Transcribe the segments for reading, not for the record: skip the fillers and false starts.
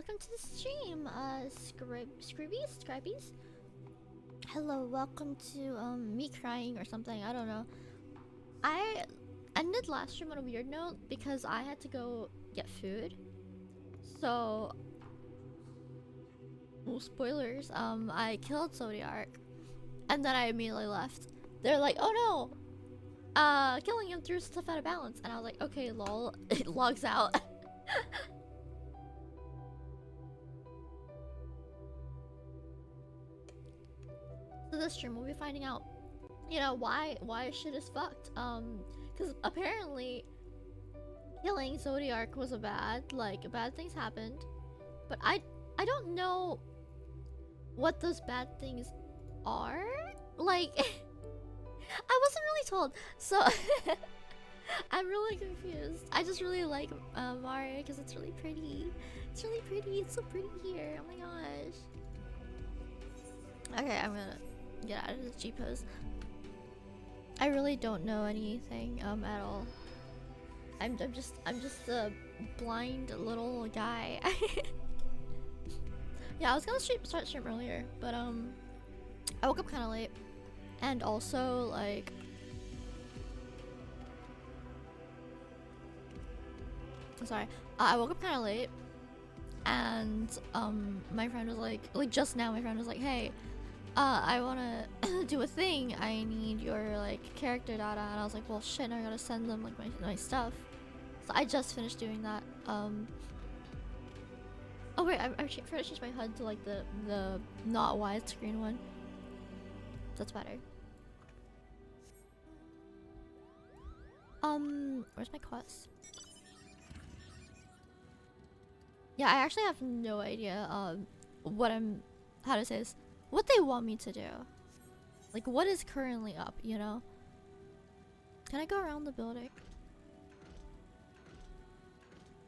welcome to the stream, Scribies? Hello, welcome to, me crying or something, I don't know. I ended last stream on a weird note because I had to go get food. So, well, spoilers, I killed Zodiac, and then I immediately left. They're like, oh no! Killing him threw stuff out of balance, and I was like, okay, lol, it logs out. So this stream we'll be finding out, you know, why shit is fucked. Because apparently killing Zodiac was bad things happened, but I don't know what those bad things are. Like, I wasn't really told, so I'm really confused. I just really like Mario because it's really pretty. It's really pretty. It's so pretty here. Oh my gosh. Okay, I'm gonna get out of this G pose. I really don't know anything at all. I'm just a blind little guy. Yeah, I was gonna start stream earlier, but I woke up kind of late, and also like sorry, I woke up kind of late, and my friend was like just now my friend was like, hey, I wanna do a thing. I need your like character data, and I was like, well, shit, I gotta send them like my stuff. So I just finished doing that. Oh wait, I'm trying to change my HUD to like the not widescreen one. That's better. Where's my quest? Yeah, I actually have no idea how to say this, what they want me to do. Like, what is currently up, you know? Can I go around the building?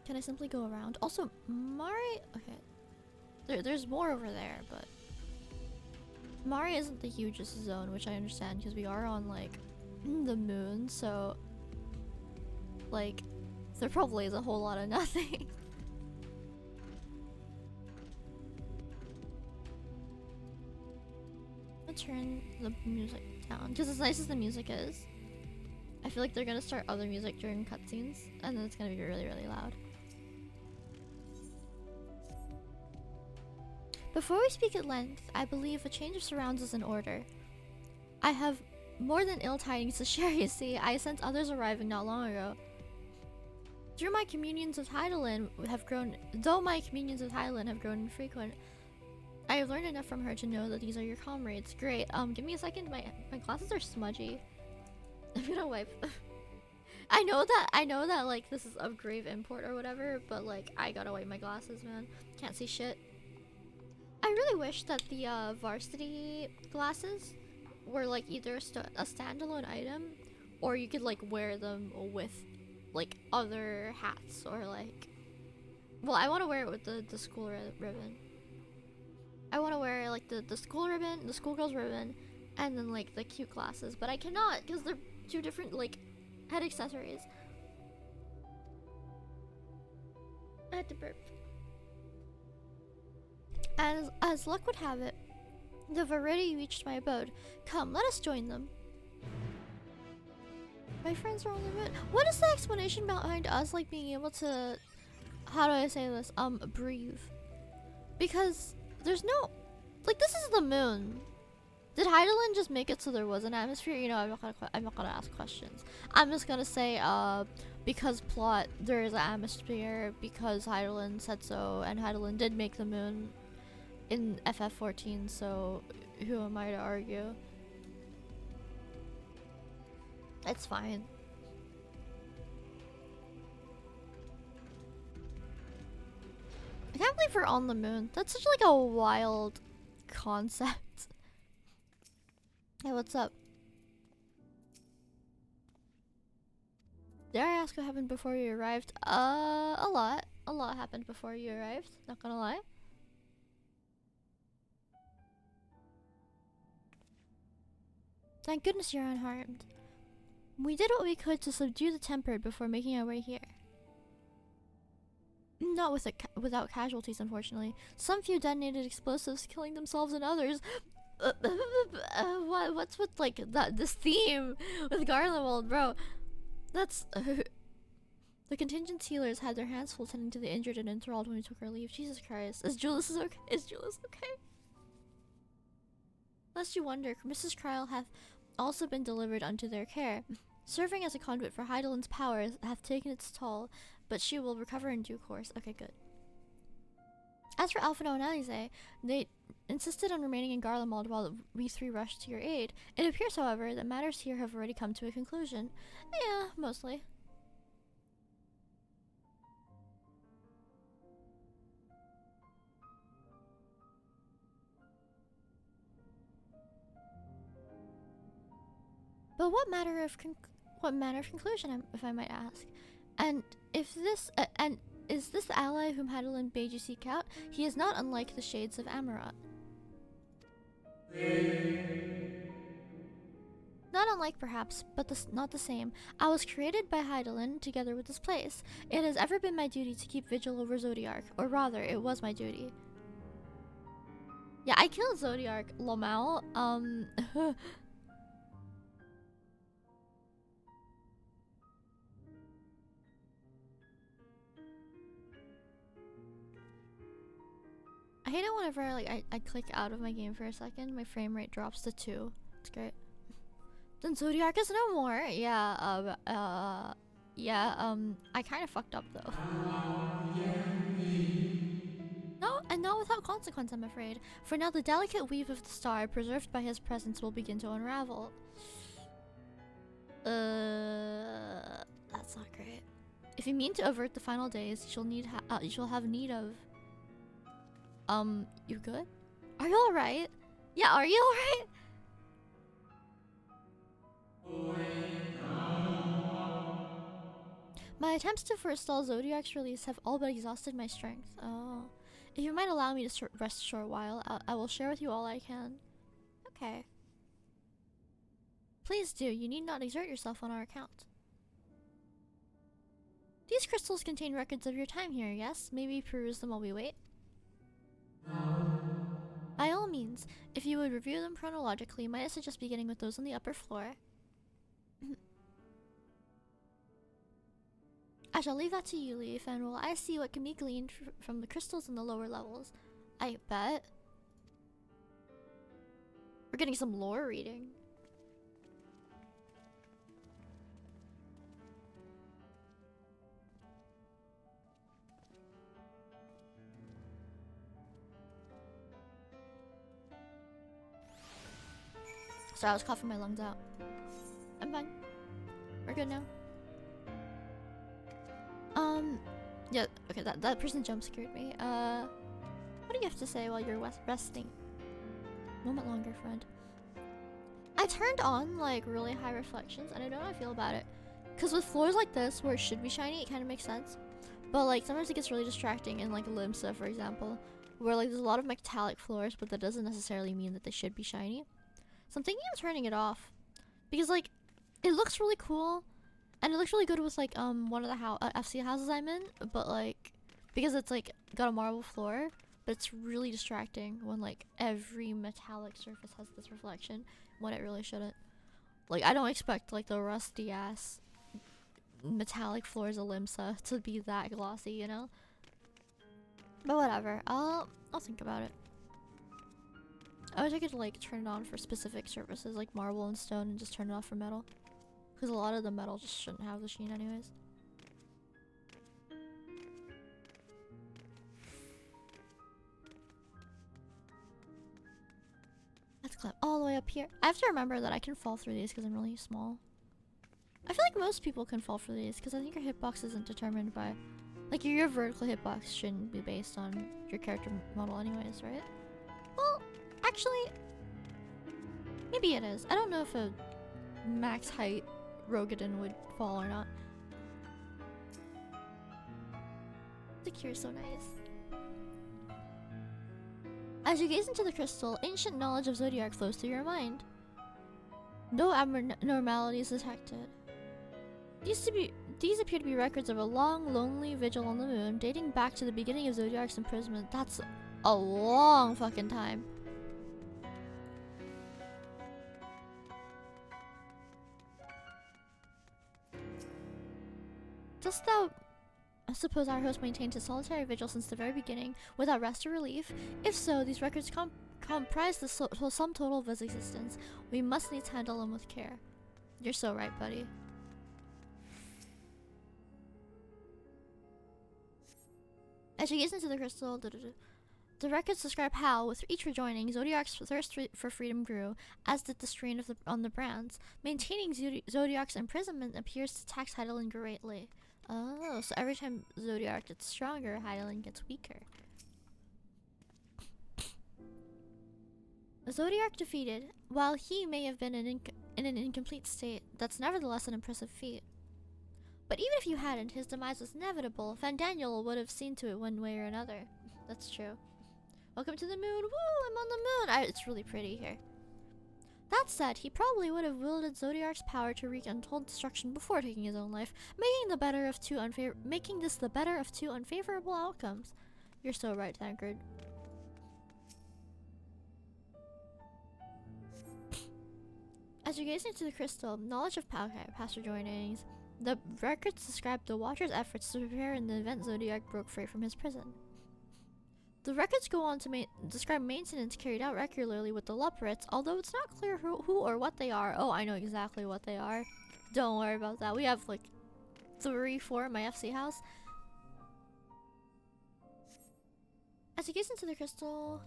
Can I simply go around? Also, Mari... Okay. There's more over there, but... Mari isn't the hugest zone, which I understand, because we are on, like, the moon, so... Like, there probably is a whole lot of nothing. I'm gonna turn the music down, because as nice as the music is, I feel like they're gonna start other music during cutscenes, and then it's gonna be really, really loud. Before we speak at length, I believe a change of surrounds is in order. I have more than ill tidings to share, you see. I sensed others arriving not long ago. Though my communions with Heidelin have grown infrequent, I have learned enough from her to know that these are your comrades. Great. Give me a second. My glasses are smudgy. I'm gonna wipe. I know that like this is of grave import or whatever, but like I gotta wipe my glasses, man. Can't see shit. I really wish that the varsity glasses were like either a standalone item, or you could like wear them with like other hats, or like, well, I want to wear it with the school ribbon. I want to wear like the school ribbon, the schoolgirl's ribbon, and then like the cute glasses, but I cannot because they're two different like head accessories. I had to burp. And as luck would have it, they've already reached my abode. Come, let us join them. My friends are on the road. What is the explanation behind us like being able to, how do I say this, breathe? Because there's no, like, this is the moon. Did Heidelin just make it so there was an atmosphere? You know, I'm not gonna ask questions. I'm just gonna say, because plot, there is an atmosphere because Heidelin said so, and Heidelin did make the moon in FF14, so who am I to argue? It's fine. I can't believe we're on the moon. That's such like a wild concept. Hey, what's up? Dare I ask what happened before you arrived? A lot. A lot happened before you arrived, not gonna lie. Thank goodness you're unharmed. We did what we could to subdue the tempered before making our way here. not without casualties, unfortunately. Some few detonated explosives, killing themselves and others. What's with like this theme with Garlemald, bro? That's the contingent healers had their hands full tending to the injured and enthralled when we took our leave. Jesus Christ, is Julius okay? Is Julius okay? Lest you wonder, Mrs. Krile hath also been delivered unto their care. Serving as a conduit for Hydaelyn's powers hath taken its toll, but she will recover in due course. Okay, good. As for Alphinaud and Alisaie, they insisted on remaining in Garlemald while we three rushed to your aid. It appears, however, that matters here have already come to a conclusion. Yeah, mostly. But what manner of conclusion, if I might ask? And if this and is this the ally whom Hydaelyn bade you seek out? He is not unlike the shades of Amaurot. Not unlike, perhaps, but not the same. I was created by Hydaelyn together with this place. It has ever been my duty to keep vigil over Zodiark, or rather, it was my duty. Yeah, I killed Zodiark, Lomao. I hate it whenever I click out of my game for a second, my frame rate drops to 2. It's great. Then Zodiark is no more. Yeah, I kind of fucked up though. No, and not without consequence, I'm afraid. For now, the delicate weave of the star, preserved by his presence, will begin to unravel. That's not great. If you mean to avert the final days, you shall have need of. You good? Are you alright? Yeah, are you alright? My attempts to forestall Zodiark's release have all but exhausted my strength. Oh. If you might allow me to rest a short while, I will share with you all I can. Okay. Please do. You need not exert yourself on our account. These crystals contain records of your time here, yes? Maybe peruse them while we wait? By all means, if you would review them chronologically, might I suggest beginning with those on the upper floor? I shall leave that to you, Leaf, and while I see what can be gleaned from the crystals in the lower levels. I bet. We're getting some lore reading. Sorry, I was coughing my lungs out. I'm fine. We're good now. Yeah, okay, that person jump scared me. What do you have to say while you're resting? Moment longer, friend. I turned on, like, really high reflections, and I don't know how I feel about it. Because with floors like this, where it should be shiny, it kind of makes sense. But, like, sometimes it gets really distracting in, like, Limsa, for example. Where, like, there's a lot of metallic floors, but that doesn't necessarily mean that they should be shiny. So I'm thinking of turning it off. Because, like, it looks really cool. And it looks really good with, like, one of the FC houses I'm in. But, like, because it's, like, got a marble floor. But it's really distracting when, like, every metallic surface has this reflection. When it really shouldn't. Like, I don't expect, like, the rusty-ass metallic floors of Limsa to be that glossy, you know? But whatever. I'll think about it. I wish I could, like, turn it on for specific surfaces, like marble and stone, and just turn it off for metal. Because a lot of the metal just shouldn't have the sheen anyways. Let's climb all the way up here. I have to remember that I can fall through these because I'm really small. I feel like most people can fall through these because I think your hitbox isn't determined by... Like, your vertical hitbox shouldn't be based on your character model anyways, right? Well, actually... Maybe it is. I don't know if a max height Rogadin would fall or not. The cure's so nice. As you gaze into the crystal, ancient knowledge of Zodiark flows through your mind. No abnormalities detected. Do These appear to be records of a long, lonely vigil on the moon, dating back to the beginning of Zodiark's imprisonment. That's a long fucking time. Dost thou suppose our host maintained his solitary vigil since the very beginning, without rest or relief? If so, these records comprise the sum total of his existence. We must needs handle them with care. You're so right, buddy. As you gaze into the crystal, the records describe how, with each rejoining, Zodiark's thirst for freedom grew, as did the strain on the brands. Maintaining Zodiark's imprisonment appears to tax Hydaelyn greatly. Oh, so every time Zodiark gets stronger, Hydaelyn gets weaker. Zodiark defeated. While he may have been in an incomplete state, that's nevertheless an impressive feat. But even if you hadn't, his demise was inevitable. Fandaniel would have seen to it one way or another. That's true. Welcome to the moon. Woo, I'm on the moon. It's really pretty here. That said, he probably would have wielded Zodiark's power to wreak untold destruction before taking his own life, making this the better of two unfavorable outcomes. You're so right, Tancred. As you gaze into the crystal, knowledge of past rejoinings, the records describe the Watcher's efforts to prepare in the event Zodiark broke free from his prison. The records go on to describe maintenance carried out regularly with the Lupperates, although it's not clear who or what they are. Oh, I know exactly what they are. Don't worry about that. We have like 3, 4 in my FC house. As you gaze into the crystal,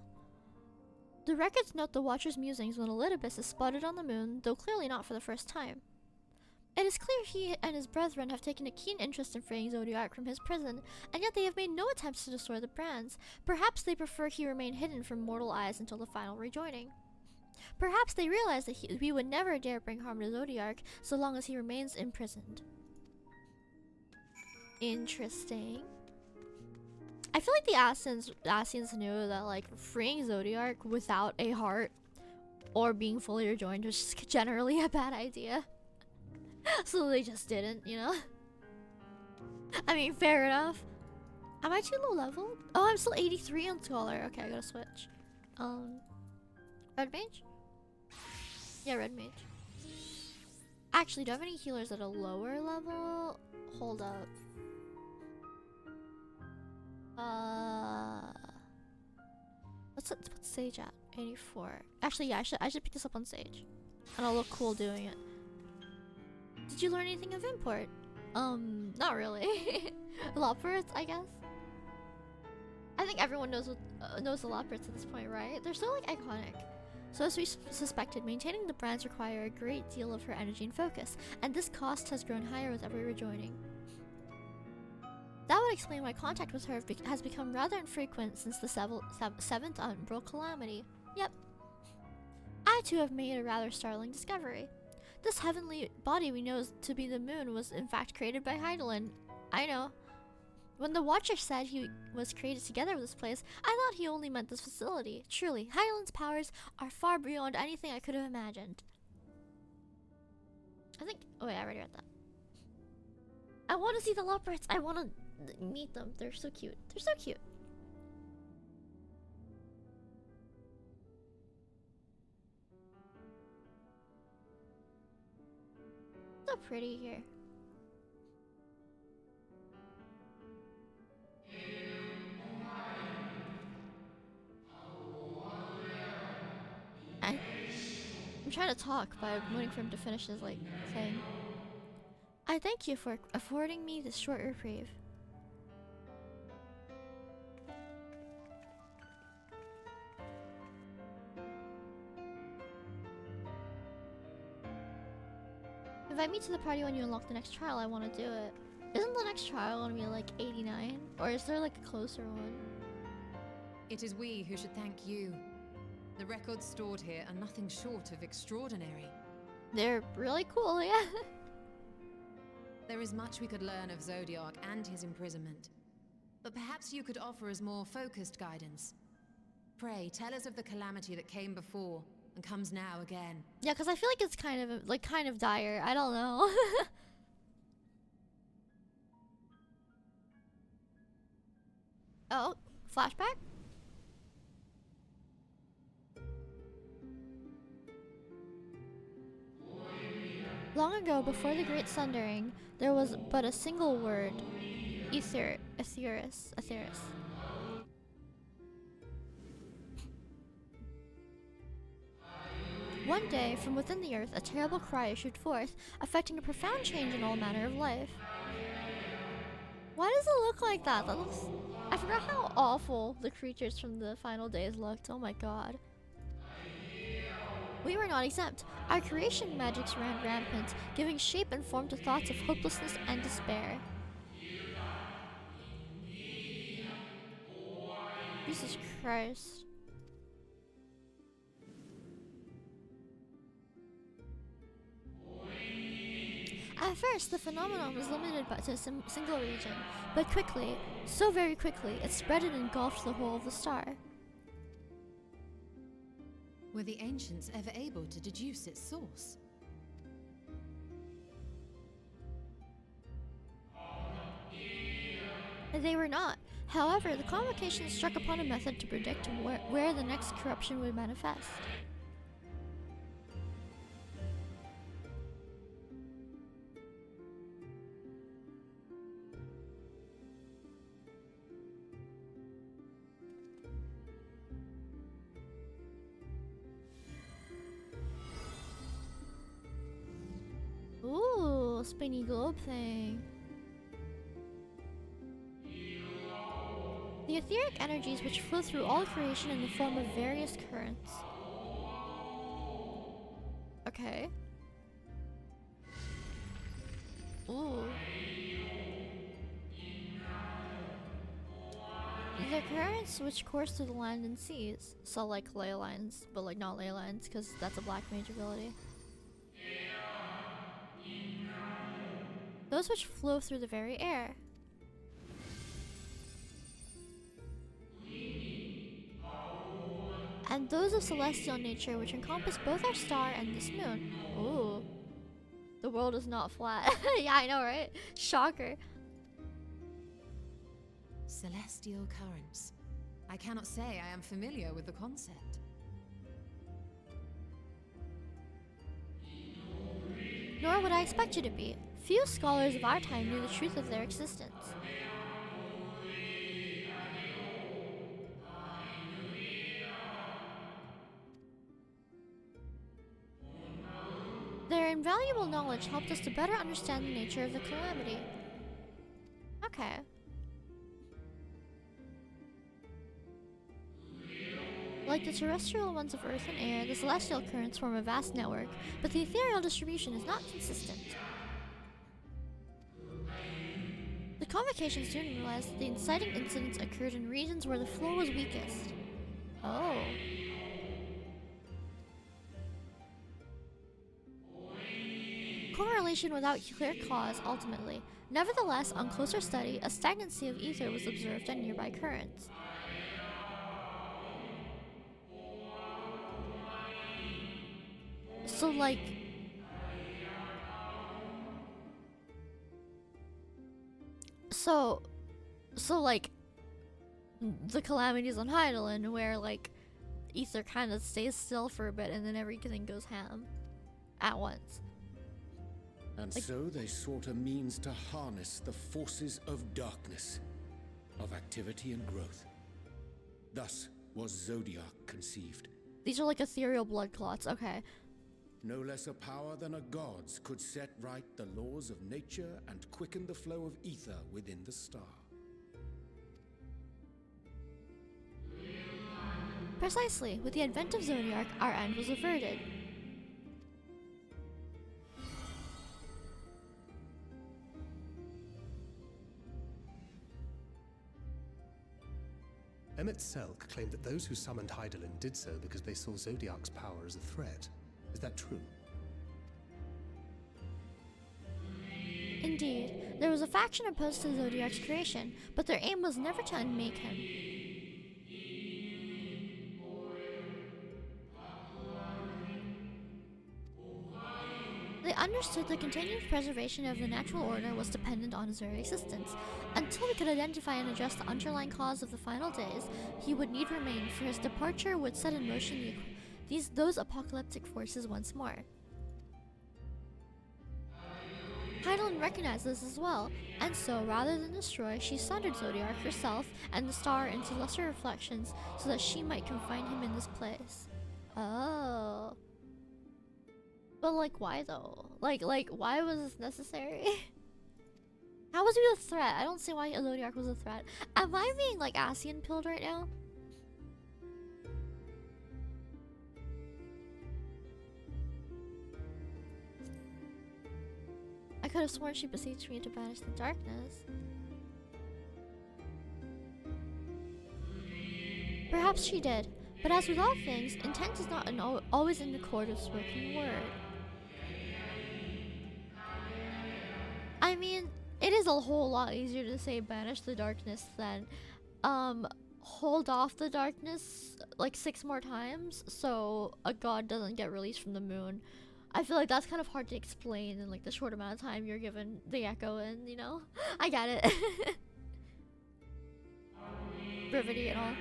the records note the Watcher's musings when Elidibus is spotted on the moon, though clearly not for the first time. It is clear he and his brethren have taken a keen interest in freeing Zodiark from his prison, and yet they have made no attempts to destroy the brands. Perhaps they prefer he remain hidden from mortal eyes until the final rejoining. Perhaps they realize that we would never dare bring harm to Zodiark so long as he remains imprisoned. Interesting. I feel like the Ascians knew that like freeing Zodiark without a heart or being fully rejoined was just generally a bad idea. So they just didn't, you know? I mean, fair enough. Am I too low level? Oh, I'm still 83 on Scholar. Okay, I gotta switch. Red Mage? Yeah, Red Mage. Actually, do I have any healers at a lower level? Hold up. What's Sage at? 84. Actually, yeah, I should pick this up on Sage. And I'll look cool doing it. Did you learn anything of import? Not really. Lupperates, I guess. I think everyone knows the Lupperates at this point, right? They're so like iconic. So as we suspected, maintaining the brands require a great deal of her energy and focus, and this cost has grown higher with every rejoining. That would explain why contact with her has become rather infrequent since the 7th Umbral Calamity. Yep. I too have made a rather startling discovery. This heavenly body we know to be the moon was in fact created by Hydaelyn. I know. When the Watcher said he was created together with this place, I thought he only meant this facility. Truly, Hydaelyn's powers are far beyond anything I could have imagined. I think... Oh wait, I already read that. I want to see the Lupperates. I want to meet them. They're so cute. They're so cute. So pretty here. I'm trying to talk, but I'm waiting for him to finish his like thing. I thank you for affording me this short reprieve. Invite me to the party when you unlock the next trial. I want to do it. Isn't the next trial going to be like 89? Or is there like a closer one? It is we who should thank you. The records stored here are nothing short of extraordinary. They're really cool, yeah. There is much we could learn of Zodiark and his imprisonment. But perhaps you could offer us more focused guidance. Pray, tell us of the calamity that came before and comes now again. Yeah, because I feel like it's kind of dire. I don't know. Oh, flashback? Long ago, before the Great Sundering, there was but a single word. Aetheris. One day, from within the earth, a terrible cry issued forth, affecting a profound change in all manner of life. Why does it look like that? That looks... I forgot how awful the creatures from the final days looked. Oh my god. We were not exempt. Our creation magics ran rampant, giving shape and form to thoughts of hopelessness and despair. Jesus Christ. At first, the phenomenon was limited to a single region, but quickly, so very quickly, it spread and engulfed the whole of the star. Were the ancients ever able to deduce its source? They were not. However, the convocation struck upon a method to predict where the next corruption would manifest. Ooh, spinny globe thing. The etheric energies which flow through all creation in the form of various currents. Okay. Ooh. The currents which course through the land and seas. So like ley lines, but like not ley lines because that's a black mage ability. Those which flow through the very air. And those of celestial nature which encompass both our star and this moon. Ooh. The world is not flat. Yeah, I know, right? Shocker. Celestial currents. I cannot say I am familiar with the concept. Nor would I expect you to be. Few scholars of our time knew the truth of their existence. Their invaluable knowledge helped us to better understand the nature of the calamity. Okay. Like the terrestrial ones of earth and air, the celestial currents form a vast network, but the ethereal distribution is not consistent. The convocation soon realized that the inciting incidents occurred in regions where the flow was weakest. Oh. Correlation without clear cause, ultimately. Nevertheless, on closer study, a stagnancy of ether was observed on nearby currents. So, like... So, like, the calamities on Hydaelyn, where, like, ether kind of stays still for a bit and then everything goes ham at once. And so they sought a means to harness the forces of darkness, of activity and growth. Thus was Zodiac conceived. These are like ethereal blood clots, okay. No less a power than a god's could set right the laws of nature and quicken the flow of ether within the star. Precisely, with the advent of Zodiac, our end was averted. Emmett Selk claimed that those who summoned Hydaelyn did so because they saw Zodiac's power as a threat. Is that true? Indeed, there was a faction opposed to Zodiac's creation, but their aim was never to unmake him. The understood the continued preservation of the natural order was dependent on his very existence. Until he could identify and address the underlying cause of the final days, he would need remain, for his departure would set in motion those apocalyptic forces once more. Hydaelyn recognized this as well, and so rather than destroy, she sundered Zodiark herself and the star into lesser reflections so that she might confine him in this place. Oh. But like, why though? Like, why was this necessary? How was he a threat? I don't see why Zodiark was a threat. Am I being like Ascian pilled right now? I could have sworn she beseeched me to banish the darkness. Perhaps she did, but as with all things, intent is not always in accord with spoken word. I mean, it is a whole lot easier to say banish the darkness than hold off the darkness like 6 more times so a god doesn't get released from the moon. I feel like that's kind of hard to explain in like the short amount of time you're given the echo in, you know? I get it. Brevity and all.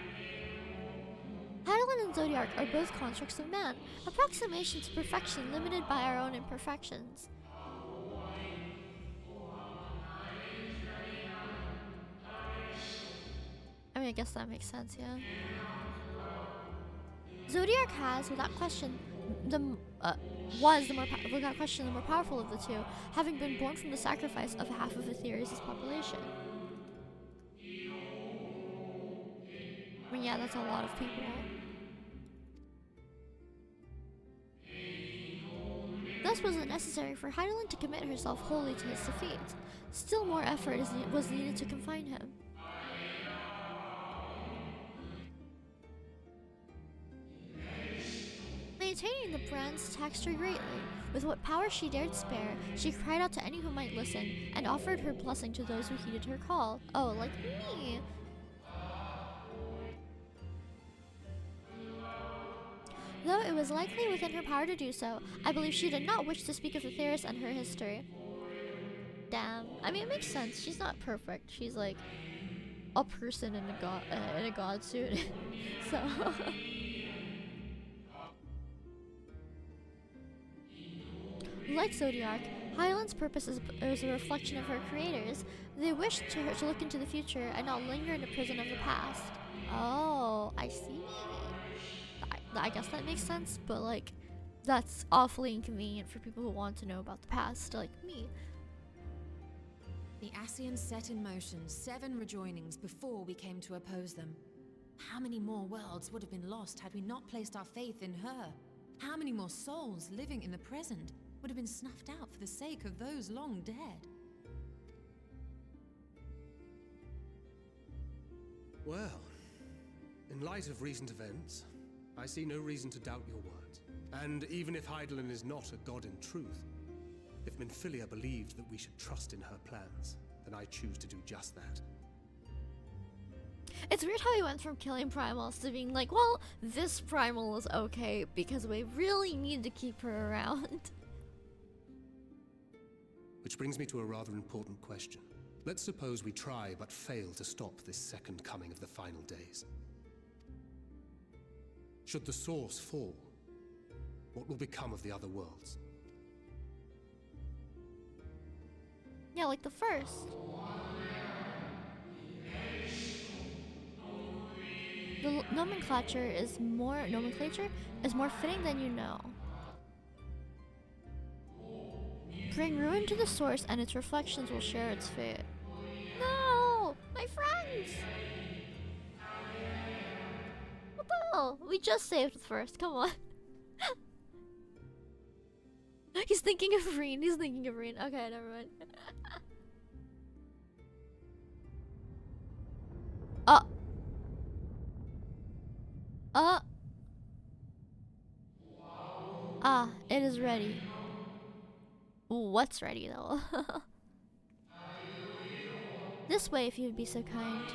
Hydaelyn and Zodiark are both constructs of man, approximation to perfection limited by our own imperfections. I mean, I guess that makes sense, yeah. Zodiark has, without question, without question, the more powerful of the two, having been born from the sacrifice of half of Aetherius' population. I mean, yeah, that's a lot of people. Thus was it necessary for Hydaelyn to commit herself wholly to his defeat. Still more effort was needed to confine him. Maintaining the brand's texture greatly, with what power she dared spare, she cried out to any who might listen, and offered her blessing to those who heeded her call. Oh, like me! Though it was likely within her power to do so, I believe she did not wish to speak of Aetherius and her history. Damn. I mean, it makes sense. She's not perfect. She's like a person in a god suit. So... Like Zodiark, Hydaelyn's purpose is a reflection of her creators. They wished her to look into the future and not linger in the prison of the past. Oh, I see. I guess that makes sense, but like, that's awfully inconvenient for people who want to know about the past, like me. The Ascians set in motion 7 rejoinings before we came to oppose them. How many more worlds would have been lost had we not placed our faith in her? How many more souls living in the present would have been snuffed out for the sake of those long dead? Well, in light of recent events, I see no reason to doubt your words. And even if Hydaelyn is not a god in truth, if Minfilia believed that we should trust in her plans, then I choose to do just that. It's weird how he went from killing primals to being like, well, this primal is okay because we really need to keep her around. Which brings me to a rather important question. Let's suppose we try but fail to stop this second coming of the final days. Should the source fall, what will become of the other worlds? Yeah, like the first. The nomenclature is more fitting than you know. Bring ruin to the source and its reflections will share its fate. No! My friends! What the hell? We just saved the first, come on. He's thinking of Reen, Okay, never mind. It is ready. What's ready though? This way if you would be so kind.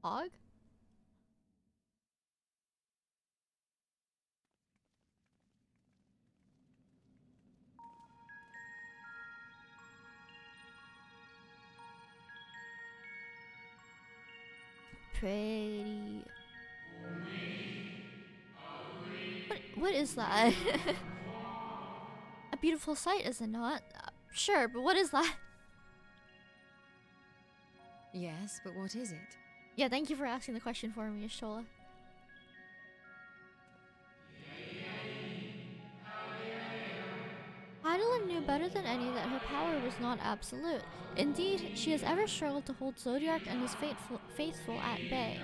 Og? pretty. What is that? A beautiful sight, is it not? Sure, but what is that? Yes, but what is it? Yeah, thank you for asking the question for me, Y'shtola. Hydaelyn knew better than any that her power was not absolute. Indeed, she has ever struggled to hold Zodiark and his faithful at bay.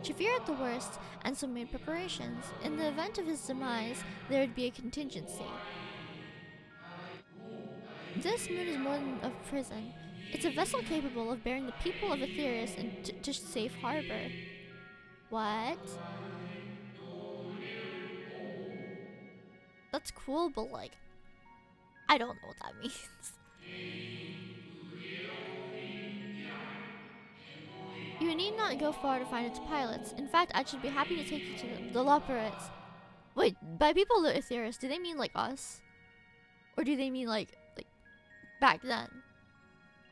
She feared the worst, and so made preparations. In the event of his demise, there would be a contingency. This moon is more than a prison. It's a vessel capable of bearing the people of Aetherius into safe harbor. What? That's cool, but like, I don't know what that means. You need not go far to find its pilots. In fact, I should be happy to take you to the Loporrits. Wait, by people of Aetherius, do they mean like us? Or do they mean like back then?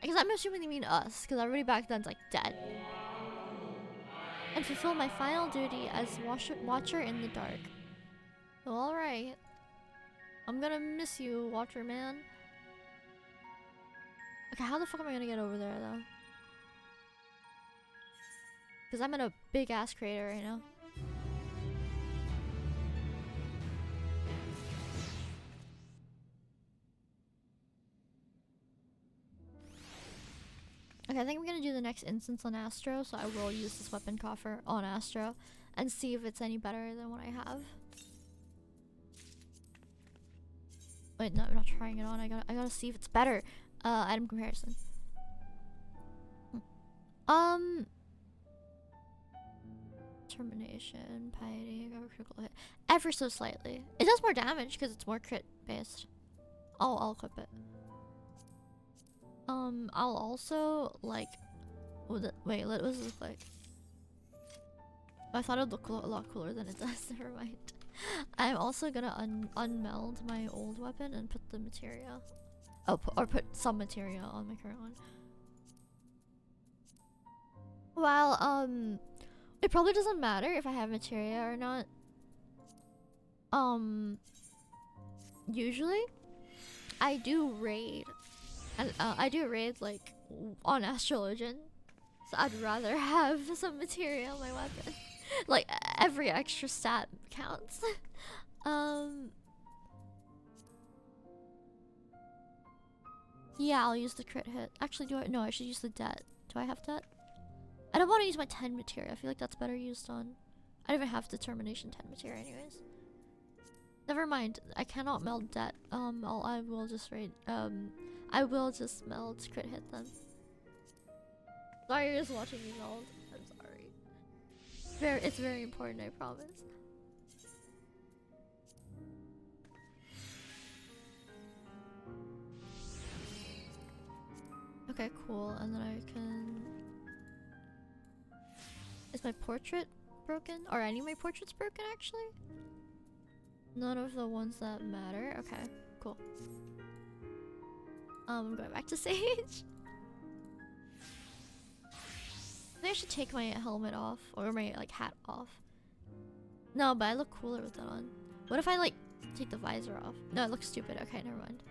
Because I'm assuming they mean us, because everybody back then's like dead. And fulfill my final duty as watcher in the dark. Well, alright. I'm gonna miss you, Watcher Man. Okay, how the fuck am I gonna get over there, though? Because I'm in a big-ass crater right now. Okay, I think I'm gonna do the next instance on Astro, so I will use this weapon coffer on Astro and see if it's any better than what I have. Wait, no, I'm not trying it on. I gotta see if it's better. Item comparison. Termination, piety, critical hit. Ever so slightly. It does more damage because it's more crit based. I'll equip it. I'll also like. Wait, what does it look like? I thought it'd look a lot cooler than it does. Never mind. I'm also gonna unmeld my old weapon and put the materia. Oh, or put some materia on my current one. Well, it probably doesn't matter if I have materia or not. Usually, I do raid, and I do raid like on Astrologian, so I'd rather have some materia on my weapon. Like every extra stat counts. Yeah, I'll use the crit hit. Actually, no, I should use the debt. Do I have debt? I don't want to use my 10 materia. I feel like that's better used on. I don't even have determination 10 materia anyways. Never mind. I cannot meld debt. I will just raid. I will just meld crit hit then. Sorry, you're just watching me meld. I'm sorry. It's very important, I promise. Okay, cool. And then I can... Is my portrait broken? Are any of my portraits broken, actually? None of the ones that matter. Okay, cool. I'm going back to Sage. I think I should take my helmet off. Or my, like, hat off. No, but I look cooler with that on. What if I, like, take the visor off? No, it looks stupid. Okay, never mind.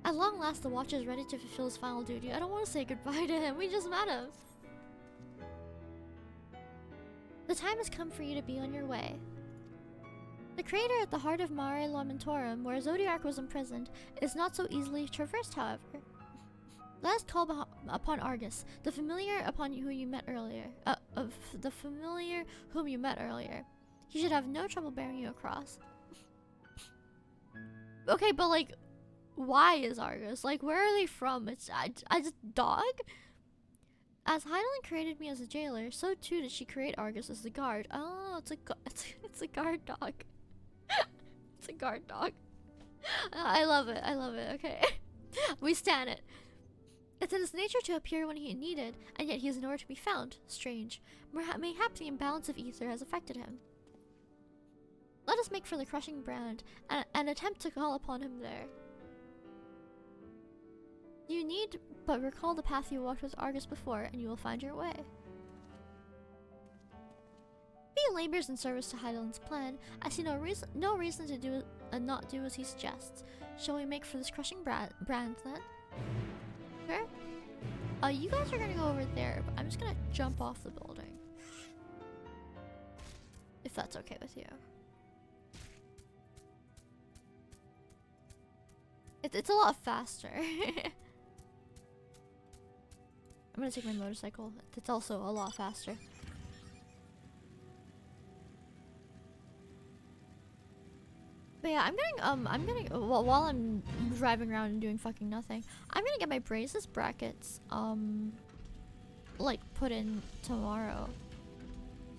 At long last, the Watcher is ready to fulfill his final duty. I don't want to say goodbye to him. We just met him. The time has come for you to be on your way. The crater at the heart of Mare Lamentorum, where Zodiark was imprisoned, is not so easily traversed, however. Let us call upon Argus, the familiar upon who you met earlier. The familiar whom you met earlier. He should have no trouble bearing you across. Okay, but like, why is Argus? Like, where are they from? I just dog? As Hydaelyn created me as a jailer, so too did she create Argus as the guard. Oh, it's a guard dog. It's a guard dog. I love it. I love it. Okay. We stan it. It's in his nature to appear when he needed, and yet he is nowhere to be found. Strange. Mayhap the imbalance of ether has affected him. Let us make for the crushing brand and attempt to call upon him there. You need but recall the path you walked with Argus before, and you will find your way. Being labors in service to Hydaelyn's plan, I see no reason to do not do as he suggests. Shall we make for this crushing brand then? Sure. You guys are gonna go over there, but I'm just gonna jump off the building. If that's okay with you. It's a lot faster. I'm gonna take my motorcycle. It's also a lot faster. But yeah, while I'm driving around and doing fucking nothing, I'm gonna get my braces brackets, like, put in tomorrow.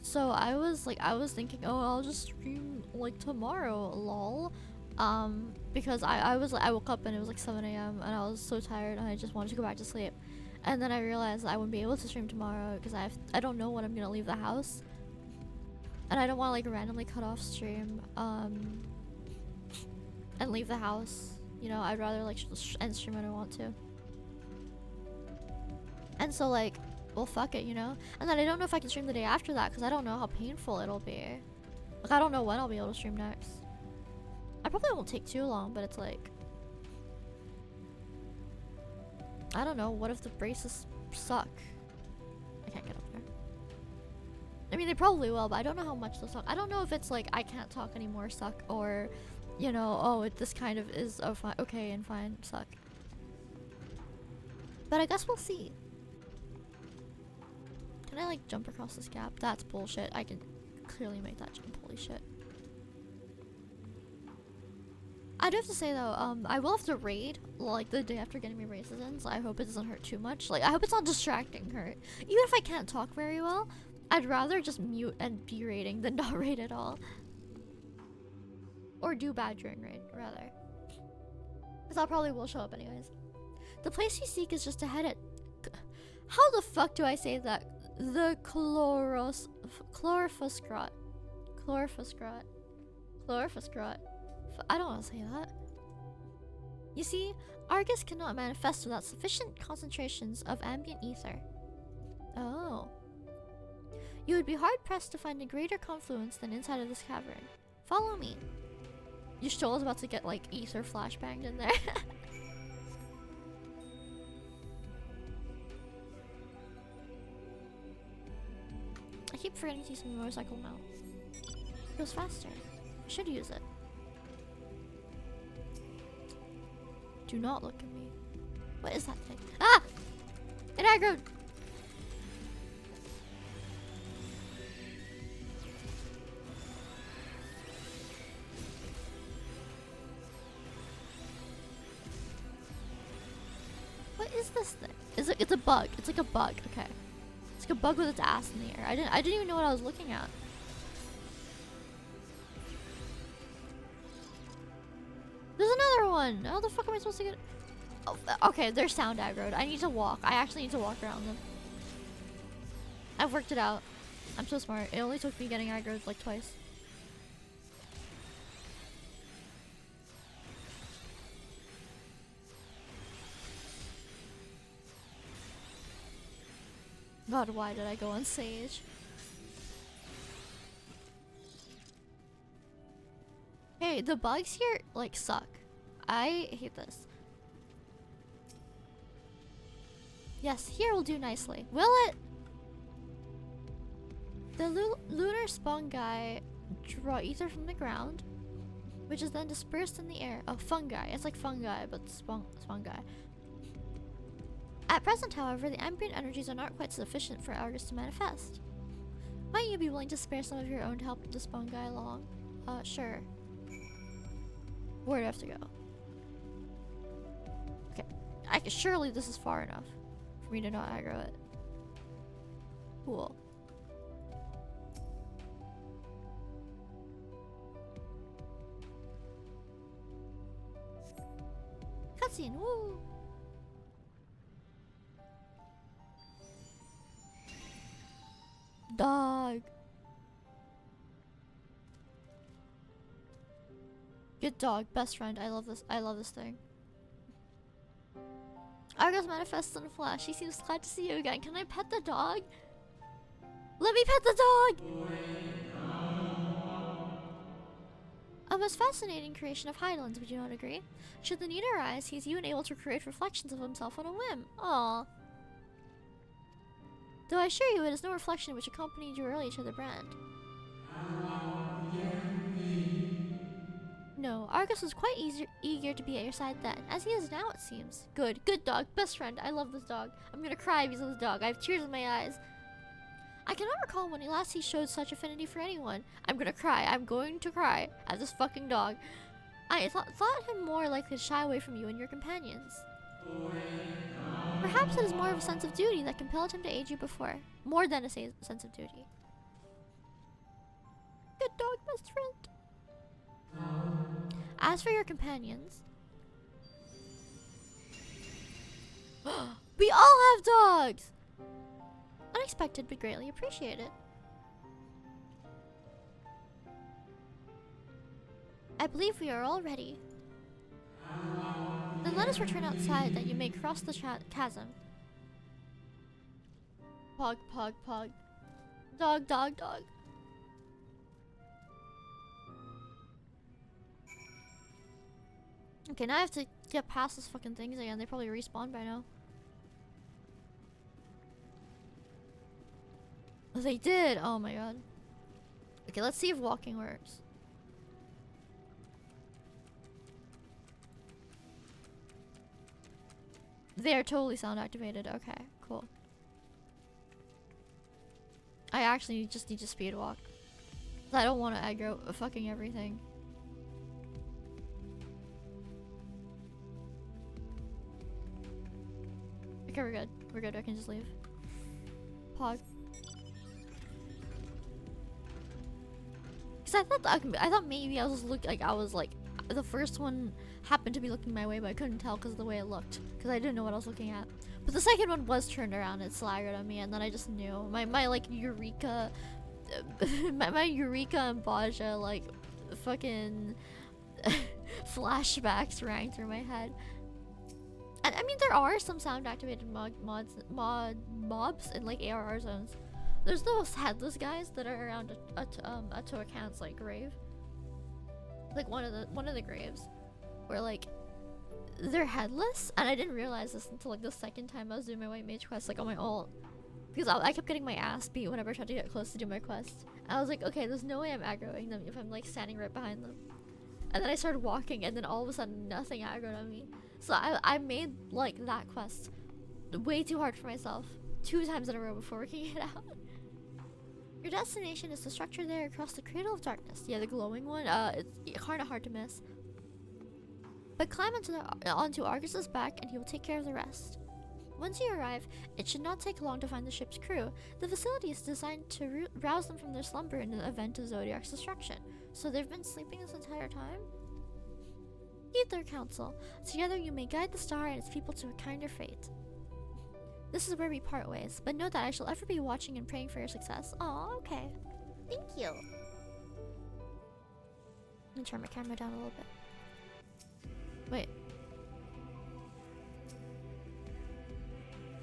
So I was thinking, oh, I'll just stream, like, tomorrow, lol. Because I woke up and it was like 7 AM and I was so tired and I just wanted to go back to sleep. And then I realized I wouldn't be able to stream tomorrow because I don't know when I'm gonna leave the house. And I don't want to, like, randomly cut off stream, and leave the house. You know, I'd rather, like, end stream when I want to. And so, like, well, fuck it, you know? And then I don't know if I can stream the day after that because I don't know how painful it'll be. Like, I don't know when I'll be able to stream next. I probably won't take too long, but it's like, I don't know, what if the braces suck? I can't get up there. I mean, they probably will, but I don't know how much they'll suck. I don't know if it's like, I can't talk anymore suck, or, you know, oh, this kind of is okay and fine suck. But I guess we'll see. Can I, like, jump across this gap? That's bullshit. I can clearly make that jump, holy shit. I do have to say though, I will have to raid, like, the day after getting my braces in, so I hope it doesn't hurt too much. Like, I hope it's not distracting hurt. Even if I can't talk very well, I'd rather just mute and be raiding than not raid at all. Or do bad during raid, rather. Because I probably will show up anyways. The place you seek is just ahead at... How the fuck do I say that? The Chlorophyskrat. I don't want to say that. You see, Argus cannot manifest without sufficient concentrations of ambient ether. Oh. You would be hard-pressed to find a greater confluence than inside of this cavern. Follow me. Your soul is about to get, like, ether flashbanged in there. I keep forgetting to use my motorcycle mount. It goes faster. I should use it. Do not look at me. What is that thing? Ah! It aggroed! What is this thing? It's a bug. It's like a bug. Okay. It's like a bug with its ass in the air. I didn't even know what I was looking at. There's another one! How the fuck am I supposed to get... Oh, okay, they're sound aggroed. I need to walk. I actually need to walk around them. I've worked it out. I'm so smart. It only took me getting aggroed like twice. God, why did I go on Sage? Hey, the bugs here, like, suck. I hate this. Yes, here will do nicely. Will it? The lunar fungi draw ether from the ground, which is then dispersed in the air. Oh, fungi. It's like fungi, but fungi. At present, however, the ambient energies are not quite sufficient for Argus to manifest. Might you be willing to spare some of your own to help this fungi along? Sure. Where do I have to go? Okay. Surely this is far enough for me to not aggro it. Cool. Cutscene, woo! Dog. Good dog, best friend. I love this. I love this thing. Argus manifests in flesh. He seems glad to see you again. Can I pet the dog? Let me pet the dog! A most fascinating creation of Hydaelyn's, would you not agree? Should the need arise, he is even able to create reflections of himself on a whim. Aww. Though I assure you it is no reflection which accompanied you early to the brand. No, Argus was quite eager to be at your side then, as he is now it seems. Good dog, best friend. I love this dog. I'm gonna cry because of this dog. I have tears in my eyes. I cannot recall when last he showed such affinity for anyone. I'm gonna cry. I'm going to cry at this fucking dog. I thought him more likely to shy away from you and your companions. Perhaps it is more of a sense of duty that compelled him to aid you before. More than a sense of duty. Good dog, best friend. As for your companions... We all have dogs! Unexpected but greatly appreciated. I believe we are all ready. Then let us return outside that you may cross the chasm. Pog, pog, pog. Dog, dog, dog. Okay, now I have to get past those fucking things again. They probably respawn by now. Oh, they did! Oh my god. Okay, let's see if walking works. They are totally sound activated. Okay, cool. I actually just need to speed walk. I don't want to aggro fucking everything. Okay, we're good. We're good. I can just leave. Pog. Cause I thought maybe I was the first one happened to be looking my way, but I couldn't tell because of the way it looked. Because I didn't know what I was looking at. But the second one was turned around and slaggered at me, and then I just knew. My like Eureka, my Eureka and Baja like fucking flashbacks rang through my head. And I mean, there are some sound activated mobs in like ARR zones. There's those headless guys that are around a Toakan's like grave. Like one of the graves, where like they're headless, and I didn't realize this until like the second time I was doing my white mage quest like on my ult, because I kept getting my ass beat whenever I tried to get close to do my quest. And I was like, okay, there's no way I'm aggroing them if I'm like standing right behind them. And then I started walking, and then all of a sudden nothing aggroed on me. So I made like that quest way too hard for myself 2 times in a row before working it out. Your destination is the structure there across the Cradle of Darkness. Yeah, the glowing one. It's kind of hard to miss. But climb onto Argus's back and he will take care of the rest. Once you arrive, it should not take long to find the ship's crew. The facility is designed to rouse them from their slumber in the event of Zodiark's destruction. So they've been sleeping this entire time? Heed their counsel. Together you may guide the star and its people to a kinder fate. This is where we part ways, but know that I shall ever be watching and praying for your success. Aw, okay. Thank you. Let me turn my camera down a little bit. Wait.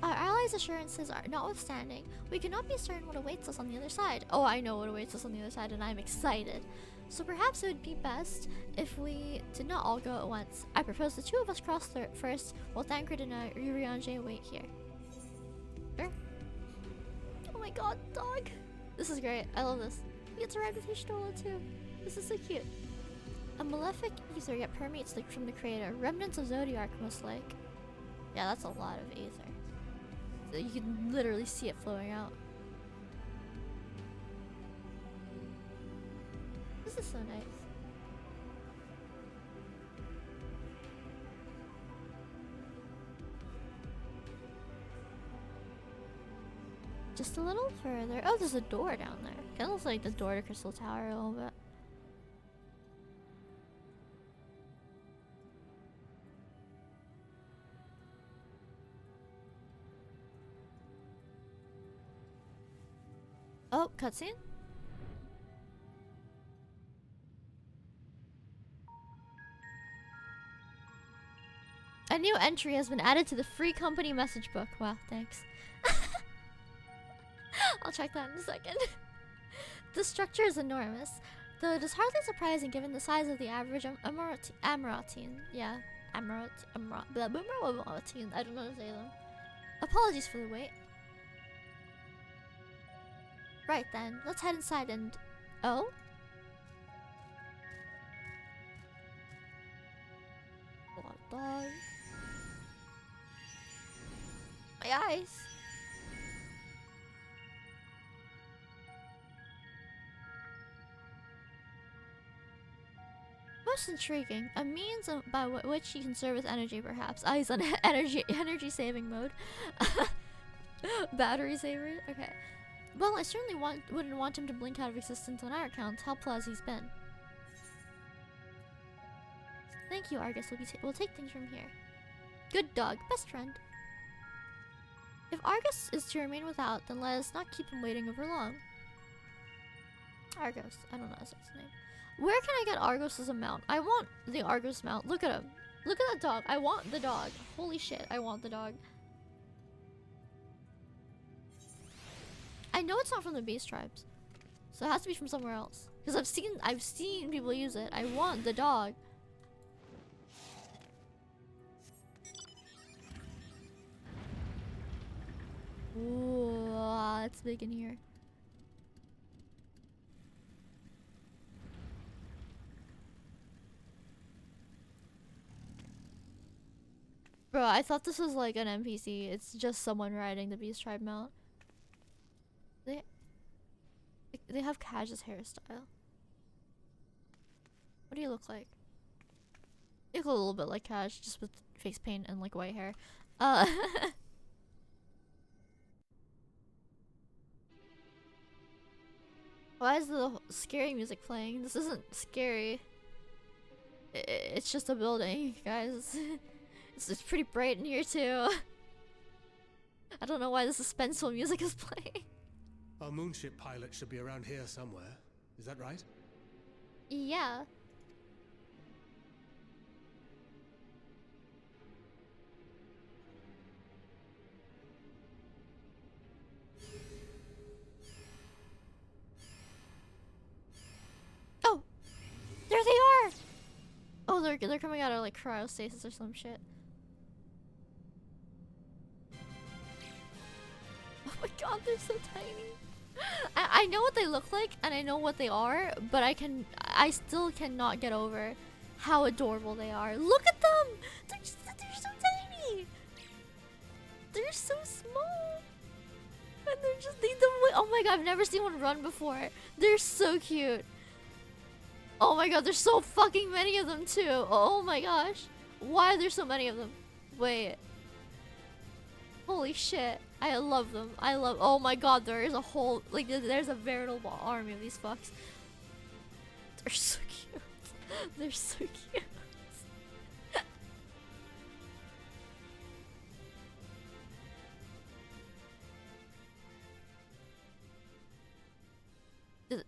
Our allies' assurances are notwithstanding, we cannot be certain what awaits us on the other side. Oh, I know what awaits us on the other side, and I'm excited. So perhaps it would be best if we did not all go at once. I propose the 2 of us cross first, while Thancred and Urianger wait here. Sure. Oh my god, dog! This is great. I love this. We get to ride with Y'shtola too. This is so cute. A malefic ether yet permeates from the crater. Remnants of Zodiark, most like. Yeah, that's a lot of ether. So you can literally see it flowing out. This is so nice. Just a little further. Oh, there's a door down there. Kind of looks like the door to Crystal Tower a little bit. Oh, cutscene? A new entry has been added to the free company message book. Wow, thanks. I'll check that in a second. The structure is enormous, though it is hardly surprising given the size of the average Amaranthine. Yeah, Amaranthine. I don't know how to say them. Apologies for the wait. Right then, let's head inside and... Oh? A lot of dogs. My eyes. Most intriguing. A means by which he can serve as energy, perhaps. Ah, he's on energy saving mode. Battery saver. Okay. Well, I certainly wouldn't want him to blink out of existence on our account, helpful as he's been. Thank you, Argus. We'll take things from here. Good dog, best friend. If Argus is to remain without, then let us not keep him waiting over long. Argus. I don't know his name. Where can I get Argus as a mount? I want the Argus mount. Look at him. Look at that dog. I want the dog. Holy shit, I want the dog. I know it's not from the Beast Tribes, so it has to be from somewhere else. Because I've seen people use it. I want the dog. Ooh, it's big in here. Bro, I thought this was like an NPC. It's just someone riding the Beast Tribe mount. They have Kaj's hairstyle. What do you look like? You look a little bit like Kaj, just with face paint and like white hair. Why is the scary music playing? This isn't scary. It's just a building, guys. It's pretty bright in here too. I don't know why the suspenseful music is playing. Our moonship pilot should be around here somewhere. Is that right? Yeah. Oh! There they are! Oh, they're coming out of like cryostasis or some shit. Oh my god, they're so tiny. I know what they look like and I know what they are, but I still cannot get over how adorable they are. Look at them! They're so tiny! They're so small! And they're just oh my god, I've never seen one run before. They're so cute. Oh my god, there's so fucking many of them too. Oh my gosh. Why are there so many of them? Wait. Holy shit. I love them. Oh my god, there is a whole, like, there's a veritable army of these fucks. They're so cute. They're so cute.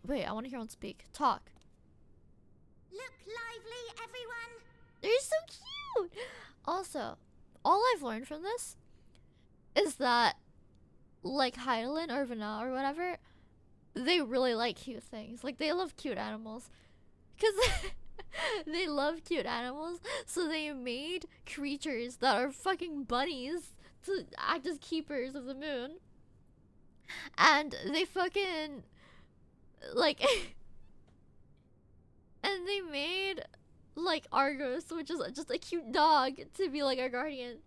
Wait, I want to hear one speak. Talk. Look lively, everyone! They're so cute! Also, all I've learned from this is that, like Hydaelyn or Vana or whatever, they really like cute things. Like, they love cute animals. Because they love cute animals, so they made creatures that are fucking bunnies to act as keepers of the moon. And they fucking, like, and they made, like, Argus, which is just a cute dog, to be, like, our guardian.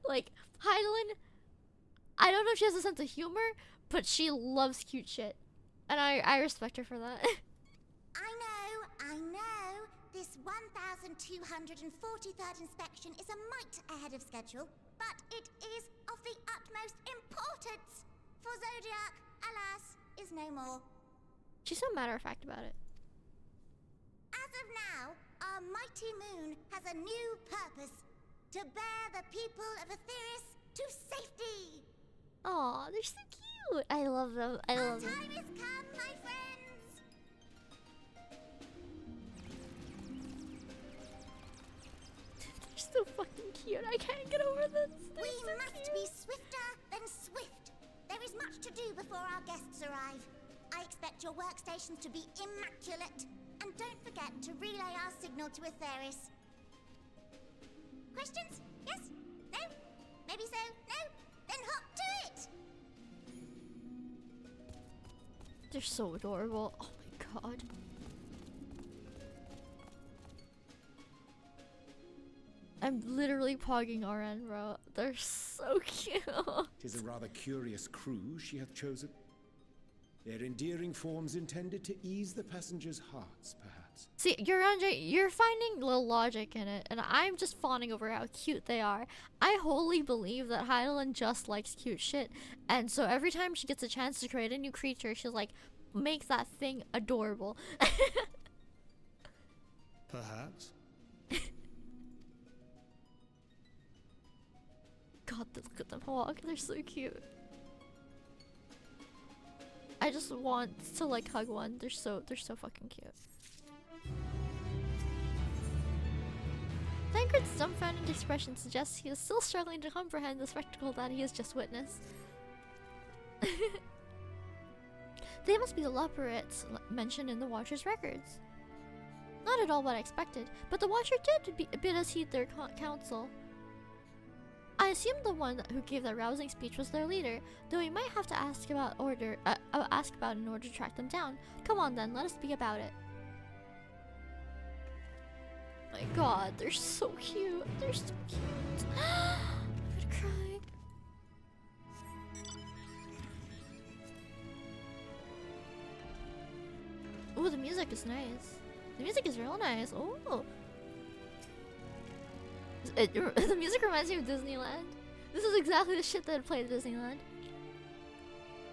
Like, Hydaelyn, I don't know if she has a sense of humor, but she loves cute shit. And I respect her for that. I know. This 1243rd inspection is a mite ahead of schedule, but it is of the utmost importance. For Zodiac, alas, is no more. She's so matter-of-fact about it. As of now, our mighty moon has a new purpose: to bear the people of Aetheris to safety. Aw, they're so cute. I love them. I Our love them. time has come, my friends. They're so fucking cute. I can't get over this. They're We so must cute. be swifter than swift. There is much to do before our guests arrive. I expect your workstations to be immaculate. And don't forget to relay our signal to Aetheris. Questions? Yes? No? Maybe so? No? Then hop to it! They're so adorable. Oh my god. I'm literally pogging RN, bro. They're so cute. 'Tis a rather curious crew she hath chosen. Their endearing forms intended to ease the passengers' hearts, perhaps. See, you're finding little logic in it, and I'm just fawning over how cute they are. I wholly believe that Heidelin just likes cute shit, and so every time she gets a chance to create a new creature, she's like, make that thing adorable. Perhaps. God, look at them walk. They're so cute. I just want to like hug one. They're so fucking cute. Tancred's dumbfounded expression suggests he is still struggling to comprehend the spectacle that he has just witnessed. They must be the Loporrits mentioned in the Watcher's records. Not at all what I expected, but the Watcher did bid us heed their counsel. I assumed the one who gave that rousing speech was their leader, though we might have to ask about in order to track them down. Come on then, let us be about it. My god, they're so cute. They're so cute. I'm gonna cry. Ooh, the music is nice. The music is real nice. Ooh. The music reminds me of Disneyland. This is exactly the shit that I'd play at Disneyland.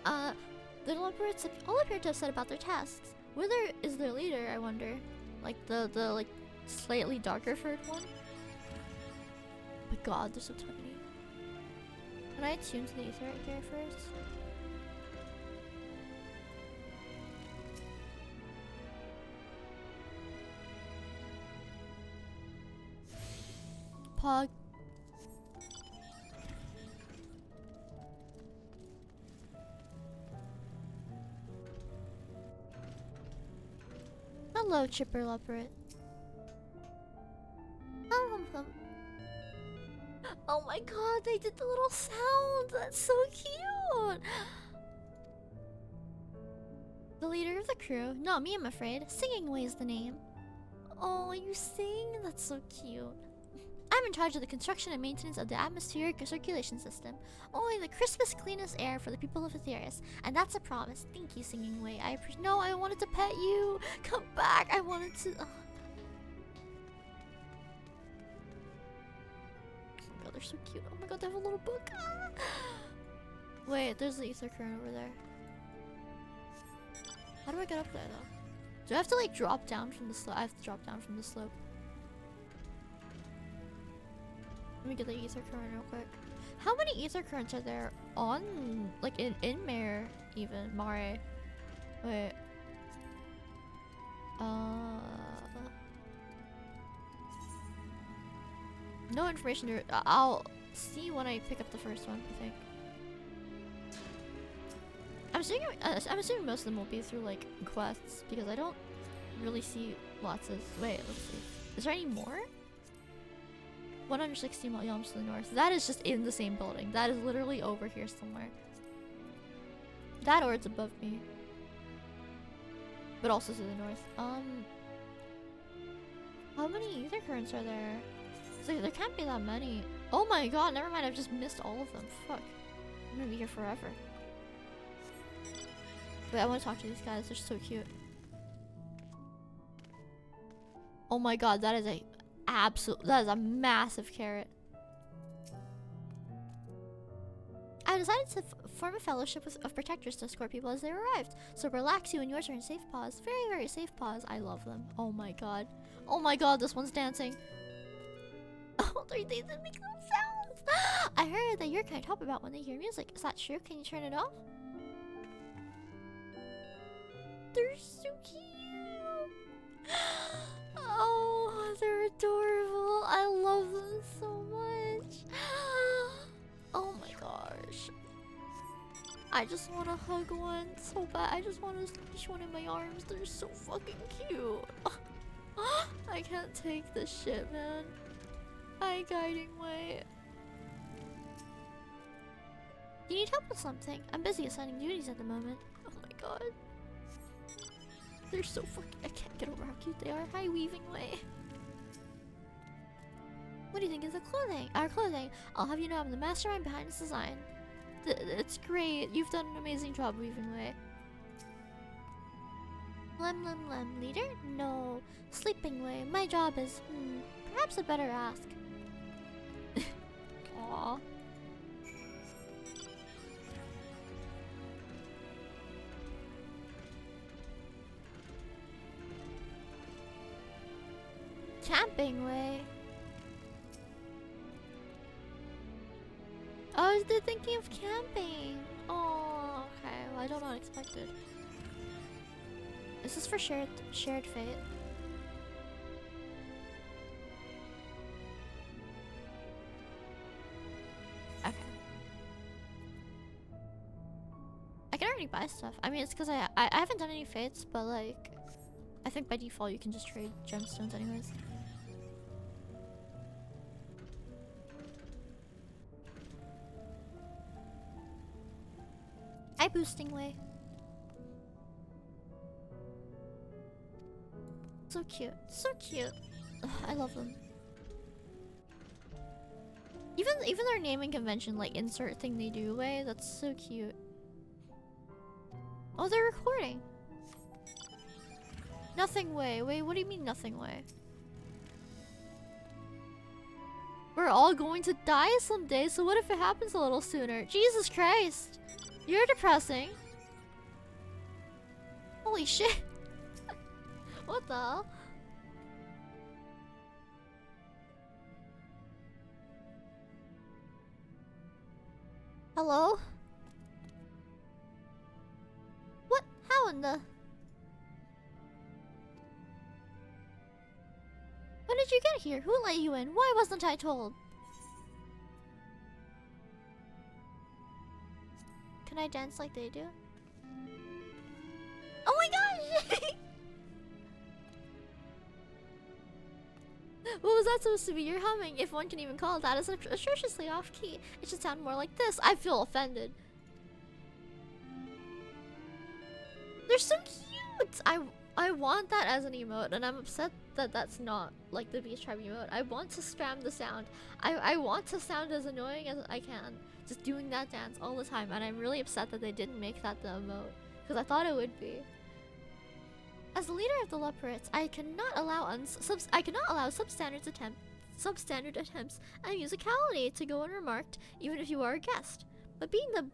The Loporrits all appear to have said about their tasks. Whether is their leader, I wonder. Like the like slightly darker furred one. Oh my god, they're so tiny. Can I attune to the ether here first? Pog. Hello, Chipper Loporrit. Oh my god, they did the little sound. That's so cute. The leader of the crew, not me, I'm afraid. Singing Way is the name. Oh, you sing? That's so cute. I'm in charge of the construction and maintenance of the atmospheric circulation system. Only the crispest, cleanest air for the people of Aetheris. And that's a promise. Thank you, Singing Way. No, I wanted to pet you. Come back. I wanted to... Oh my god, they're so cute. Oh my god, they have a little book. Ah. Wait, there's the ether current over there. How do I get up there, though? Do I have to, like, drop down from the slope? I have to drop down from the slope. Let me get the ether current real quick. How many ether currents are there on, like, in Mare, even? Mare. Wait. No information to... I'll see when I pick up the first one, I think. I'm assuming most of them will be through, like, quests, because I don't really see lots of... Wait, let's see. Is there any more? 160 yalms to the north. That is just in the same building. That is literally over here somewhere. That or it's above me. But also to the north. How many ether currents are there? So there can't be that many. Oh my god, never mind. I've just missed all of them. Fuck. I'm gonna be here forever. Wait, I want to talk to these guys. They're so cute. Oh my god, that is a massive carrot. I decided to form a fellowship of protectors to escort people as they arrived. So relax, you and yours are in safe paws. Very, very safe paws. I love them. Oh my god. Oh my god, this one's dancing. Oh, they make those sounds. I heard that your kind talk about when they hear music. Is that true? Can you turn it off? They're so cute. Oh, they're adorable. I love them so much. I just want to hug one so bad. I just want to squish one in my arms. They're so fucking cute. I can't take this shit, man. Hi, Guiding Way. Do you need help with something? I'm busy assigning duties at the moment. Oh my god. They're so fucking... I can't get over how cute they are. Hi, Weaving Way. What do you think of the clothing? Our clothing. I'll have you know I'm the mastermind behind this design. It's great. You've done an amazing job, Weaving Way. Lem. Leader? No. Sleeping Way. My job is... perhaps a better ask. Aww. Camping Way. Oh, they're thinking of camping. Oh, okay. Well, I don't know what expected. Is this for shared fate? Okay. I can already buy stuff. I mean, it's because I haven't done any fates, but like, I think by default you can just trade gemstones anyways. Hi, Boosting Way. So cute. So cute. Ugh, I love them. Even their naming convention, like insert thing they do way, that's so cute. Oh, they're recording. Nothing Way. Wait, what do you mean nothing way? We're all going to die someday, so what if it happens a little sooner? Jesus Christ. You're depressing. Holy shit. What the hell? Hello? What? How in the... When did you get here? Who let you in? Why wasn't I told? Can I dance like they do? Oh my gosh! What was that supposed to be? You're humming, if one can even call it that. It's atrociously off key. It should sound more like this. I feel offended. They're so cute! I want that as an emote, and I'm upset that that's not like the Beast Tribe emote. I want to spam the sound. I want to sound as annoying as I can. Just doing that dance all the time, and I'm really upset that they didn't make that the emote, because I thought it would be. As the leader of the Leoparids, I cannot allow substandard attempts at musicality to go unremarked, even if you are a guest. But being the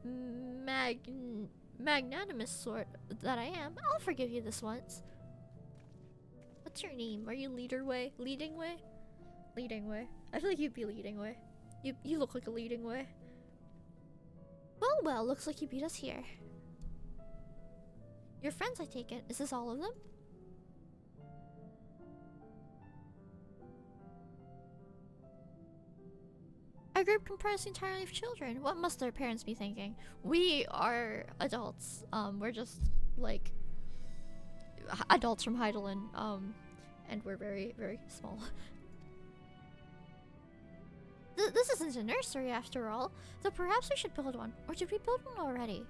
magnanimous sort that I am, I'll forgive you this once. What's your name? Are you Leading Way? Leading Way? I feel like you'd be Leading Way. You look like a Leading Way. Well, looks like you beat us here. Your friends, I take it. Is this all of them? A group comprised entirely of children. What must their parents be thinking? We are adults. We're just like adults from Hydaelyn. And we're very, very small. This isn't a nursery after all. Though perhaps we should build one. Or did we build one already?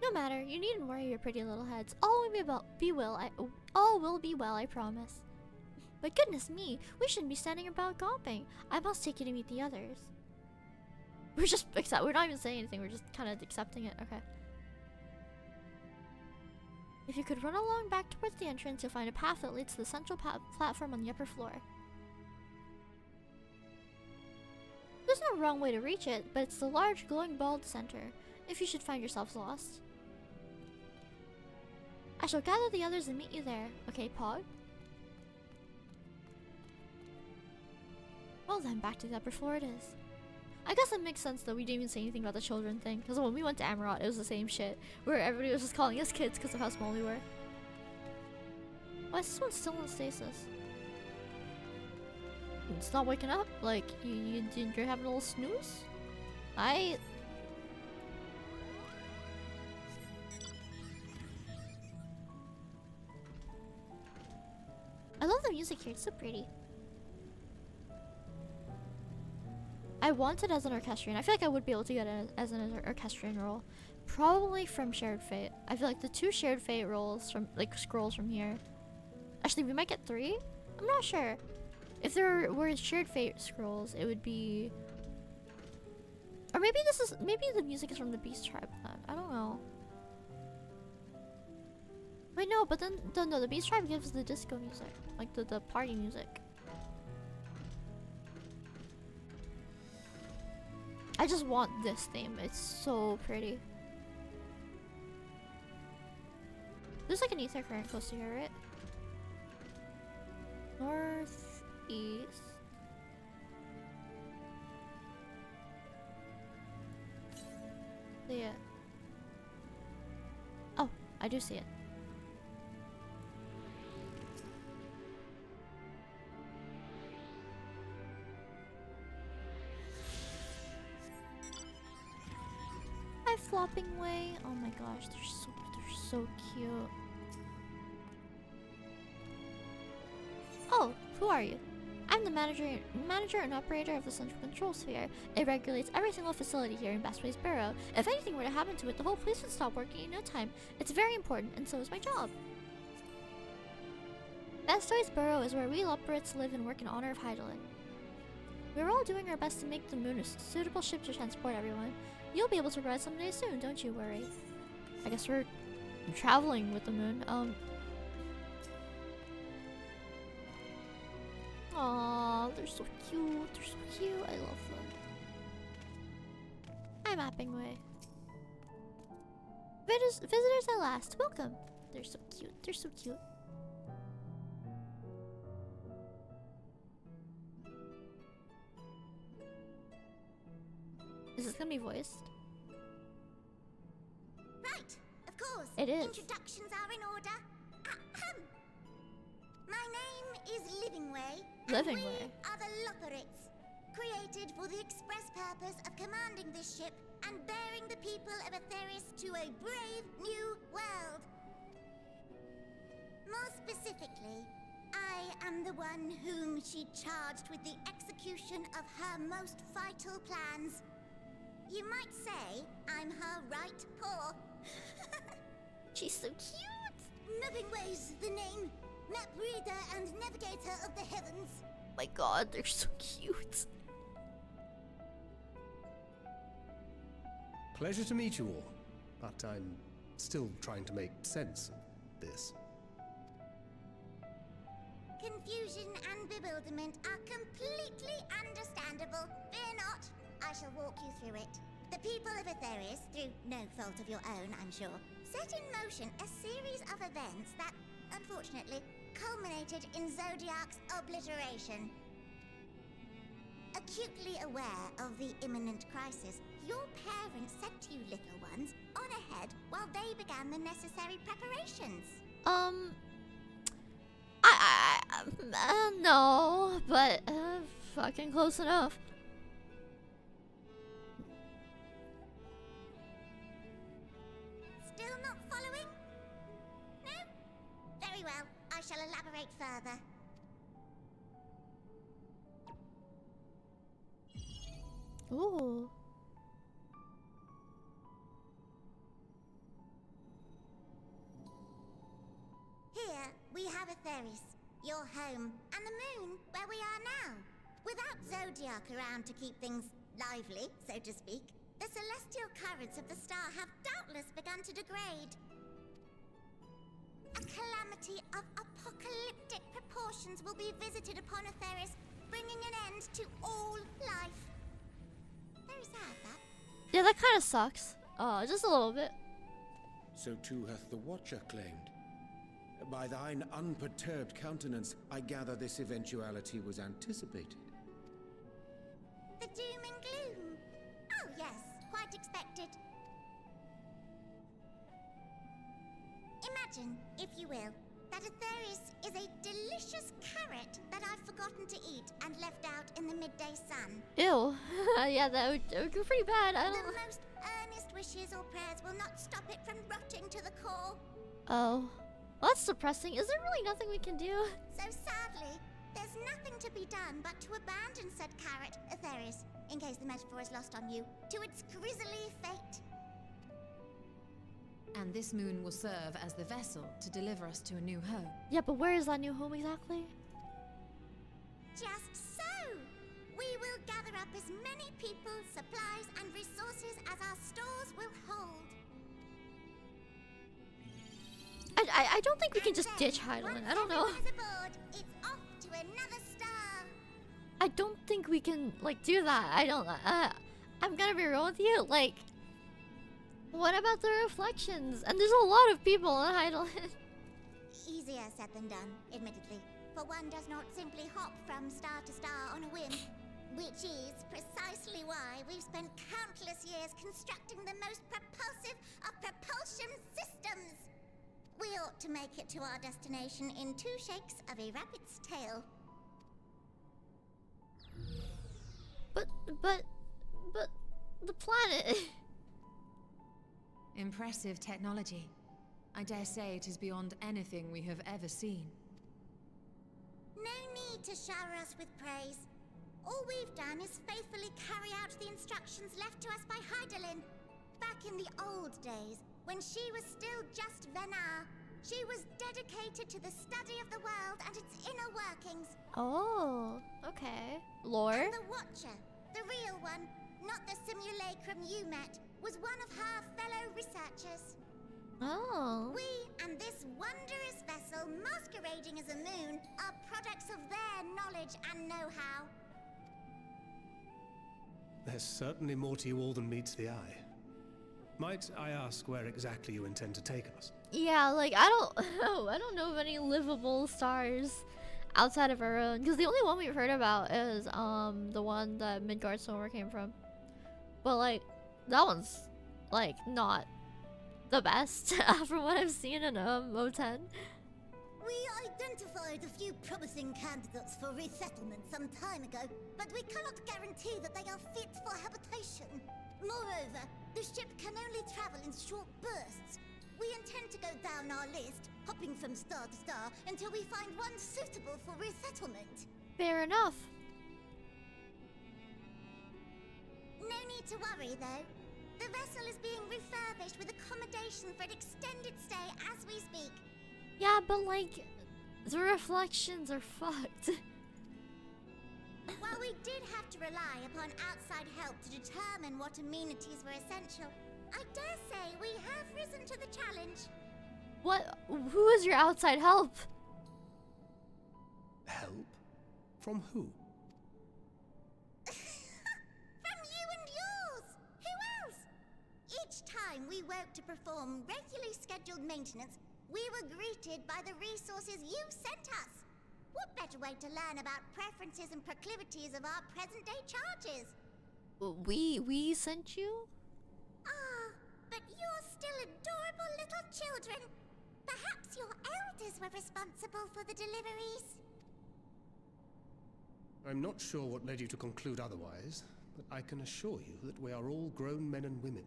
No matter, you needn't worry your pretty little heads. All will be well, I promise. But goodness me, we shouldn't be standing about gawping. I must take you to meet the others. We're not even saying anything, we're just kind of accepting it. Okay. If you could run along back towards the entrance, you'll find a path that leads to the central platform on the upper floor. There's no wrong way to reach it, but it's the large glowing ball at the center, if you should find yourselves lost. I shall gather the others and meet you there. Okay, Pog? Well then, back to the upper floor it is. I guess it makes sense that we didn't even say anything about the children thing, because when we went to Amarot, it was the same shit, where everybody was just calling us kids because of how small we were. Why is this one still in stasis? It's not waking up? Like, you're having a little snooze? I love the music here. It's so pretty. I want it as an orchestrion. I feel like I would be able to get it as an orchestrion role. Probably from Shared Fate. I feel like the 2 Shared Fate roles from, like, scrolls from here. Actually, we might get 3? I'm not sure. If there were Shared Fate scrolls, it would be... Or maybe maybe the music is from the Beast Tribe then. I don't know. Wait, no, but then, no, the Beast Tribe gives the disco music. Like, the party music. I just want this theme. It's so pretty. There's like an ether current close to here, right? Northeast. See it. Oh, I do see it. Hi, Flopping Way. Oh my gosh, they're so cute. Oh, who are you? I'm the manager and operator of the Central Control Sphere. It regulates every single facility here in Bestway's Borough. If anything were to happen to it, the whole place would stop working in no time. It's very important, and so is my job. Bestway's Borough is where we Loporrits live and work in honor of Hydaelyn. We're all doing our best to make the moon a suitable ship to transport everyone. You'll be able to ride someday soon, don't you worry. I guess we're traveling with the moon. Aww, they're so cute. They're so cute. I love them. Hi, Mapping Way. Visitors at last. Welcome. They're so cute. They're so cute. Is this gonna be voiced? Right, of course. It is. Introductions are in order. Ahem. My name is Livingway. Livingway. We are the Loporrits, created for the express purpose of commanding this ship and bearing the people of Atheris to a brave new world. More specifically, I am the one whom she charged with the execution of her most vital plans. You might say I'm her right paw. She's so cute. Livingway's the name. Map reader and navigator of the heavens. My god, they're so cute. Pleasure to meet you all, but I'm still trying to make sense of this. Confusion and bewilderment are completely understandable. Fear not, I shall walk you through it. The people of Atheris, through no fault of your own, I'm sure, set in motion a series of events that, unfortunately, culminated in Zodiark's obliteration. Acutely aware of the imminent crisis, your parents sent you little ones on ahead while they began the necessary preparations. No, but fucking close enough. Still not following? No? Very well, I shall elaborate further. Ooh. Here, we have Atheris, your home, and the moon, where we are now. Without Zodiark around to keep things lively, so to speak, the celestial currents of the star have doubtless begun to degrade. A calamity of apocalyptic proportions will be visited upon Atheris, bringing an end to all life. Very sad, that. Yeah, that kind of sucks. Just a little bit. So too hath the Watcher claimed. By thine unperturbed countenance, I gather this eventuality was anticipated. The doom and gloom. Oh yes, quite expected. Imagine, if you will, that Atheris is a delicious carrot that I've forgotten to eat and left out in the midday sun. Ew. Yeah, that would go pretty bad. I The don't. most earnest wishes or prayers will not stop it from rotting to the core. Oh, well, that's depressing. Is there really nothing we can do? So sadly, there's nothing to be done but to abandon said carrot, Atheris, in case the metaphor is lost on you, to its grisly fate. And this moon will serve as the vessel to deliver us to a new home. Yeah, but where is that new home exactly? Just so! We will gather up as many people, supplies, and resources as our stores will hold. I don't think we can just And ditch then, Hydaelyn. once I don't know. everyone is aboard, it's off to another star. I don't think we can like do that. I don't. I'm gonna be real with you. Like, what about the reflections? And there's a lot of people on Hydaelyn. Easier said than done, admittedly. For one does not simply hop from star to star on a whim. Which is precisely why we've spent countless years constructing the most propulsive of propulsion systems. We ought to make it to our destination in 2 shakes of a rabbit's tail. But the planet. Impressive technology. I dare say it is beyond anything we have ever seen. No need to shower us with praise. All we've done is faithfully carry out the instructions left to us by Hydaelyn. Back in the old days, when she was still just Venar, she was dedicated to the study of the world and its inner workings. Oh, okay. Lore. And the Watcher, the real one, not the simulacrum you met, was one of her fellow researchers. Oh. We and this wondrous vessel masquerading as a moon are products of their knowledge and know-how. There's certainly more to you all than meets the eye. Might I ask where exactly you intend to take us? Yeah, like I don't know of any livable stars outside of our own. Because the only one we've heard about is the one that Midgard Silver came from. But like that one's like not the best from what I've seen in O10. We identified a few promising candidates for resettlement some time ago, but we cannot guarantee that they are fit for habitation. Moreover, the ship can only travel in short bursts. We intend to go down our list, hopping from star to star, until we find one suitable for resettlement. Fair enough. No need to worry, though. The vessel is being refurbished with accommodation for an extended stay as we speak. Yeah, but like the reflections are fucked. While we did have to rely upon outside help to determine what amenities were essential, I dare say we have risen to the challenge. What? Who is your outside help? Help? From who? From you and yours! Who else? Each time we woke to perform regularly scheduled maintenance, we were greeted by the resources you sent us. What better way to learn about preferences and proclivities of our present-day charges? We sent you? Ah, but you're still adorable little children. Perhaps your elders were responsible for the deliveries. I'm not sure what led you to conclude otherwise, but I can assure you that we are all grown men and women.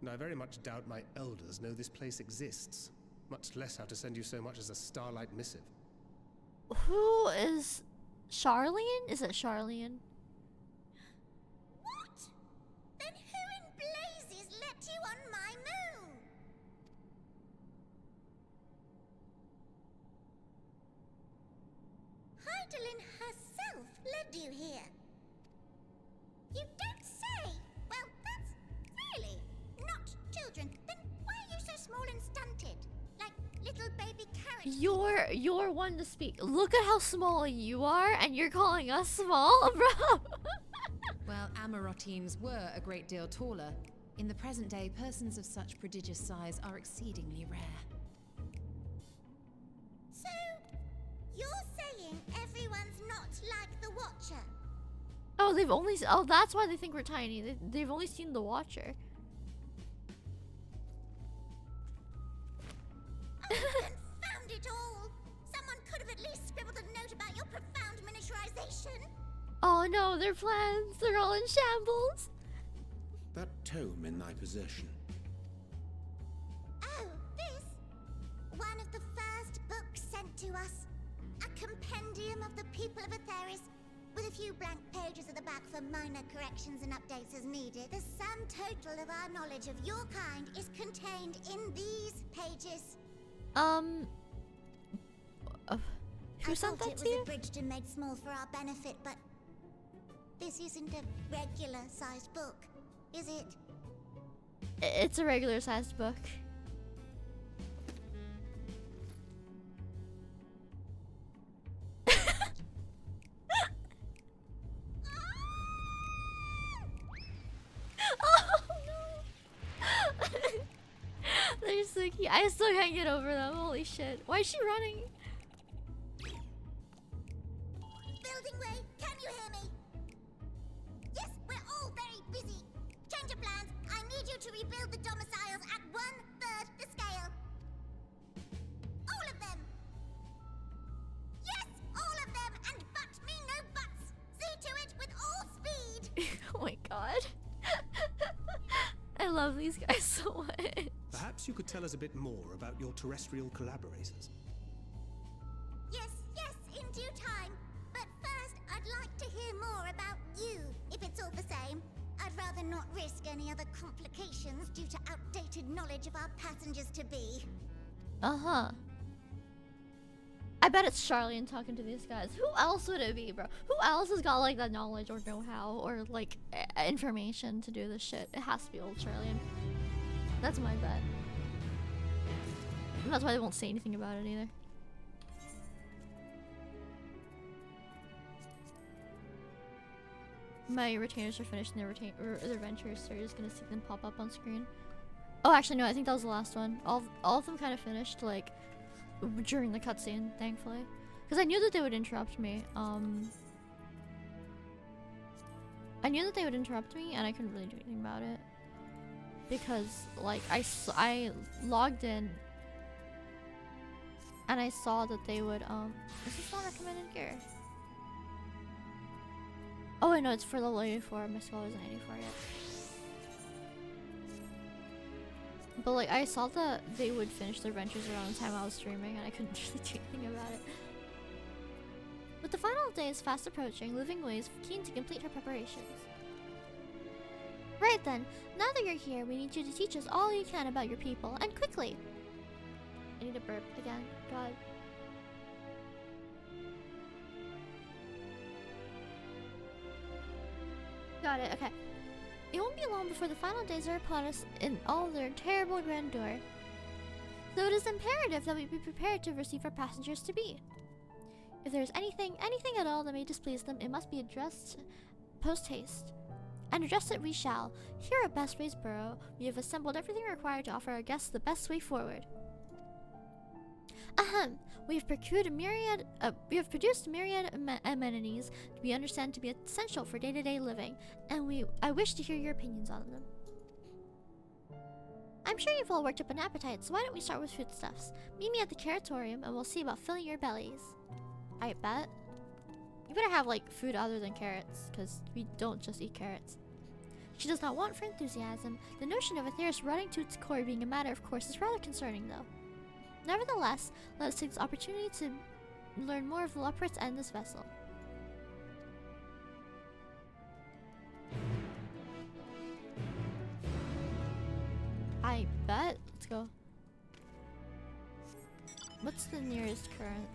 And I very much doubt my elders know this place exists, much less how to send you so much as a starlight missive. Who is Charlian? Is it Charlian? What? Then who in blazes let you on my moon? Hydaelyn herself led you here. You don't say! Well, that's really not children. Then why are you so small and stunted? Like little baby carrots. You're one to speak. Look at how small you are, and you're calling us small, bro. Well, Amarotines were a great deal taller. In the present day, persons of such prodigious size are exceedingly rare. So, you're saying everyone's not like the Watcher? Oh, that's why they think we're tiny. They've only seen the Watcher. Oh, confound it all! Someone could have at least scribbled a note about your profound miniaturization. Oh no, their plans, they're all in shambles. That tome in thy possession. Oh, this? One of the first books sent to us. A compendium of the people of Atheris, with a few blank pages at the back for minor corrections and updates as needed. The sum total of our knowledge of your kind is contained in these pages. Who I sent thought that it to you? was abridged and made small for our benefit, but this isn't a regular-sized book, is it? It's a regular sized book. Oh no! They're so cute. I still can't get over them. Holy shit. Why is she running? Building Way, can you hear me? Yes, we're all very busy. Change of plans. I need you to rebuild the domiciles at 1/3 the scale. All of them. Yes, all of them, and but me no buts. See to it with all speed. Oh my god. I love these guys so much. Perhaps you could tell us a bit more about your terrestrial collaborators. Yes, in due time. But first, I'd like to hear more about you, if it's all the same. I'd rather not risk any other complications due to outdated knowledge of our passengers-to-be. Uh-huh. I bet it's Charlene talking to these guys. Who else would it be, bro? Who else has got like that knowledge or know-how or like information to do this shit? It has to be old Charlene. That's my bet. And that's why they won't say anything about it either. My retainers are finished and their ventures, so you're just gonna see them pop up on screen. Oh, actually no, I think that was the last one. All of them kind of finished like during the cutscene, thankfully, because I knew that they would interrupt me. I knew that they would interrupt me, and I couldn't really do anything about it because like I logged in and I saw that they would is this not recommended gear? Oh wait, no, it's for level 84. My skull isn't 84 yet. But like, I saw that they would finish their ventures around the time I was streaming, and I couldn't really do anything about it. With the final days fast approaching, Living Way is keen to complete her preparations. Right then, now that you're here, we need you to teach us all you can about your people, and quickly! I need to burp again. God. Got it, okay. It won't be long before the final days are upon us in all their terrible grandeur. So it is imperative that we be prepared to receive our passengers to be. If there is anything at all that may displease them, it must be addressed post-haste. And address it we shall. Here at Bestways Borough, we have assembled everything required to offer our guests the best way forward. Ahem. We have produced a myriad amenities we understand to be essential for day-to-day living, and I wish to hear your opinions on them. I'm sure you've all worked up an appetite, so why don't we start with foodstuffs? Meet me at the Caratorium, and we'll see about filling your bellies. I bet. You better have, like, food other than carrots, because we don't just eat carrots. She does not want for enthusiasm. The notion of Atheris running to its core being a matter of course is rather concerning, though. Nevertheless, let us take this opportunity to learn more of Loporrit's and this vessel. I bet. Let's go. What's the nearest current?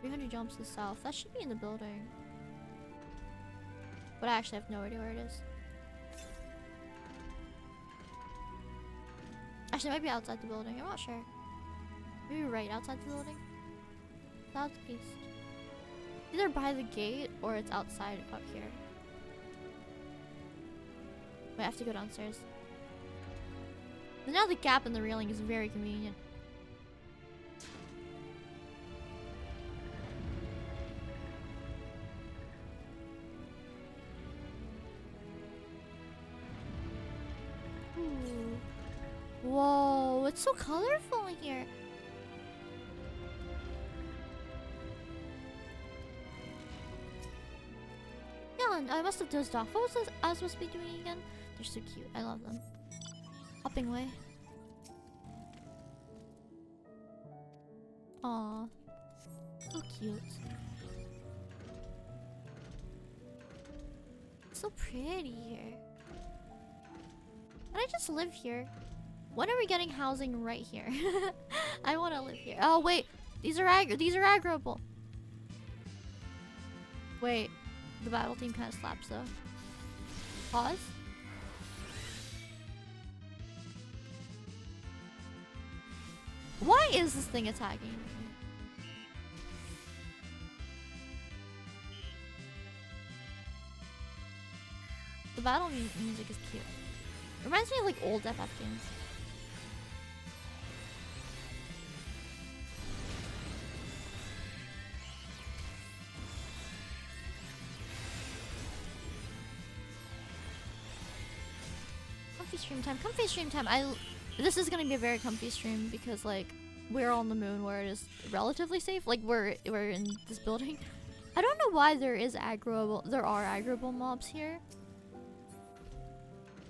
300 jumps to the south. That should be in the building. But I actually have no idea where it is. Actually, it might be outside the building. I'm not sure. Maybe right outside the building? Southeast. Either by the gate or it's outside up here. Wait, I have to go downstairs. But now the gap in the railing is very convenient. Ooh. Whoa, it's so colorful in here. on. I must have dozed off. What was I supposed to be doing again? They're so cute. I love them. Hopping away. Aw. So cute. So pretty here. Can I just live here? When are we getting housing right here? I want to live here. Oh wait, these are aggroable. Wait, the battle team kind of slaps though. Pause. Why is this thing attacking me? The battle music is cute. It reminds me of like old FF games. Comfy stream time. Comfy stream time. This is gonna be a very comfy stream because like we're on the moon where it is relatively safe. Like we're in this building. I don't know why there are aggroable mobs here.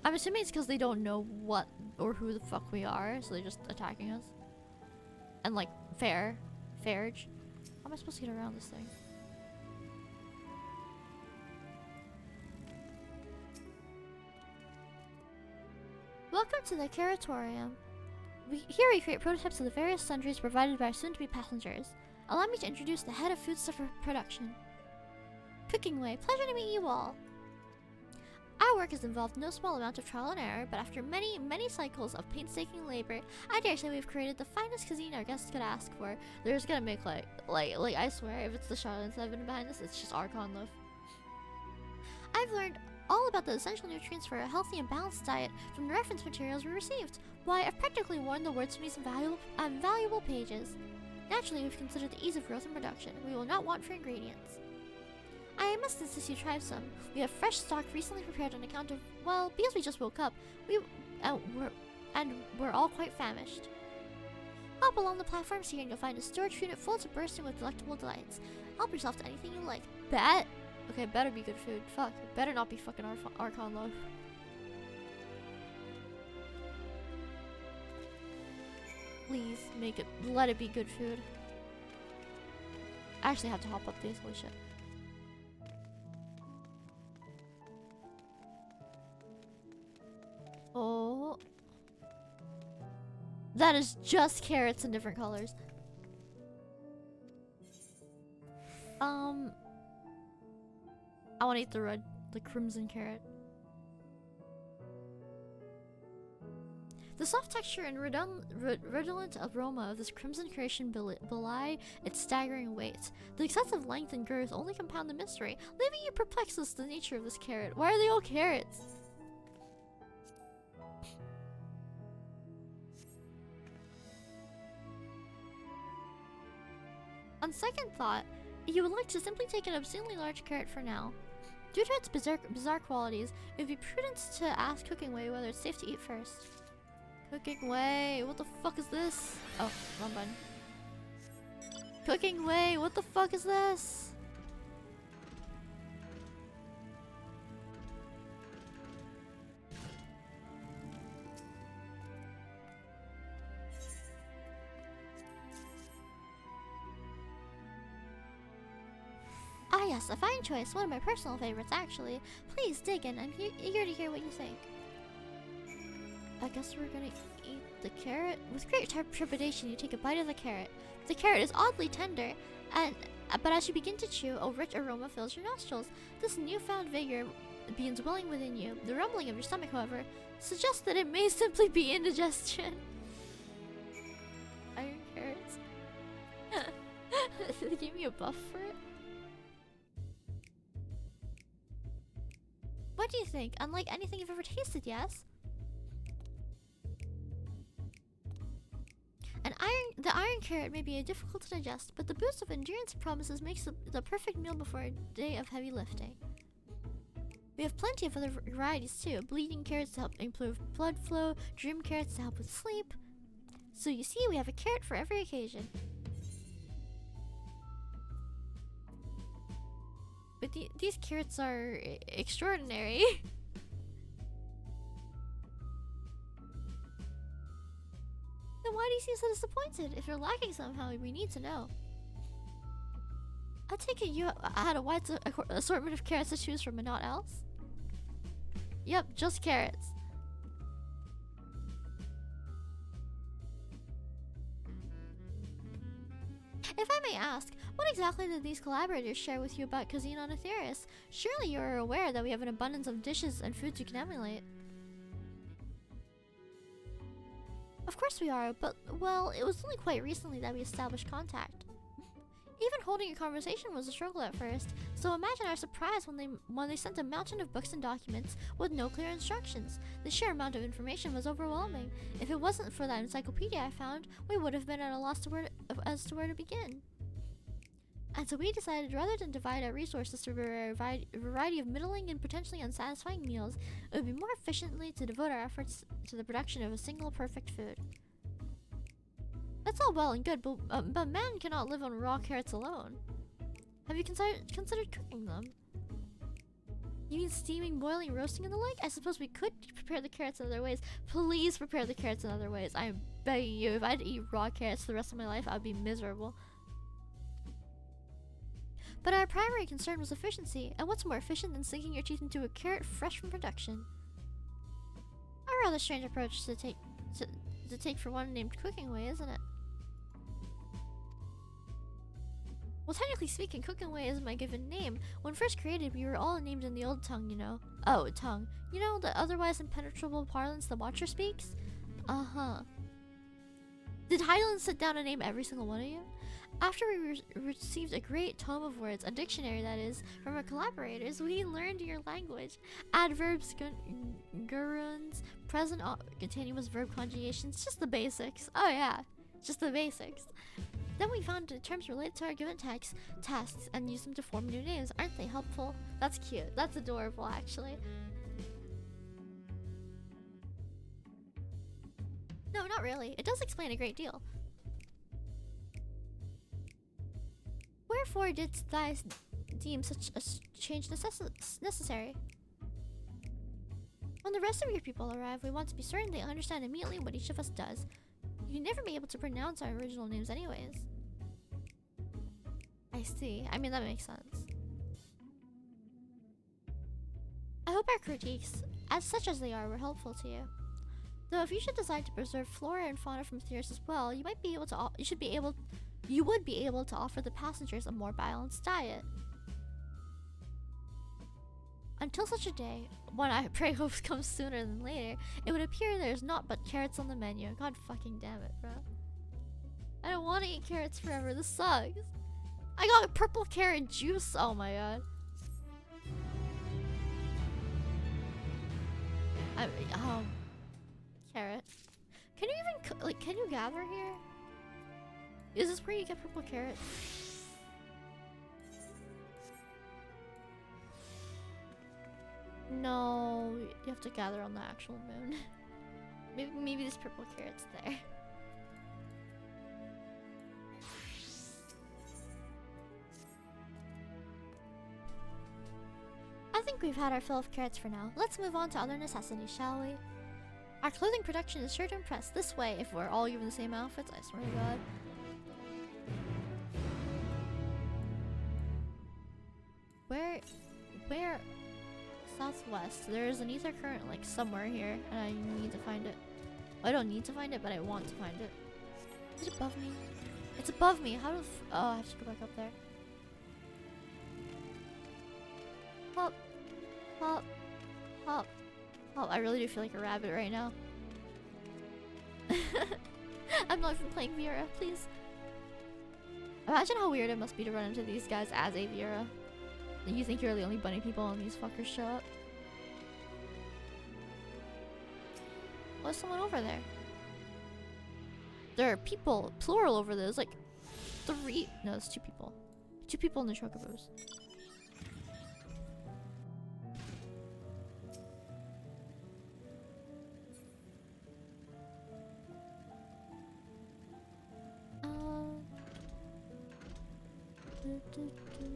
I'm assuming it's because they don't know what or who the fuck we are, so they're just attacking us. And like Farge. How am I supposed to get around this thing? Welcome to the Curatorium. Here we create prototypes of the various sundries provided by our soon-to-be passengers. Allow me to introduce the head of foodstuff production. Cooking Way. Pleasure to meet you all. Our work has involved no small amount of trial and error, but after many, many cycles of painstaking labor, I dare say we've created the finest cuisine our guests could ask for. They're just gonna make like I swear, if it's the Charlotte 7 behind this, it's just Archon loaf. I've learned all about the essential nutrients for a healthy and balanced diet from the reference materials we received. Why, I've practically worn the words from these valuable pages. Naturally, we've considered the ease of growth and production. We will not want for ingredients. I must insist you try some. We have fresh stock recently prepared on account of, well, because we just woke up. We're all quite famished. Hop along the platforms here and you'll find a storage unit full to bursting with delectable delights. Help yourself to anything you like. Okay, better be good food. Fuck, it better not be fucking Archon loaf. Please let it be good food. I actually have to hop up these, holy shit. Oh. That is just carrots in different colors. I want to eat the crimson carrot. The soft texture and redolent aroma of this crimson creation belie its staggering weight. The excessive length and girth only compound the mystery, leaving you perplexed as to the nature of this carrot. Why are they all carrots? On second thought, you would like to simply take an obscenely large carrot for now. Due to its bizarre qualities, it would be prudent to ask Cooking Way whether it's safe to eat first. Cooking Way, what the fuck is this? Oh, wrong button. Cooking Way, what the fuck is this? Ah yes, a fine choice, one of my personal favorites actually. Please dig in, I'm eager to hear what you think. I guess we're gonna eat the carrot. With great trepidation, you take a bite of the carrot. The carrot is oddly tender, but as you begin to chew, a rich aroma fills your nostrils. This newfound vigor begins welling within you. The rumbling of your stomach, however, suggests that it may simply be indigestion. Iron carrots. They gave me a buff for it. What do you think? Unlike anything you've ever tasted, yes? The iron carrot may be difficult to digest, but the boost of endurance it promises makes the perfect meal before a day of heavy lifting. We have plenty of other varieties too. Bleeding carrots to help improve blood flow, dream carrots to help with sleep. So you see, we have a carrot for every occasion. But these carrots are extraordinary. Then why do you seem so disappointed? If you're lacking somehow, we need to know. I take it you had a wide assortment of carrots to choose from and not else? Yep, just carrots. If I may ask, what exactly did these collaborators share with you about cuisine on Aetheris? Surely you are aware that we have an abundance of dishes and foods you can emulate. Of course we are, but, well, it was only quite recently that we established contact. Even holding a conversation was a struggle at first, so imagine our surprise when they sent a mountain of books and documents with no clear instructions. The sheer amount of information was overwhelming. If it wasn't for that encyclopedia I found, we would have been at a loss as to where to begin. And so we decided rather than divide our resources through a variety of middling and potentially unsatisfying meals, it would be more efficiently to devote our efforts to the production of a single perfect food. That's all well and good, but man cannot live on raw carrots alone. Have you considered cooking them? You mean steaming, boiling, roasting, and the like? I suppose we could prepare the carrots in other ways. Please prepare the carrots in other ways. I'm begging you. If I had to eat raw carrots for the rest of my life, I'd be miserable. But our primary concern was efficiency, and what's more efficient than sinking your teeth into a carrot fresh from production? A rather strange approach to take for one named Cooking Way, isn't it? Well, technically speaking, Cooking Way is my given name. When first created, we were all named in the old tongue, you know. Oh, tongue. You know, the otherwise impenetrable parlance the Watcher speaks? Uh-huh. Did Hydaelyn sit down and name every single one of you? After we received a great tome of words, a dictionary that is, from our collaborators, we learned your language. Adverbs, gerunds, present continuous verb conjugations, just the basics. Oh yeah, just the basics. Then we found the terms related to our given tasks and used them to form new names. Aren't they helpful? That's cute. That's adorable, actually. No, not really. It does explain a great deal. Wherefore didst thou deem such a change necessary? When the rest of your people arrive, we want to be certain they understand immediately what each of us does. You'd never be able to pronounce our original names anyways. I see. I mean, that makes sense. I hope our critiques, as such as they are, were helpful to you. Though if you should decide to preserve flora and fauna from Aetheris as well, you would be able to offer the passengers a more balanced diet. Until such a day, one I pray hopes comes sooner than later, it would appear there's naught but carrots on the menu. God fucking damn it, bro. I don't want to eat carrots forever. This sucks. I got purple carrot juice. Oh my god. Carrot. Can you even can you gather here? Is this where you get purple carrots? No, you have to gather on the actual moon. maybe this purple carrot's there. I think we've had our fill of carrots for now. Let's move on to other necessities, shall we? Our clothing production is sure to impress. This way, if we're all given the same outfits, I swear to God. Where? Southwest. There is an ether current like somewhere here, and I need to find it. I don't need to find it, but I want to find it. Is it above me? It's above me. How do? Oh, I have to go back up there. Hop, hop, hop. Oh, I really do feel like a rabbit right now. I'm not even playing Vera, please. Imagine how weird it must be to run into these guys as a Vera. You think you're the only bunny people and these fuckers show up? What's someone over there? There are people, plural, over there. There's like 3. No, it's 2 people. 2 people in the chocobos.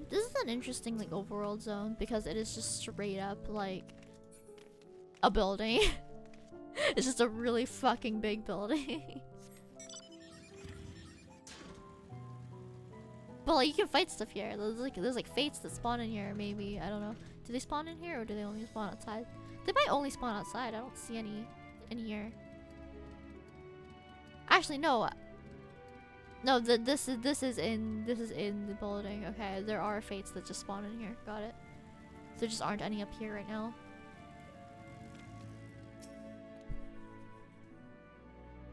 This is an interesting like overworld zone because it is just straight up like a building. It's just a really fucking big building. But like you can fight stuff here. There's like fates that spawn in here. Maybe I don't know. Do they spawn in here or do they only spawn outside? They might only spawn outside. I don't see any in here. Actually, no. No, this is in the building. Okay, there are fates that just spawn in here. Got it. There just aren't any up here right now.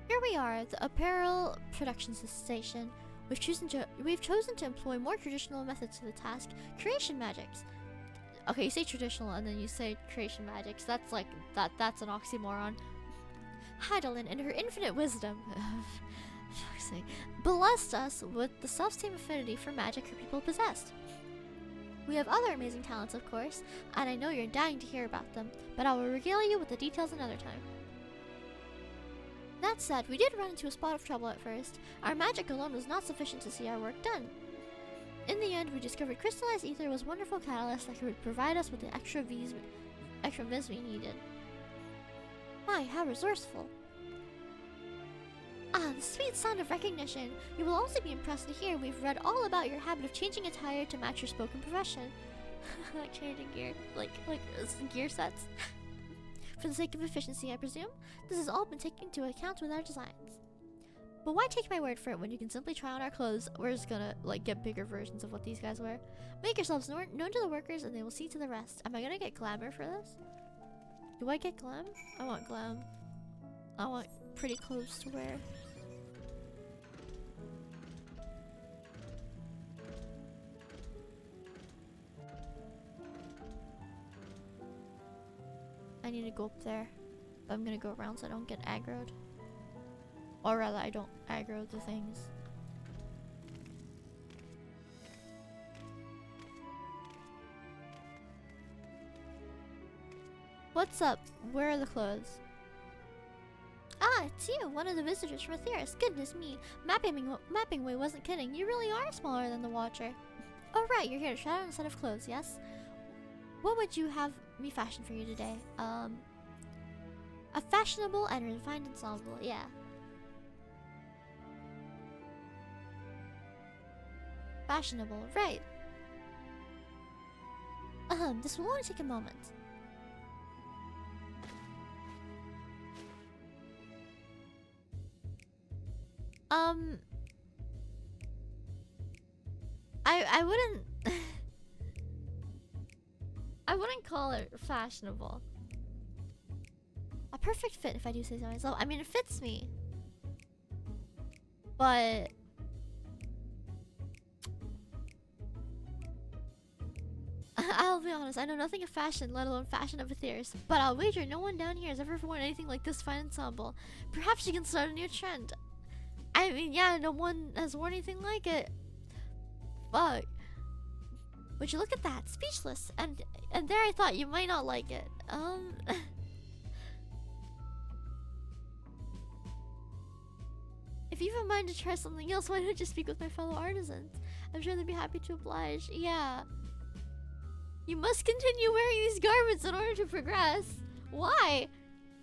Here we are at the apparel production station. We've chosen to employ more traditional methods to the task: creation magics. Okay, you say traditional and then you say creation magics. That's like that's an oxymoron. Heidelin, in her infinite wisdom, blessed us with the self-same affinity for magic her people possessed. We have other amazing talents, of course, and I know you're dying to hear about them, but I will regale you with the details another time. That said, we did run into a spot of trouble at first. Our magic alone was not sufficient to see our work done. In the end, we discovered crystallized ether was a wonderful catalyst that could provide us with the extra viz we needed. My, how resourceful. Ah, the sweet sound of recognition. You will also be impressed to hear we've read all about your habit of changing attire to match your spoken profession. Like changing gear, like gear sets. For the sake of efficiency, I presume, this has all been taken into account with our designs. But why take my word for it when you can simply try on our clothes? We're just gonna like get bigger versions of what these guys wear. Make yourselves known to the workers and they will see to the rest. Am I gonna get glamour for this? Do I get glam? I want glam. I want pretty clothes to wear. I need to go up there. But I'm gonna go around so I don't get aggroed. Or rather, I don't aggro the things. What's up? Where are the clothes? Ah, it's you, one of the visitors from Aetheris. Goodness me, Mappingway wasn't kidding. You really are smaller than the Watcher. Oh right, you're here to try on a set of clothes, yes? What would you have me fashion for you today? A fashionable and refined ensemble, yeah. Fashionable, right. This will only take a moment. I wouldn't I wouldn't call it fashionable. A perfect fit, if I do say so myself. I mean, it fits me. But I'll be honest, I know nothing of fashion, let alone fashion of Aetheris. But I'll wager no one down here has ever worn anything like this fine ensemble. Perhaps you can start a new trend. I mean, yeah, no one has worn anything like it. Fuck. Would you look at that? Speechless. And there I thought you might not like it. If you have a mind to try something else, why don't you speak with my fellow artisans? I'm sure they'd be happy to oblige. Yeah. You must continue wearing these garments in order to progress. Why?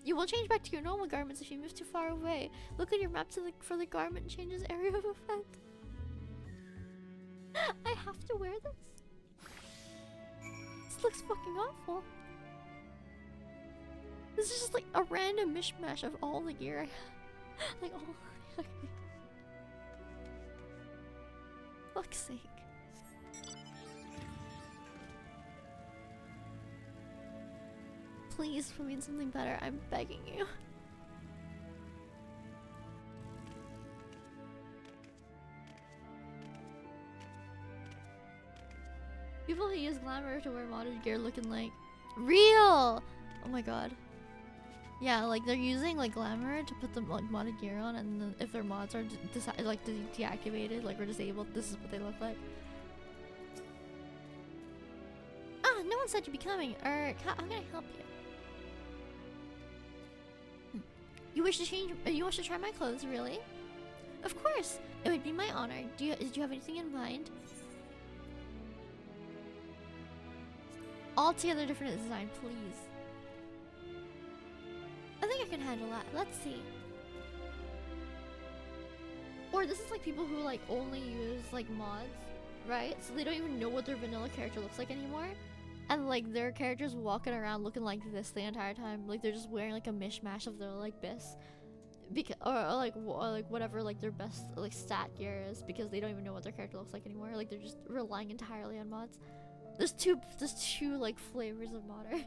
You will change back to your normal garments if you move too far away. Look at your map for the garment changes area of effect. I have to wear this? This looks fucking awful. This is just like a random mishmash of all the gear I have. Like, all. Fuck's sake. Please put me in something better. I'm begging you. People who use glamour to wear modded gear looking like real. Oh my god. Yeah, like they're using like glamour to put the like modded gear on, and then if their mods are deactivated, like or disabled, this is what they look like. Ah, no one said you'd be coming. How can I help you? You wish to change? You wish to try my clothes, really? Of course, it would be my honor. Did you have anything in mind? altogether different design, please. I think I can handle that. Let's see. Or this is like people who like only use like mods, right? So they don't even know what their vanilla character looks like anymore. And like their characters walking around looking like this the entire time. Like they're just wearing like a mishmash of their like bis. Or like whatever like their best like stat gear is, because they don't even know what their character looks like anymore. Like they're just relying entirely on mods. There's two like flavors of modder.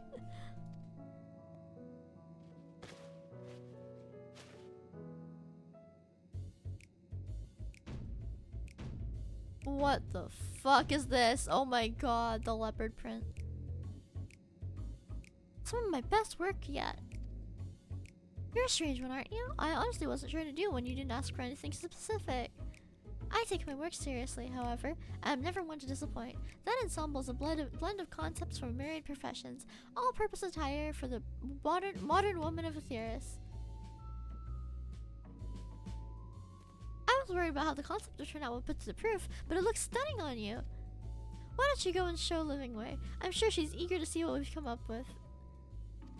What the fuck is this? Oh my god, the leopard print. Some of my best work yet. You're a strange one, aren't you? I honestly wasn't sure to do when you didn't ask for anything specific. I take my work seriously, however. I'm never one to disappoint. That ensemble is a blend of concepts from myriad professions, all-purpose attire for the modern woman of Aetheris. I was worried about how the concept would turn out when put to the proof, but it looks stunning on you. Why don't you go and show Livingway? I'm sure she's eager to see what we've come up with.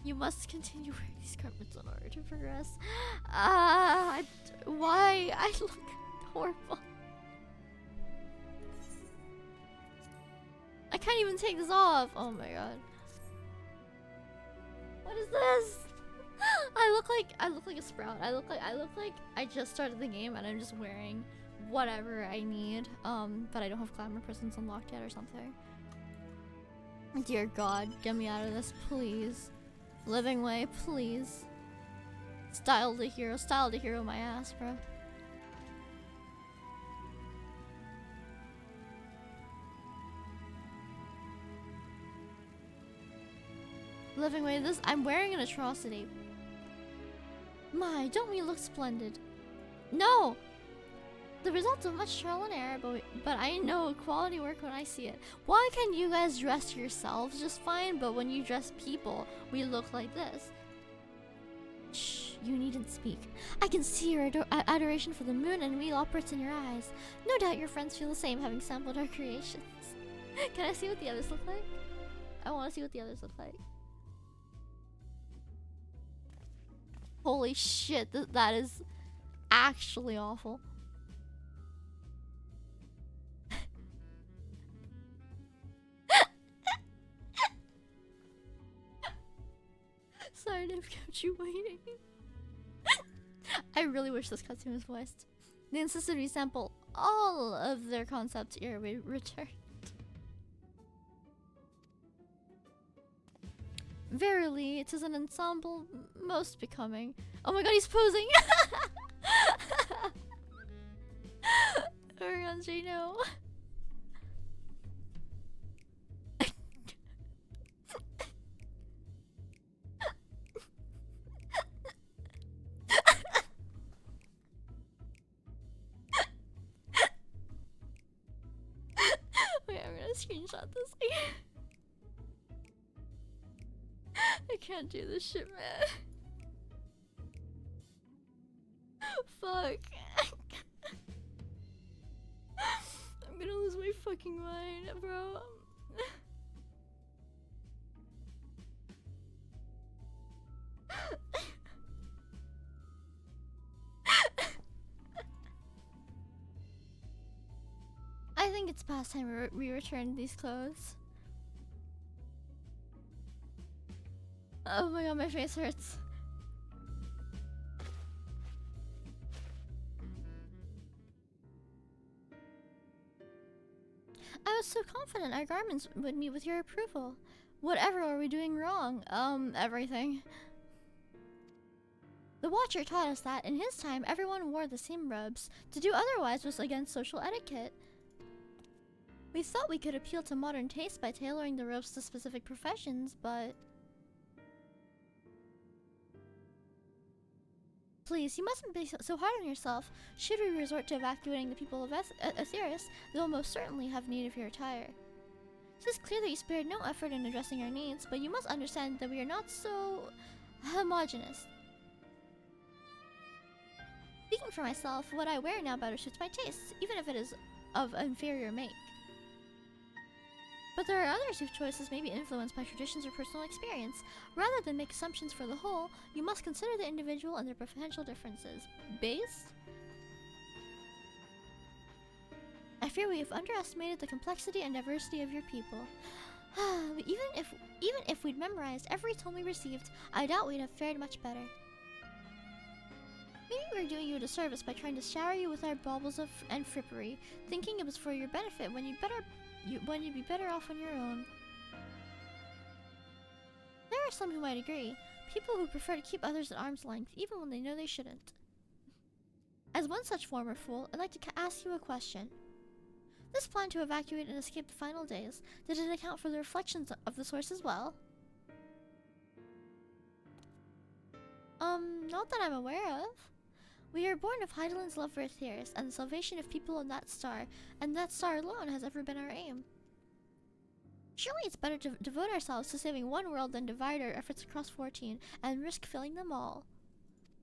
You must continue wearing these garments in order to progress. Why? I look horrible. I can't even take this off. Oh my god. What is this? I look like a sprout. I look like I just started the game and I'm just wearing whatever I need. But I don't have glamour presence unlocked yet or something. Dear God, get me out of this, please. Livingway, please. Style the hero my ass, bro. Livingway, I'm wearing an atrocity. My, don't we look splendid? No! The results of much trial and error, but I know quality work when I see it. Why can you guys dress yourselves just fine, but when you dress people, we look like this? Shh, you needn't speak. I can see your adoration for the moon and read operates in your eyes. No doubt your friends feel the same, having sampled our creations. Can I see what the others look like? I want to see what the others look like. Holy shit, that is actually awful. Sorry to have kept you waiting. I really wish this cutscene was voiced. They insisted we sample all of their concepts ere we returned. Verily, it is an ensemble most becoming. Oh my god, he's posing! Aragon J, no. Wait, I'm gonna screenshot this. I can't do this shit, man. Fuck. I'm gonna lose my fucking mind, bro. I think it's past time we return these clothes. Oh my god, my face hurts. I was so confident our garments would meet with your approval. Whatever are we doing wrong? Everything. The Watcher taught us that, in his time, everyone wore the same robes. To do otherwise was against social etiquette. We thought we could appeal to modern taste by tailoring the robes to specific professions, but... Please, you mustn't be so hard on yourself. Should we resort to evacuating the people of Aetheris, they will most certainly have need of your attire. It is clear that you spared no effort in addressing our needs, but you must understand that we are not so... homogeneous. Speaking for myself, what I wear now better suits my tastes, even if it is of inferior make. But there are others whose choices may be influenced by traditions or personal experience. Rather than make assumptions for the whole, you must consider the individual and their potential differences. Based? I fear we have underestimated the complexity and diversity of your people. Even if we'd memorized every tome we received, I doubt we'd have fared much better. Maybe we're doing you a disservice by trying to shower you with our baubles and frippery, thinking it was for your benefit when you'd be better off on your own. There are some who might agree, people who prefer to keep others at arm's length even when they know they shouldn't. As one such former fool, I'd like to ask you a question. This plan to evacuate and escape the final days, did it account for the reflections of the source as well? Not that I'm aware of. We are born of Heidelin's love for Aetherius and the salvation of people on that star, and that star alone has ever been our aim. Surely it's better to devote ourselves to saving one world than divide our efforts across 14 and risk filling them all.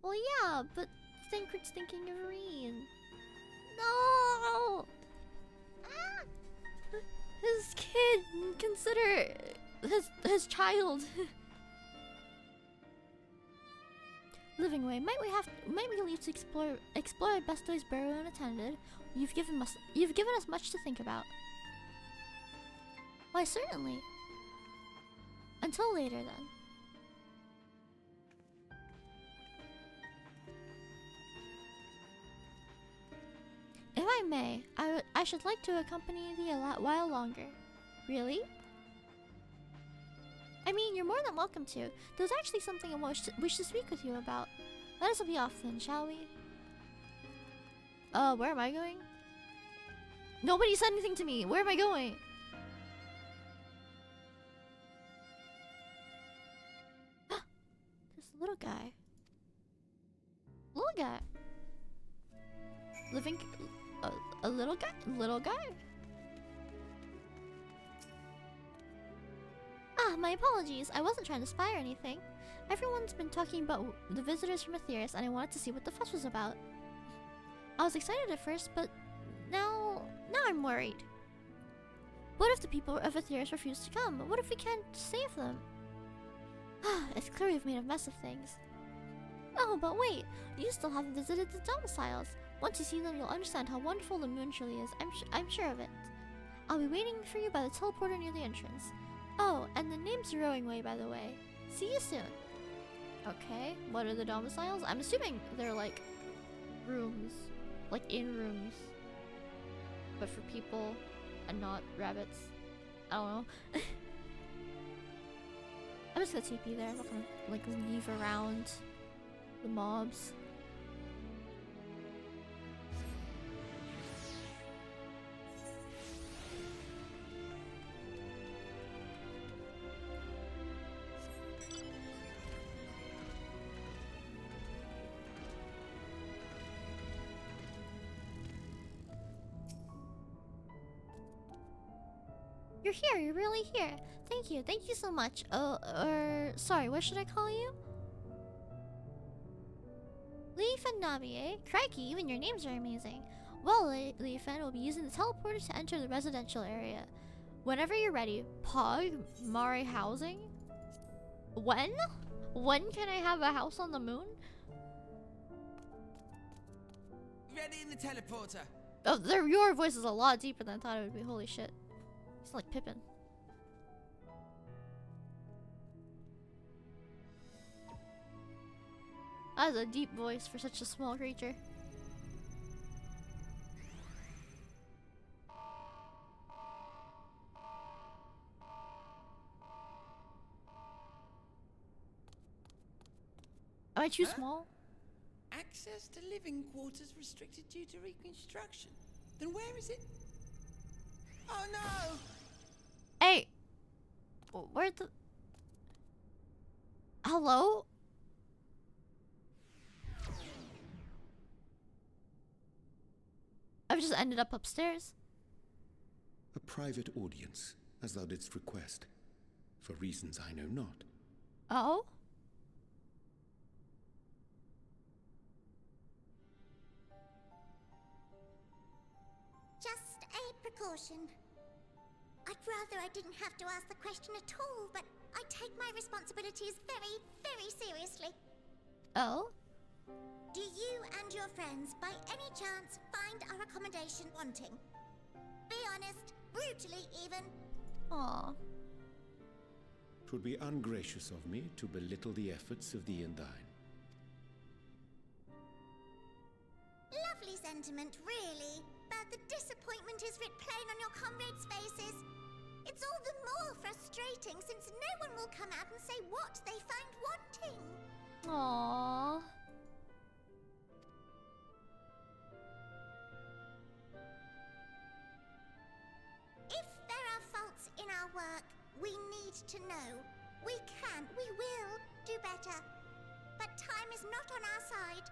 Well, yeah, but Thancred's thinking of Reen. No! Ah! His kid, consider his child. Living way, might we leave to explore Bestoy's burial unattended? You've given us much to think about. Why, certainly. Until later, then. If I may, I should like to accompany thee a while longer. Really? I mean, you're more than welcome to. There's actually something I wish to speak with you about. Let us be off then, shall we? Where am I going? Nobody said anything to me. Where am I going? This little guy. Little guy. Living... a little guy? Little guy? Ah, my apologies. I wasn't trying to spy or anything. Everyone's been talking about the visitors from Aetherius, and I wanted to see what the fuss was about. I was excited at first, but now I'm worried. What if the people of Aetherius refuse to come? What if we can't save them? It's clear we've made a mess of things. Oh, but wait. You still haven't visited the domiciles. Once you see them, you'll understand how wonderful the moon truly is. I'm sure of it. I'll be waiting for you by the teleporter near the entrance. Oh, and the name's Rowing Way, by the way. See you soon. Okay, what are the domiciles? I'm assuming they're like rooms, like in rooms, but for people and not rabbits. I don't know. I'm just gonna TP there. I'm not gonna like leave around the mobs. You're here, you're really here. Thank you so much. Sorry, what should I call you? Leaf and Navi, eh? Crikey, even your names are amazing. Well, Leafan will be using the teleporter to enter the residential area. Whenever you're ready. Pog, Mare housing? When? When can I have a house on the moon? Ready in the teleporter. Oh, your voice is a lot deeper than I thought it would be. Holy shit. It's like Pippin. That is a deep voice for such a small creature. Am I too small? Access to living quarters restricted due to reconstruction. Then where is it? Oh no! Hey! Where the... Hello? I've just ended up upstairs. A private audience, as thou didst request, for reasons I know not. Oh? Just a precaution. I I'd rather I didn't have to ask the question at all, but I take my responsibilities very, very seriously. Oh? Do you and your friends, by any chance, find our accommodation wanting? Be honest, brutally even. Aw. It would be ungracious of me to belittle the efforts of the Undine. Lovely sentiment, really. But the disappointment is writ plain on your comrades' faces. It's all the more frustrating since no one will come out and say what they find wanting. Aww. If there are faults in our work, we need to know. We can, we will do better. But time is not on our side.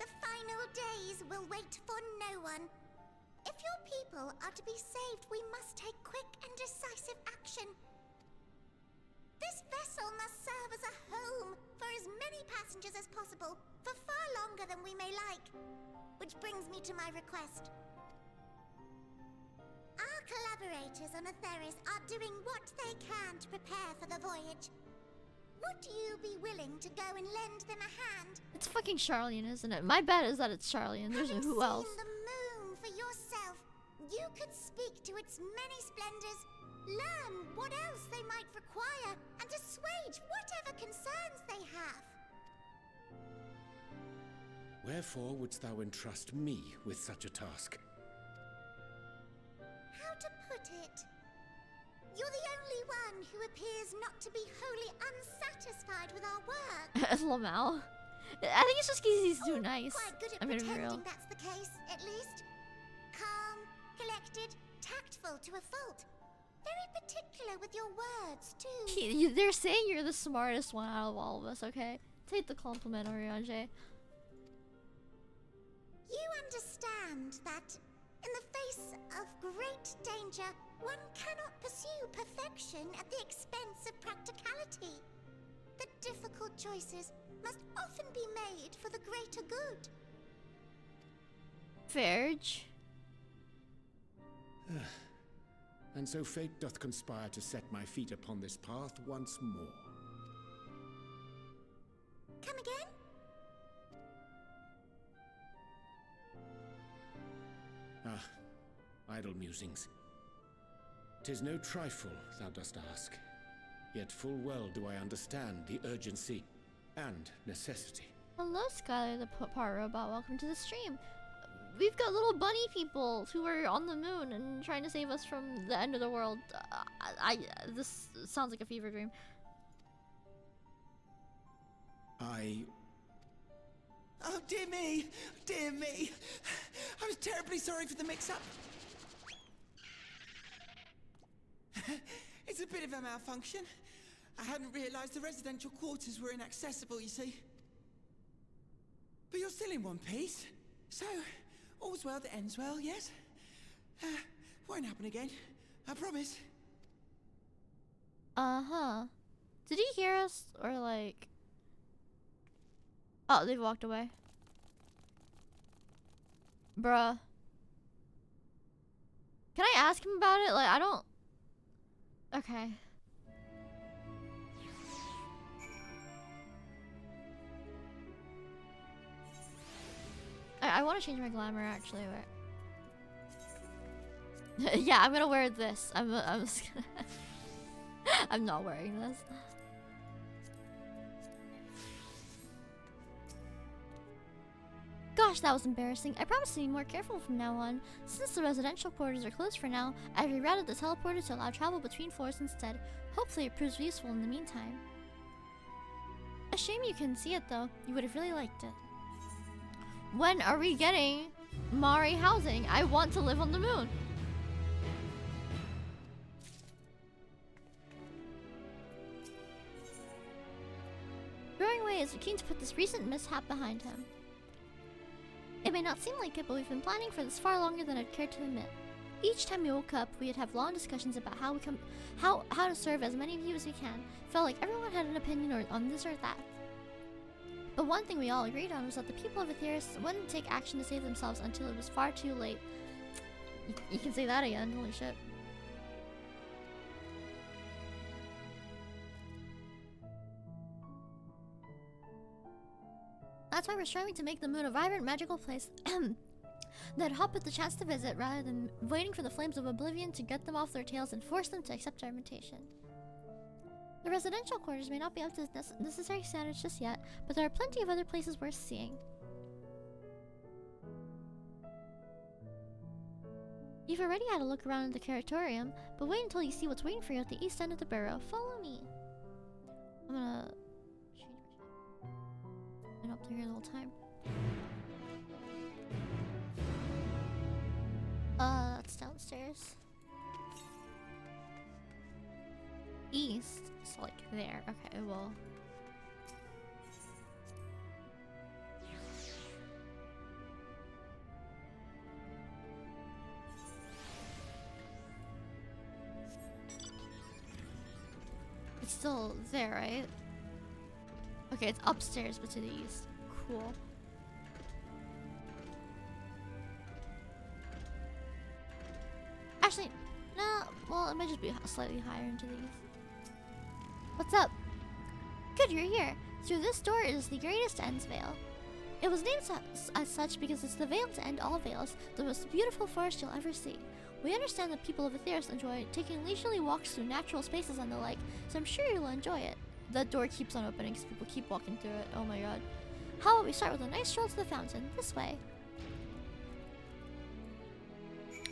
The final days will wait for no one. If your people are to be saved, we must take quick and decisive action. This vessel must serve as a home for as many passengers as possible, for far longer than we may like. Which brings me to my request. Our collaborators on Atheris are doing what they can to prepare for the voyage. Would you be willing to go and lend them a hand? It's fucking Charlian, isn't it? My bet is that it's Charlian. There's Having who else? seen the moon for yourself, you could speak to its many splendors, learn what else they might require, and assuage whatever concerns they have. Wherefore wouldst thou entrust me with such a task? How to put it? You're the only one who appears not to be wholly unsatisfied with our work. Lamau. I think it's just because he's too nice. Quite good at I'm gonna be pretending real. that's the case, at least. Calm, collected, tactful to a fault. Very particular with your words, too. They're saying you're the smartest one out of all of us, okay? Take the compliment, Oriange. You understand that, in the face of great danger, one cannot pursue perfection at the expense of practicality. The difficult choices must often be made for the greater good. Verge. And so fate doth conspire to set my feet upon this path once more. Come again? Idle musings. 'Tis no trifle, thou dost ask. Yet full well do I understand the urgency and necessity. Hello, Skylar the Part Robot. Welcome to the stream. We've got little bunny people who are on the moon and trying to save us from the end of the world. This sounds like a fever dream. Oh, dear me! Dear me! I was terribly sorry for the mix-up. It's a bit of a malfunction. I hadn't realized the residential quarters were inaccessible, you see. But you're still in one piece, so all's well that ends well, yes? Won't happen again, I promise. Uh-huh. Did he hear us? Or like... Oh, they've walked away. Bruh. Can I ask him about it? Like, I don't... Okay. I want to change my glamour, actually. Wait. Yeah, I'm gonna wear this. I'm just gonna... I'm not wearing this. Gosh, that was embarrassing. I promise to be more careful from now on. Since the residential quarters are closed for now, I've rerouted the teleporter to allow travel between floors instead. Hopefully it proves useful in the meantime. A shame you couldn't see it though. You would have really liked it. When are we getting Mari housing? I want to live on the moon. Growing is keen to put this recent mishap behind him. It may not seem like it, but we've been planning for this far longer than I'd care to admit. Each time we woke up, we'd have long discussions about how to serve as many of you as we can. Felt like everyone had an opinion on this or that. But one thing we all agreed on was that the people of Atheris wouldn't take action to save themselves until it was far too late. You can say that again. Holy shit. That's why we're striving to make the moon a vibrant, magical place that hop with the chance to visit rather than waiting for the flames of oblivion to get them off their tails and force them to accept our invitation. The residential quarters may not be up to necessary standards just yet, but there are plenty of other places worth seeing. You've already had a look around in the Curatorium, but wait until you see what's waiting for you at the east end of the borough. Follow me. I'm gonna change my shit. I've been up there the whole time. That's downstairs. East. It's like there. Okay, well. It's still there, right? Okay, it's upstairs, but to the east. Cool. Actually, no. Well, it might just be slightly higher into the east. What's up? Good, you're here. Through this door is the greatest Ends Vale. It was named as such because it's the veil to end all veils, the most beautiful forest you'll ever see. We understand that people of Aetheris enjoy taking leisurely walks through natural spaces and the like, so I'm sure you'll enjoy it. That door keeps on opening because people keep walking through it. Oh my god. How about we start with a nice stroll to the fountain? This way.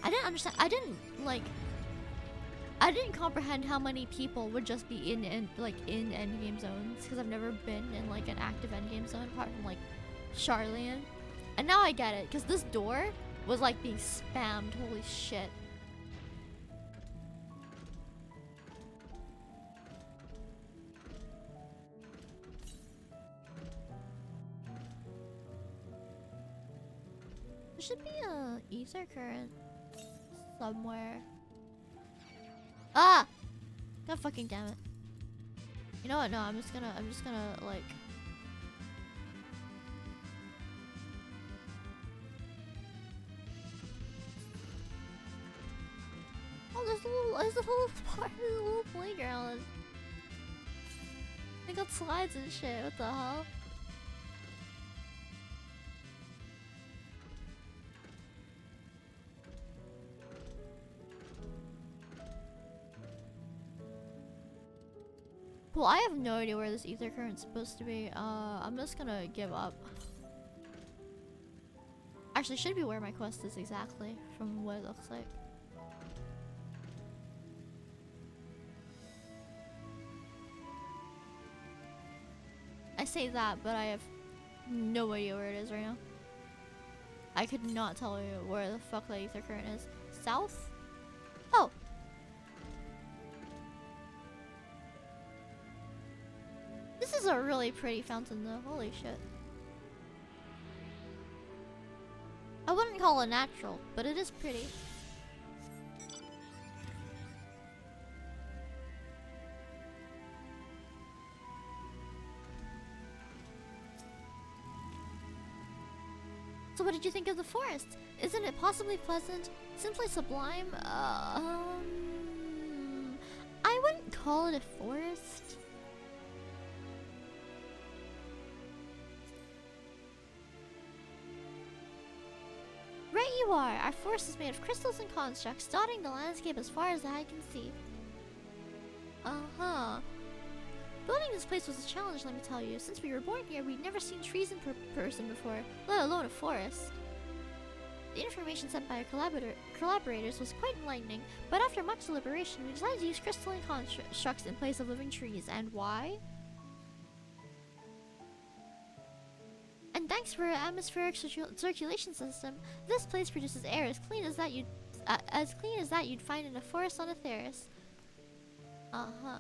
I didn't understand. I didn't comprehend how many people would just be in endgame zones, because I've never been in like an active endgame zone apart from like Charlian. And now I get it, because this door was like being spammed. Holy shit. There should be a ether current somewhere. Ah! God fucking damn it. You know what? No, I'm just gonna like. Oh, there's a little part, there's a little playground. They got slides and shit. What the hell? Well, I have no idea where this ether current's supposed to be. I'm just gonna give up. Actually, should be where my quest is exactly, from what it looks like. I say that, but I have no idea where it is right now. I could not tell you where the fuck that ether current is. South? Oh! This is a really pretty fountain though, holy shit. I wouldn't call it natural, but it is pretty. So what did you think of the forest? Isn't it possibly pleasant? Simply sublime? I wouldn't call it a forest. Right you are! Our forest is made of crystals and constructs, dotting the landscape as far as the eye can see. Uh-huh. Building this place was a challenge, let me tell you. Since we were born here, we'd never seen trees in person before, let alone a forest. The information sent by our collaborators was quite enlightening, but after much deliberation, we decided to use crystalline constructs in place of living trees. And why? And thanks for our atmospheric circulation system, this place produces air as clean as that you'd find in a forest on Aetheris. Uh-huh.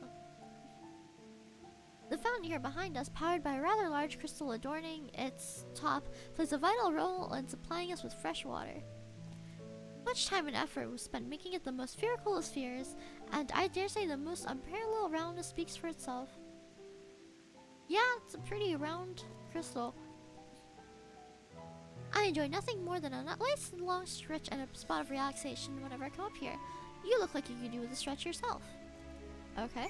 The fountain here behind us, powered by a rather large crystal adorning its top, plays a vital role in supplying us with fresh water. Much time and effort was spent making it the most spherical of spheres, and I dare say the most unparalleled roundness speaks for itself. Yeah, it's a pretty round crystal. I enjoy nothing more than a nice long stretch and a spot of relaxation whenever I come up here. You look like you could do with a stretch yourself. Okay.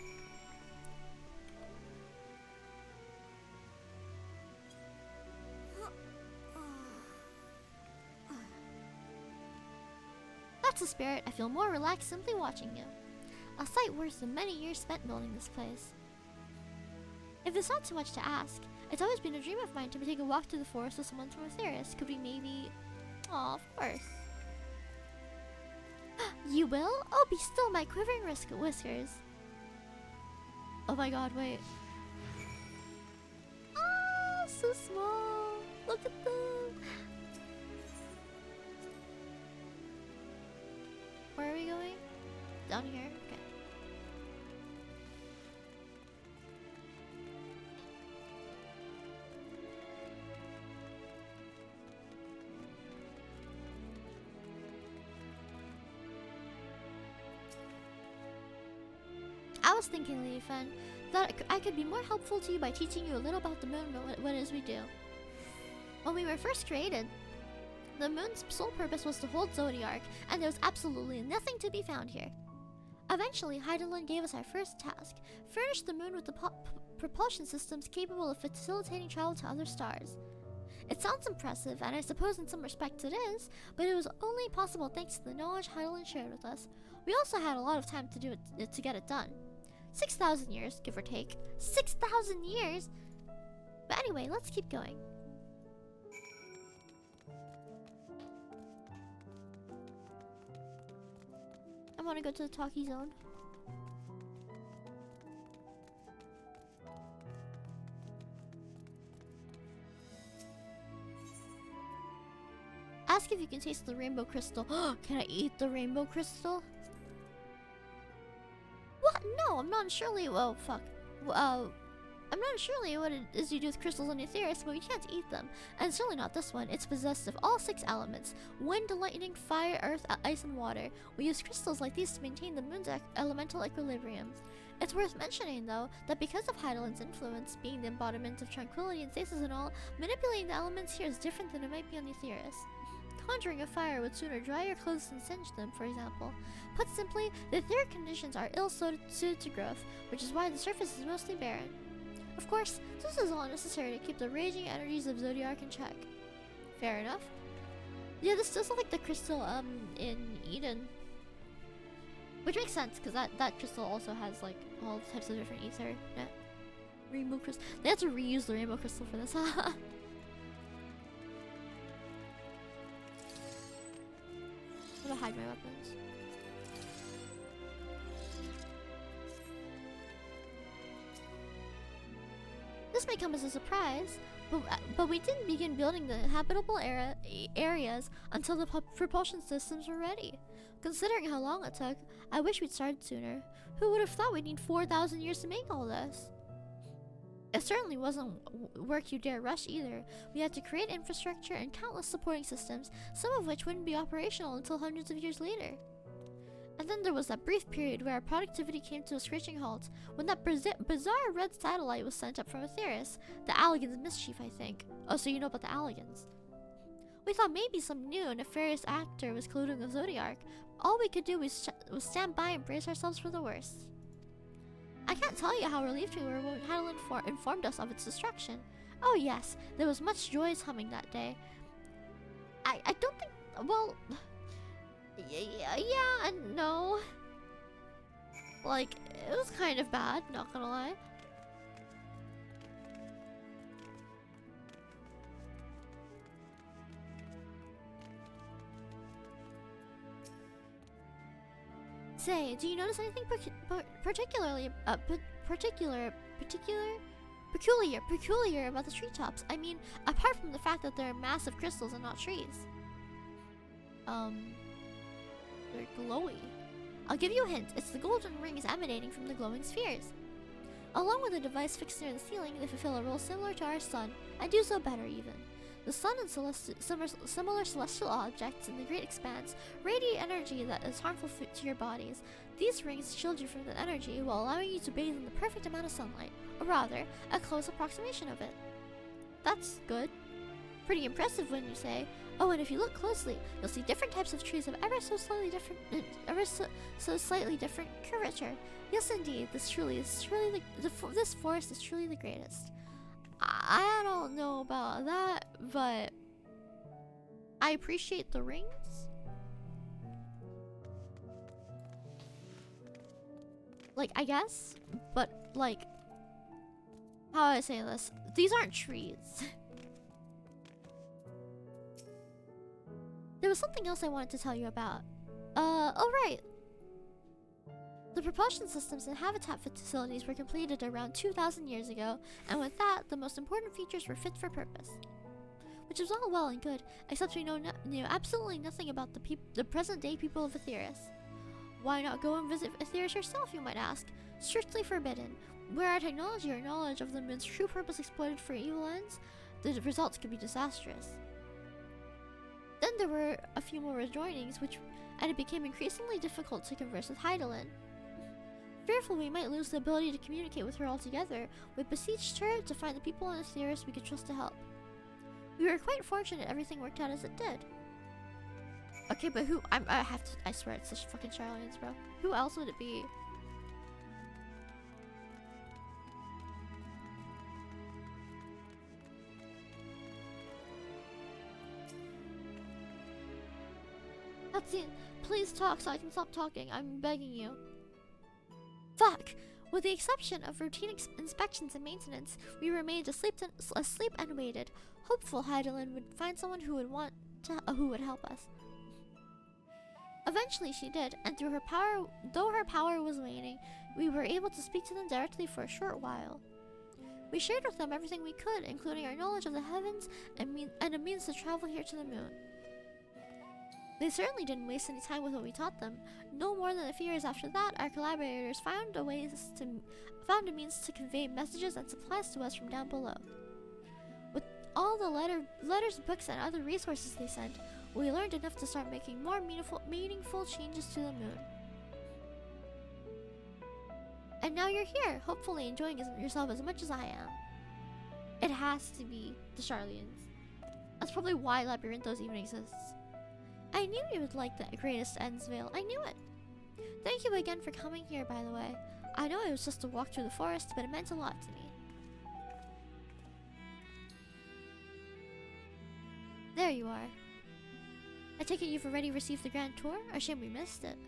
That's the spirit. I feel more relaxed simply watching you. A sight worse than many years spent building this place. If it's not too much to ask, it's always been a dream of mine to take a walk through the forest with someone from Aetherius. Could we maybe... Aw, of course. You will? Oh, be still, my quivering whiskers. Oh my god, wait. Oh, so small. Look at them. Where are we going? Down here? Okay. I was thinking, Leafan, that I could be more helpful to you by teaching you a little about the moon and what it is we do. When we were first created, the moon's sole purpose was to hold Zodiark, and there was absolutely nothing to be found here. Eventually, Hydaelyn gave us our first task: furnish the moon with the propulsion systems capable of facilitating travel to other stars. It sounds impressive, and I suppose in some respects it is, but it was only possible thanks to the knowledge Hydaelyn shared with us. We also had a lot of time to do it to get it done. 6,000 years, give or take. 6,000 years? But anyway, let's keep going. I want to go to the talkie zone. Ask if you can taste the rainbow crystal. Can I eat the rainbow crystal? What? No, I'm not surely. Well, fuck. I'm not surely what it is you do with crystals on Aetherius, but we can't eat them. And certainly not this one. It's possessed of all 6 elements: wind, lightning, fire, earth, ice, and water. We use crystals like these to maintain the moon's elemental equilibrium. It's worth mentioning, though, that because of Hydaelyn's influence, being the embodiment of tranquility and stasis and all, manipulating the elements here is different than it might be on Aetherius. Conjuring a fire would sooner dry your clothes than singe them, for example. Put simply, the etheric conditions are ill-suited to growth, which is why the surface is mostly barren. Of course, this is all necessary to keep the raging energies of Zodiark in check. Fair enough. Yeah, this does look like the crystal in Eden. Which makes sense, because that crystal also has like all types of different ether. Yeah. Rainbow crystal. They had to reuse the rainbow crystal for this. I'm gonna hide my weapons. This may come as a surprise, but we didn't begin building the habitable areas until the propulsion systems were ready. Considering how long it took, I wish we'd started sooner. Who would have thought we'd need 4,000 years to make all this? It certainly wasn't work you dare rush either. We had to create infrastructure and countless supporting systems, some of which wouldn't be operational until hundreds of years later. And then there was that brief period where our productivity came to a screeching halt, when that bizarre red satellite was sent up from Aetherius. The Allagans mischief, I think. Oh, so you know about the Allagans. We thought maybe some new nefarious actor was colluding with Zodiark. All we could do was stand by and brace ourselves for the worst. I can't tell you how relieved we were when Hydaelyn informed us of its destruction. Oh yes, there was much joyous humming that day. I don't think... well... yeah and no. Like, it was kind of bad, not gonna lie. Say, do you notice anything peculiar about the treetops? I mean, apart from the fact that they're massive crystals and not trees. They're glowy. I'll give you a hint. It's the golden rings emanating from the glowing spheres. Along with a device fixed near the ceiling, they fulfill a role similar to our sun, and do so better even. The sun and similar celestial objects in the great expanse radiate energy that is harmful to your bodies. These rings shield you from the energy while allowing you to bathe in the perfect amount of sunlight, or rather, a close approximation of it. That's good. pretty impressive when you say. Oh, and if you look closely, you'll see different types of trees of ever so slightly different, so slightly different curvature. Yes, indeed, this forest is truly the greatest. I don't know about that, but I appreciate the rings. Like, I guess, but like, how do I say this? These aren't trees. There was something else I wanted to tell you about. Oh right. The propulsion systems and habitat facilities were completed around 2,000 years ago, and with that, the most important features were fit for purpose. Which is all well and good, except we know absolutely nothing about the present-day people of Aetheris. Why not go and visit Aetheris yourself, you might ask? Strictly forbidden. Were our technology or knowledge of the moon's true purpose exploited for evil ends, the results could be disastrous. Then there were a few more rejoinings, and it became increasingly difficult to converse with Hydaelyn. Fearful we might lose the ability to communicate with her altogether, we beseeched her to find the people on Aetheris we could trust to help. We were quite fortunate everything worked out as it did. Okay, but who? I swear it's such fucking Sharlayans, bro. Who else would it be? Cutscene, please talk so I can stop talking. I'm begging you. Fuck! With the exception of routine inspections and maintenance, we remained asleep and waited, hopeful Hydaelyn would find someone who would help us. Eventually she did, and though her power was waning, we were able to speak to them directly for a short while. We shared with them everything we could, including our knowledge of the heavens and a means to travel here to the moon. They certainly didn't waste any time with what we taught them. No more than a few years after that, our collaborators found a means to convey messages and supplies to us from down below. With all the letters, books, and other resources they sent, we learned enough to start making more meaningful changes to the moon. And now you're here, hopefully enjoying yourself as much as I am. It has to be the Sharlayans. That's probably why Labyrinthos even exists. I knew you would like the greatest Ensvale. I knew it. Thank you again for coming here, by the way. I know it was just a walk through the forest, but it meant a lot to me. There you are. I take it you've already received the grand tour? A shame we missed it.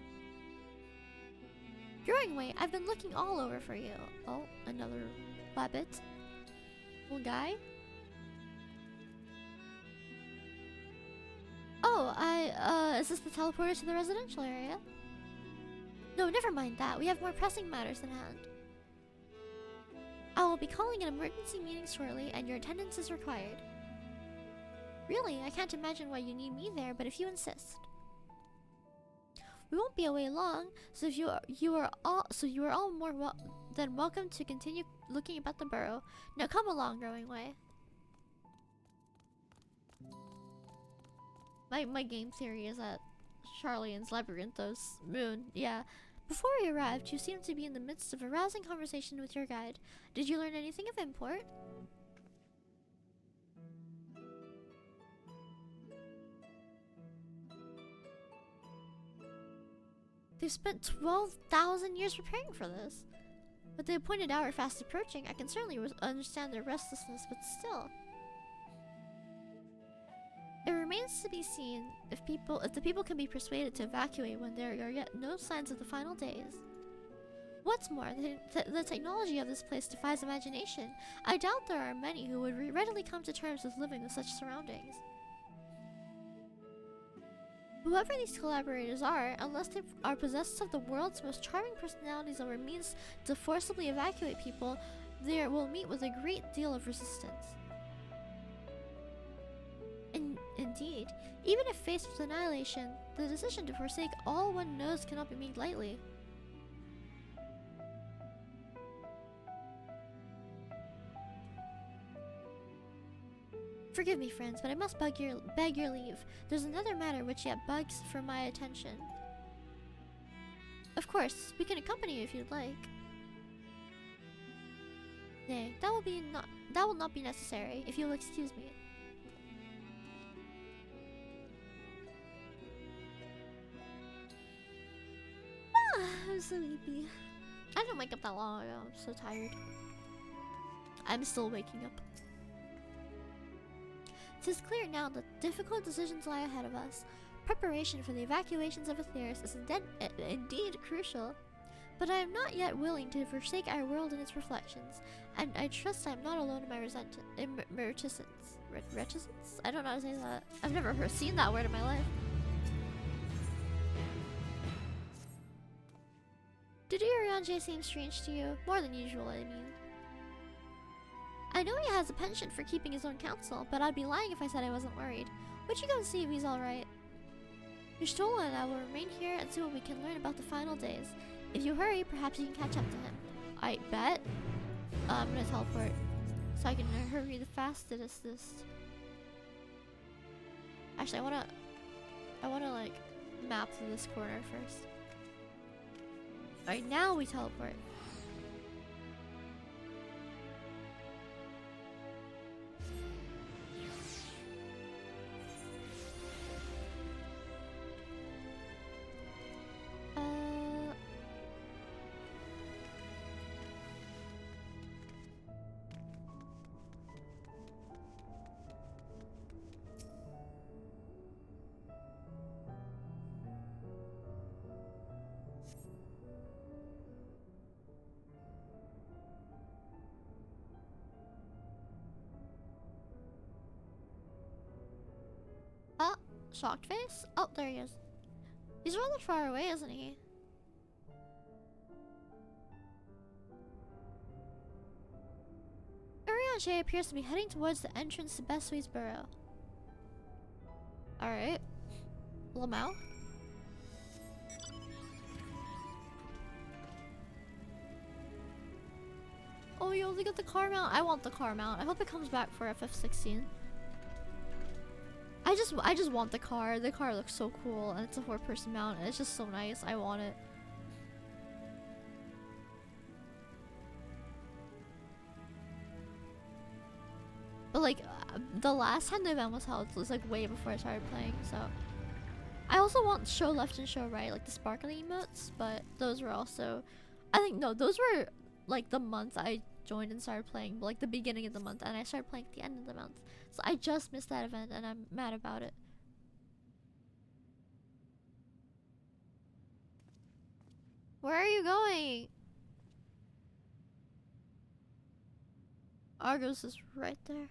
Growingway, I've been looking all over for you. Oh, another rabbit. Little guy. Oh, is this the teleporter to the residential area? No, never mind that. We have more pressing matters in hand. I will be calling an emergency meeting shortly, and your attendance is required. Really, I can't imagine why you need me there, but if you insist. We won't be away long, so you are all more than welcome to continue looking about the burrow. Now come along, Growingway. My game theory is that Sharlayan's Labyrinthos moon, yeah. Before we arrived, you seemed to be in the midst of a rousing conversation with your guide. Did you learn anything of import? They've spent 12,000 years preparing for this. With the appointed hour fast approaching, I can certainly understand their restlessness, but still. It remains to be seen if the people can be persuaded to evacuate when there are yet no signs of the final days. What's more, the technology of this place defies imagination. I doubt there are many who would readily come to terms with living with such surroundings. Whoever these collaborators are, unless they are possessed of the world's most charming personalities or means to forcibly evacuate people, they will meet with a great deal of resistance. Indeed, even if faced with annihilation, the decision to forsake all one knows cannot be made lightly. Forgive me, friends, but I must beg your leave. There's another matter which yet begs for my attention. Of course, we can accompany you if you'd like. Nay, that will not be necessary, if you'll excuse me. sleepy. I didn't wake up that long ago. I'm so tired. I'm still waking up. It is clear now that difficult decisions lie ahead of us. Preparation for the evacuations of Aetheris is indeed crucial. But I am not yet willing to forsake our world and its reflections, and I trust I am not alone in my reticence. Reticence? I don't know how to say that. I've never seen that word in my life. Did Urianger seem strange to you? More than usual, I mean. I know he has a penchant for keeping his own counsel, but I'd be lying if I said I wasn't worried. Would you go and see if he's alright? Y'shtola and I will remain here and see what we can learn about the final days. If you hurry, perhaps you can catch up to him. I bet. I'm gonna teleport so I can hurry the fastest. Actually, I wanna like map through this corner first. Alright, now we teleport. Shocked face? Oh, there he is. He's rather far away, isn't he? Urianger appears to be heading towards the entrance to Beswee's burrow. Alright. Lamau? Oh, you only got the car mount? I want the car mount. I hope it comes back for FF16. I just want the car. The car looks so cool, and it's a 4-person mount, and it's just so nice. I want it. But like, the last time the event was held was like way before I started playing, so. I also want show left and show right, like the sparkly emotes, but those were also, I think, no, those were like the month I joined and started playing, like the beginning of the month, and I started playing at the end of the month. So I just missed that event, and I'm mad about it. Where are you going? Argos is right there.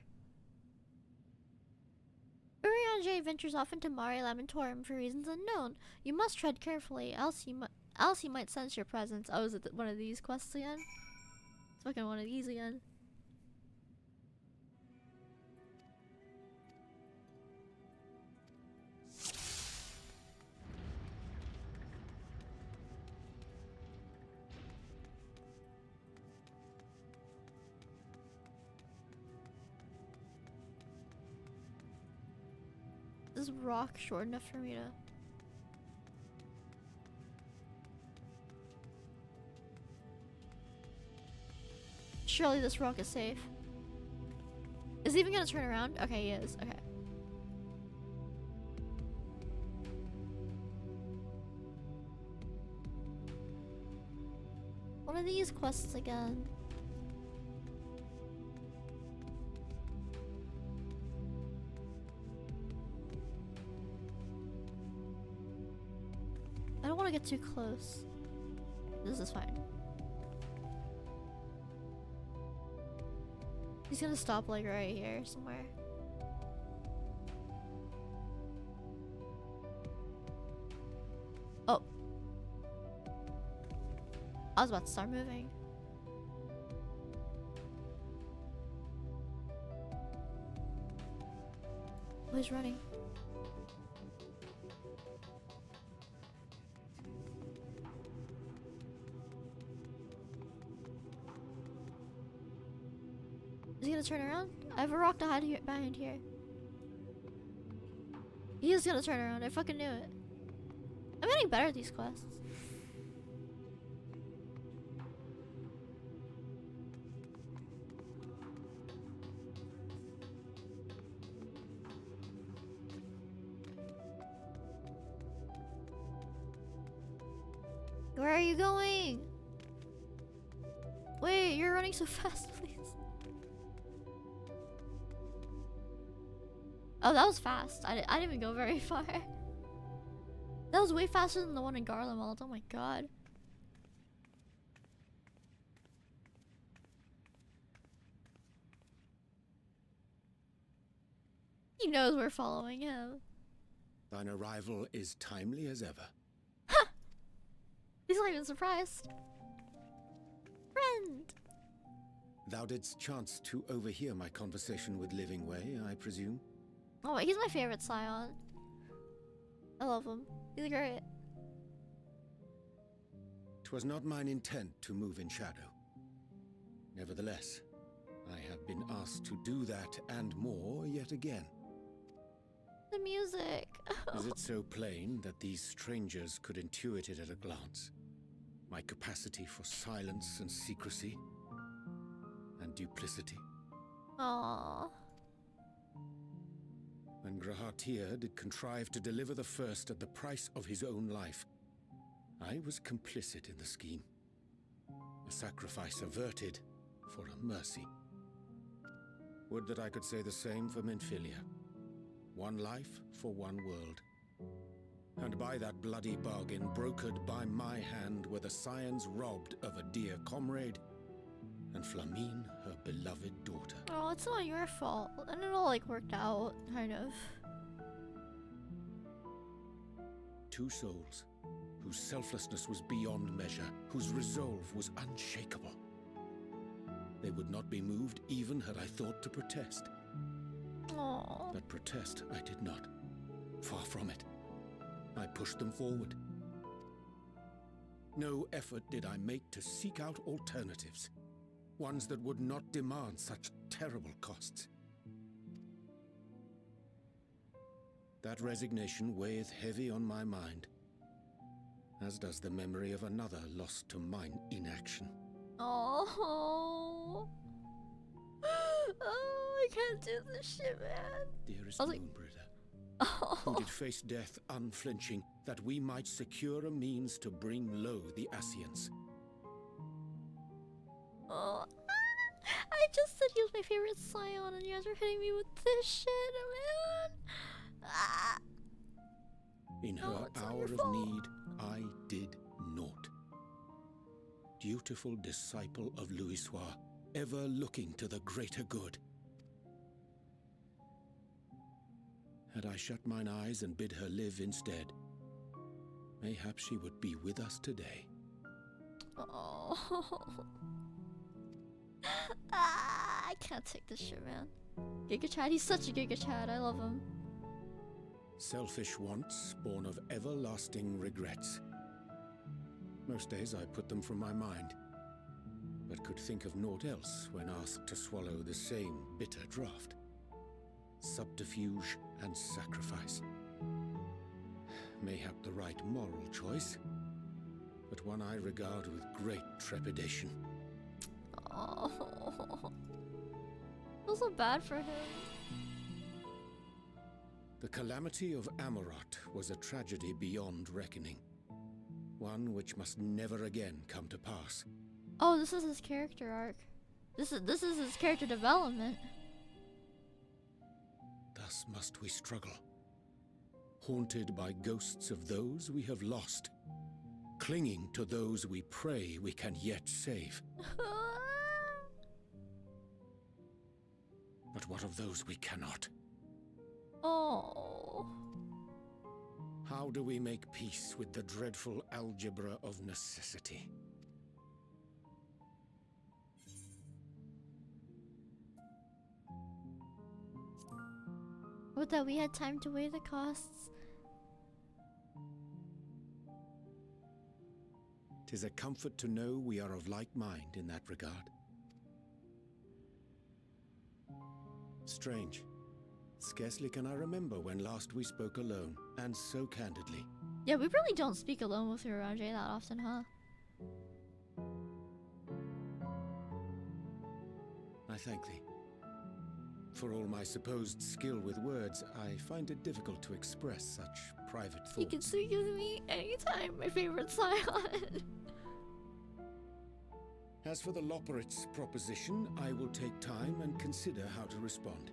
Urianger ventures off into Mare Lamentorum for reasons unknown. You must tread carefully, else he might sense your presence. Oh, is it one of these quests again? It's fucking one of these again. Is rock short enough for me to... Surely this rock is safe. Is he even gonna turn around? Okay, he is. Okay. One of these quests again. I don't want to get too close. This is fine. He's gonna stop like right here somewhere. Oh. I was about to start moving. Oh, he's running. Is he gonna turn around? I have a rock to hide here, behind here. He is gonna turn around. I fucking knew it. I'm getting better at these quests. Where are you going? Wait, you're running so fast, please. Oh, that was fast. I didn't even go very far. That was way faster than the one in Garlemald. Oh my god. He knows we're following him. Thine arrival is timely as ever. He's not even surprised. Friend! Thou didst chance to overhear my conversation with Livingway, I presume? Oh wait, he's my favorite Scion. I love him. He's great. 'Twas not mine intent to move in shadow. Nevertheless, I have been asked to do that and more yet again. The music. Is it so plain that these strangers could intuit it at a glance? My capacity for silence and secrecy and duplicity. Aww. When Grahatir did contrive to deliver the first at the price of his own life, I was complicit in the scheme. A sacrifice averted for a mercy. Would that I could say the same for Menphilia. One life for one world. And by that bloody bargain brokered by my hand were the Scions robbed of a dear comrade, and Flamine her beloved daughter. Oh, it's not your fault. And it all like worked out, kind of. Two souls, whose selflessness was beyond measure, whose resolve was unshakable. They would not be moved even had I thought to protest. Aww. But protest I did not. Far from it. I pushed them forward. No effort did I make to seek out alternatives. Ones that would not demand such terrible costs. That resignation weigheth heavy on my mind, as does the memory of another lost to mine inaction. Oh. Oh, I can't do this shit, man. Dearest I was like- Moonbritter, who Oh. did face death unflinching, that we might secure a means to bring low the Ascians. Oh. I just said he was my favorite Scion, and you guys are hitting me with this shit, man. Ah. In No, her it's not hour your of fault. need, I did naught. Dutiful disciple of Louisoix, ever looking to the greater good. Had I shut mine eyes and bid her live instead, mayhap she would be with us today. Oh. Ah, I can't take this shit, man. Giga Chad, he's such a Giga Chad. I love him. Selfish wants born of everlasting regrets. Most days I put them from my mind, but could think of naught else when asked to swallow the same bitter draught. Subterfuge and sacrifice. Mayhap the right moral choice, but one I regard with great trepidation. Oh. I feel so bad for him. The calamity of Amarot was a tragedy beyond reckoning. One which must never again come to pass. Oh, this is his character arc. This is his character development. Thus must we struggle, haunted by ghosts of those we have lost, clinging to those we pray we can yet save. But what of those we cannot? Oh. How do we make peace with the dreadful algebra of necessity? Would that we had time to weigh the costs. 'Tis a comfort to know we are of like mind in that regard. Strange. Scarcely can I remember when last we spoke alone, and so candidly. Yeah, we really don't speak alone with Uranger that often, huh? I thank thee. For all my supposed skill with words, I find it difficult to express such private You can thoughts. speak with me anytime. My favorite Scion. As for the Loporrit's proposition, I will take time and consider how to respond.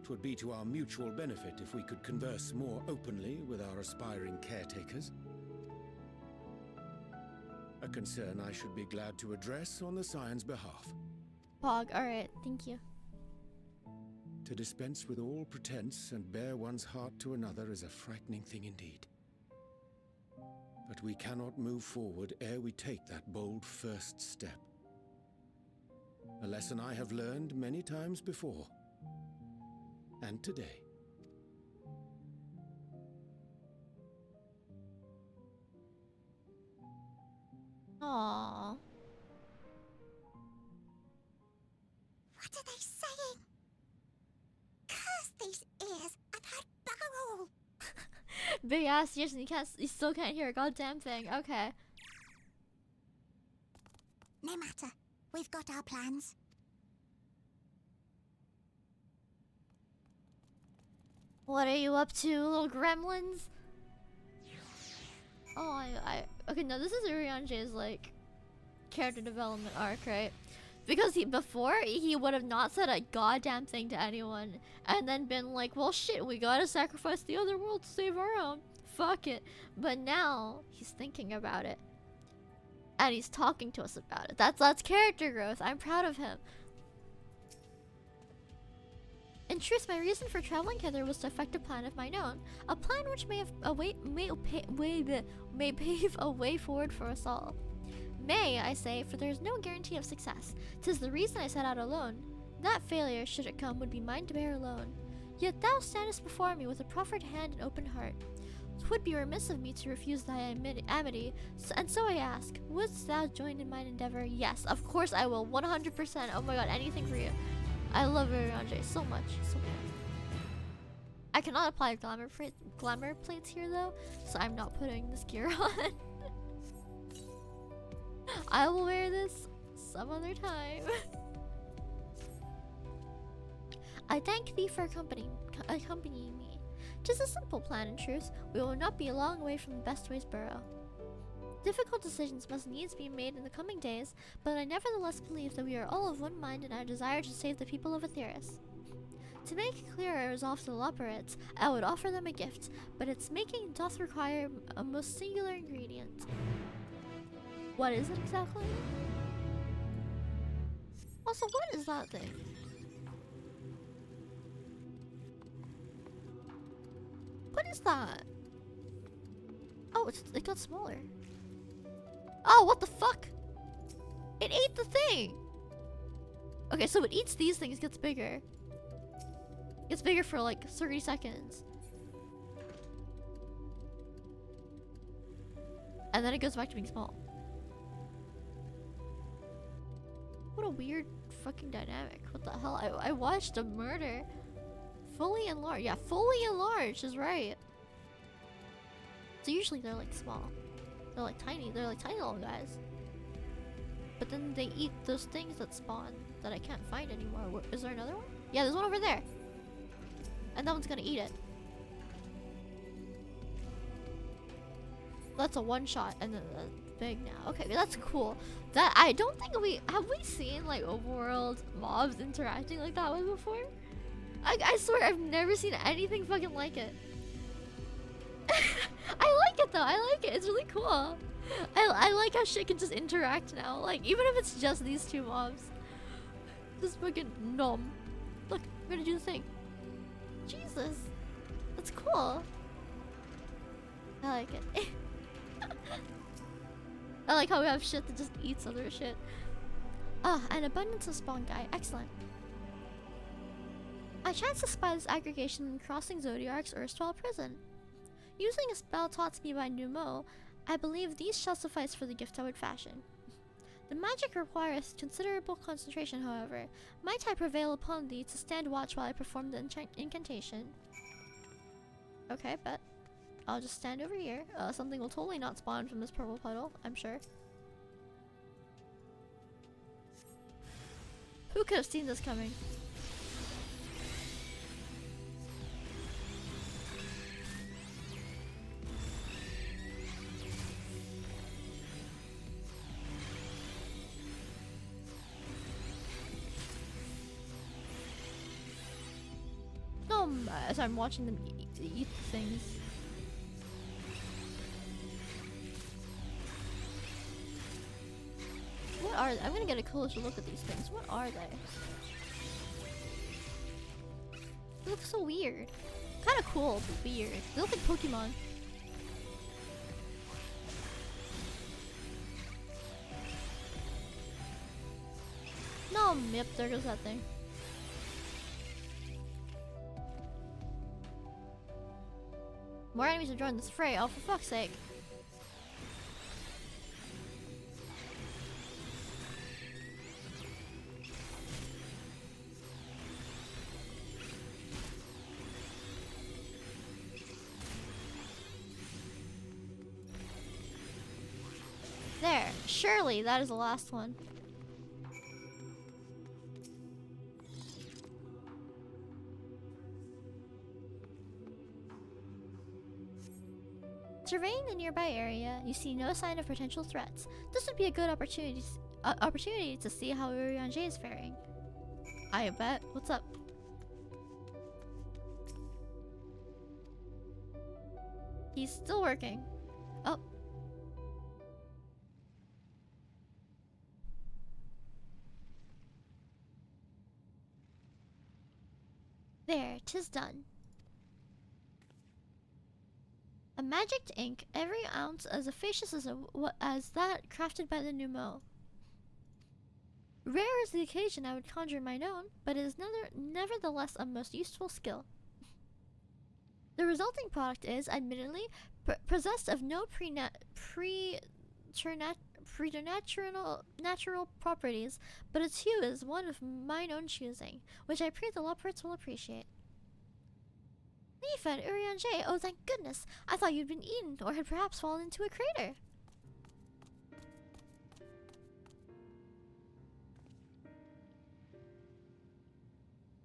'Twould be to our mutual benefit if we could converse more openly with our aspiring caretakers. A concern I should be glad to address on the Scion's behalf. Pog, alright, thank you. To dispense with all pretense and bare one's heart to another is a frightening thing indeed. But we cannot move forward ere we take that bold first step. A lesson I have learned many times before. And today. Aww. What are they saying? Curse these ears! I've heard bugger all! Big ass ears and you still can't hear a goddamn thing. Okay. No matter. We've got our plans. What are you up to, little gremlins? Oh, okay, no, this is Urianger's, like, character development arc, right? Because before, he would have not said a goddamn thing to anyone, and then been like, well, shit, we gotta sacrifice the other world to save our own. Fuck it. But now, he's thinking about it. And he's talking to us about it. That's character growth. I'm proud of him. In truth, my reason for traveling hither was to effect a plan of mine own, a plan which may pave a way forward for us all. May, I say, for there is no guarantee of success. 'Tis the reason I set out alone. That failure, should it come, would be mine to bear alone. Yet thou standest before me with a proffered hand and open heart. 'Twould be remiss of me to refuse thy amity, and so I ask, wouldst thou join in mine endeavor? Yes, of course I will, 100%. Oh my god, anything for you. I love Urianger so much, so much. I cannot apply glamour plates here though, so I'm not putting this gear on. I will wear this some other time. I thank thee for accompanying me. 'Tis a simple plan in truth. We will not be a long way from the Bestways Burrow. Difficult decisions must needs be made in the coming days, but I nevertheless believe that we are all of one mind in our desire to save the people of Aetheris. To make clear our resolve to the Loporrits, I would offer them a gift, but its making doth require a most singular ingredient. What is it exactly? Also, what is that thing? What is that? Oh, it got smaller. Oh, what the fuck? It ate the thing! Okay, so it eats these things, gets bigger. Gets bigger for like 30 seconds. And then it goes back to being small. What a weird fucking dynamic. What the hell? I watched a murder. Fully enlarged. Yeah, fully enlarged is right. So usually they're like small. They're like tiny. They're like tiny little guys. But then they eat those things that spawn that I can't find anymore. Is there another one? Yeah, there's one over there. And that one's gonna eat it. That's a one shot and then that's big now. Okay, that's cool. That I don't think have we seen like overworld mobs interacting like that one before? I swear I've never seen anything fucking like it. I like it though. I like it. It's really cool. I like how shit can just interact now. Like even if it's just these two mobs. Just fucking nom. Look, we're gonna do the thing. Jesus. That's cool. I like it. I like how we have shit that just eats other shit. Ah, an abundance of spawn guy. Excellent. I chanced to spy this aggregation in crossing Zodiark's erstwhile prison. Using a spell taught to me by Numo, I believe these shall suffice for the gift I would fashion. The magic requires considerable concentration, however. Might I prevail upon thee to stand watch while I perform the incantation? Okay, bet. I'll just stand over here. Something will totally not spawn from this purple puddle, I'm sure. Who could have seen this coming? No, as I'm watching them eat things. What are they? I'm gonna get a closer look at these things. What are they? They look so weird. Kind of cool, but weird. They look like Pokemon. No, yep, there goes that thing. More enemies have joined this fray, oh for fuck's sake. There, surely that is the last one. Surveying the nearby area, you see no sign of potential threats. This would be a good opportunity to see how Urianger is faring. I bet. What's up? He's still working. Oh. There, 'tis done. A magicked ink, every ounce as efficacious as that crafted by the Numo. Rare is the occasion I would conjure mine own, but it is nevertheless a most useful skill. The resulting product is, admittedly, possessed of no preternatural properties, but its hue is one of mine own choosing, which I pray the Loporrits will appreciate. Leaf and Urianger, oh thank goodness! I thought you'd been eaten, or had perhaps fallen into a crater.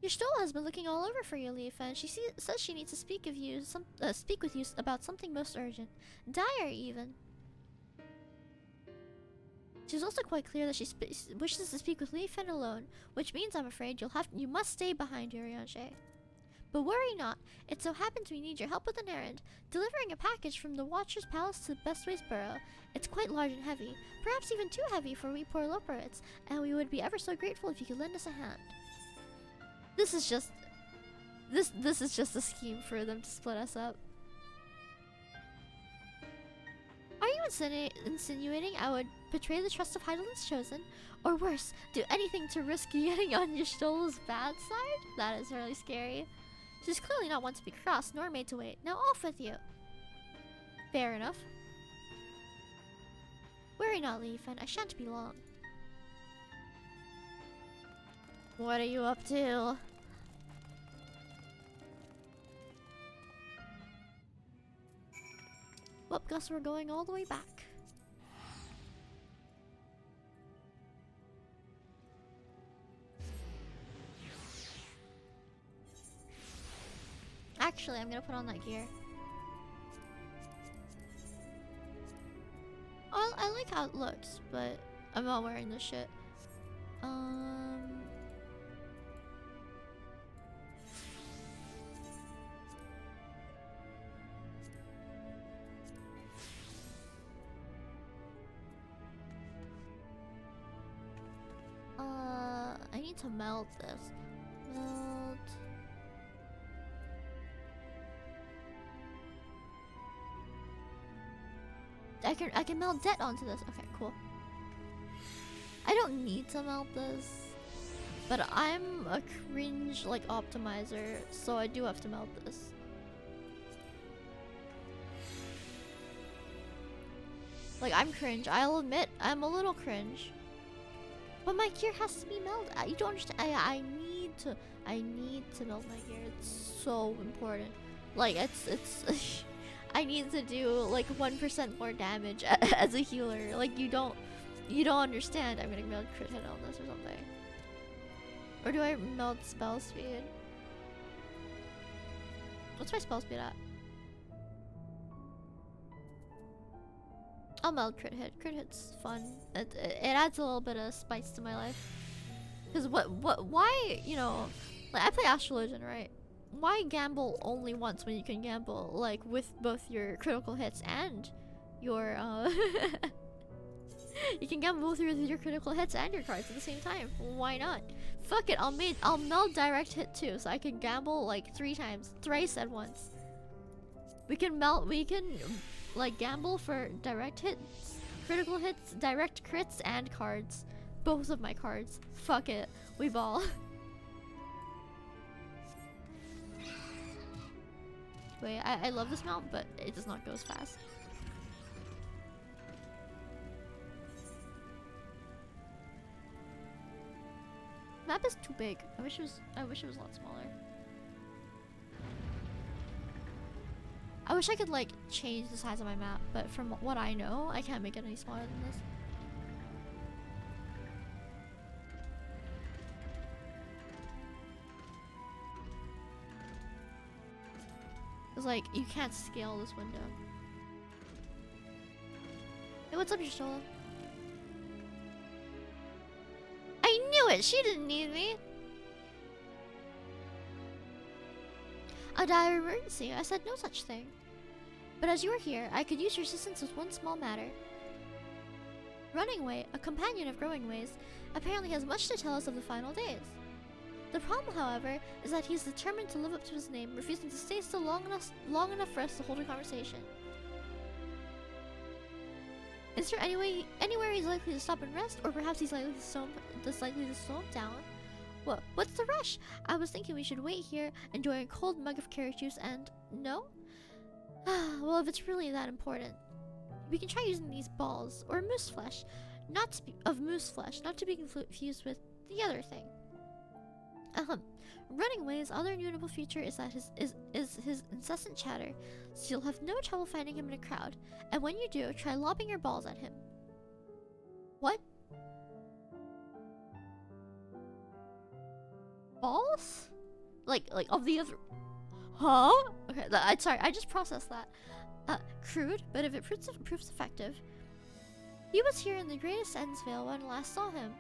Your stool has been looking all over for you, Leaf, and she says she needs to speak with you about something most urgent, dire even. She's also quite clear that she wishes to speak with Leaf and alone, which means I'm afraid you must stay behind Urianger. But worry not, it so happens we need your help with an errand, delivering a package from the Watcher's Palace to Bestways Burrow. It's quite large and heavy, perhaps even too heavy for we poor Loporrits, and we would be ever so grateful if you could lend us a hand. This is just a scheme for them to split us up. Are you insinuating I would betray the trust of Hydaelyn's chosen, or worse, do anything to risk getting on your Stoll's bad side? That is really scary. She's clearly not one to be crossed, nor made to wait. Now off with you. Fair enough. Worry not, Leaf, and I shan't be long. What are you up to? Well, guess we're going all the way back. Actually, I'm gonna put on that gear. I like how it looks, but I'm not wearing this shit. I need to melt this. Melt. I can melt debt onto this. Okay, cool. I don't need to melt this, but I'm a cringe like optimizer, so I do have to melt this. Like, I'm cringe. I'll admit I'm a little cringe. But my gear has to be melted. You don't understand. I need to melt my gear. It's so important. Like, it's I need to do like 1% more damage as a healer. Like, you don't understand. I'm gonna be able to crit hit on this or something. Or do I meld spell speed? What's my spell speed at? I'll meld crit hit. Crit hit's fun. It adds a little bit of spice to my life. Cause why, you know, like I play Astral Legend, right? Why gamble only once when you can gamble like with both your critical hits and your you can gamble both with your critical hits and your cards at the same time. Why not? Fuck it, I'll meld direct hit too, so I can gamble like 3 times, thrice at once. We can like gamble for direct hits, critical hits, direct crits, and cards. Both of my cards. Fuck it, we ball. Wait, I love this mount, but it does not go as fast. Map is too big. I wish it was a lot smaller. I wish I could like change the size of my map, but from what I know, I can't make it any smaller than this. It's like you can't scale this window. Hey, what's up, Yashola? I knew it! She didn't need me! A dire emergency? I said no such thing. But as you are here, I could use your assistance with one small matter. Runningway, a companion of Growing Ways, apparently has much to tell us of the final days. The problem, however, is that he's determined to live up to his name, refusing to stay still long enough for us to hold a conversation. Is there anywhere he's likely to stop and rest, or perhaps he's likely to slow him down? Well, what's the rush? I was thinking we should wait here, enjoy a cold mug of carrot juice, and no? Well, if it's really that important, we can try using these balls or moose flesh, not to be confused with the other thing. Runningway's other notable feature is that his incessant chatter, so you'll have no trouble finding him in a crowd. And when you do, try lobbing your balls at him. What? Balls? Like of the other? Huh? Okay, sorry, I just processed that. Crude, but if it proves effective. He was here in the Greatest Endsvale when last saw him.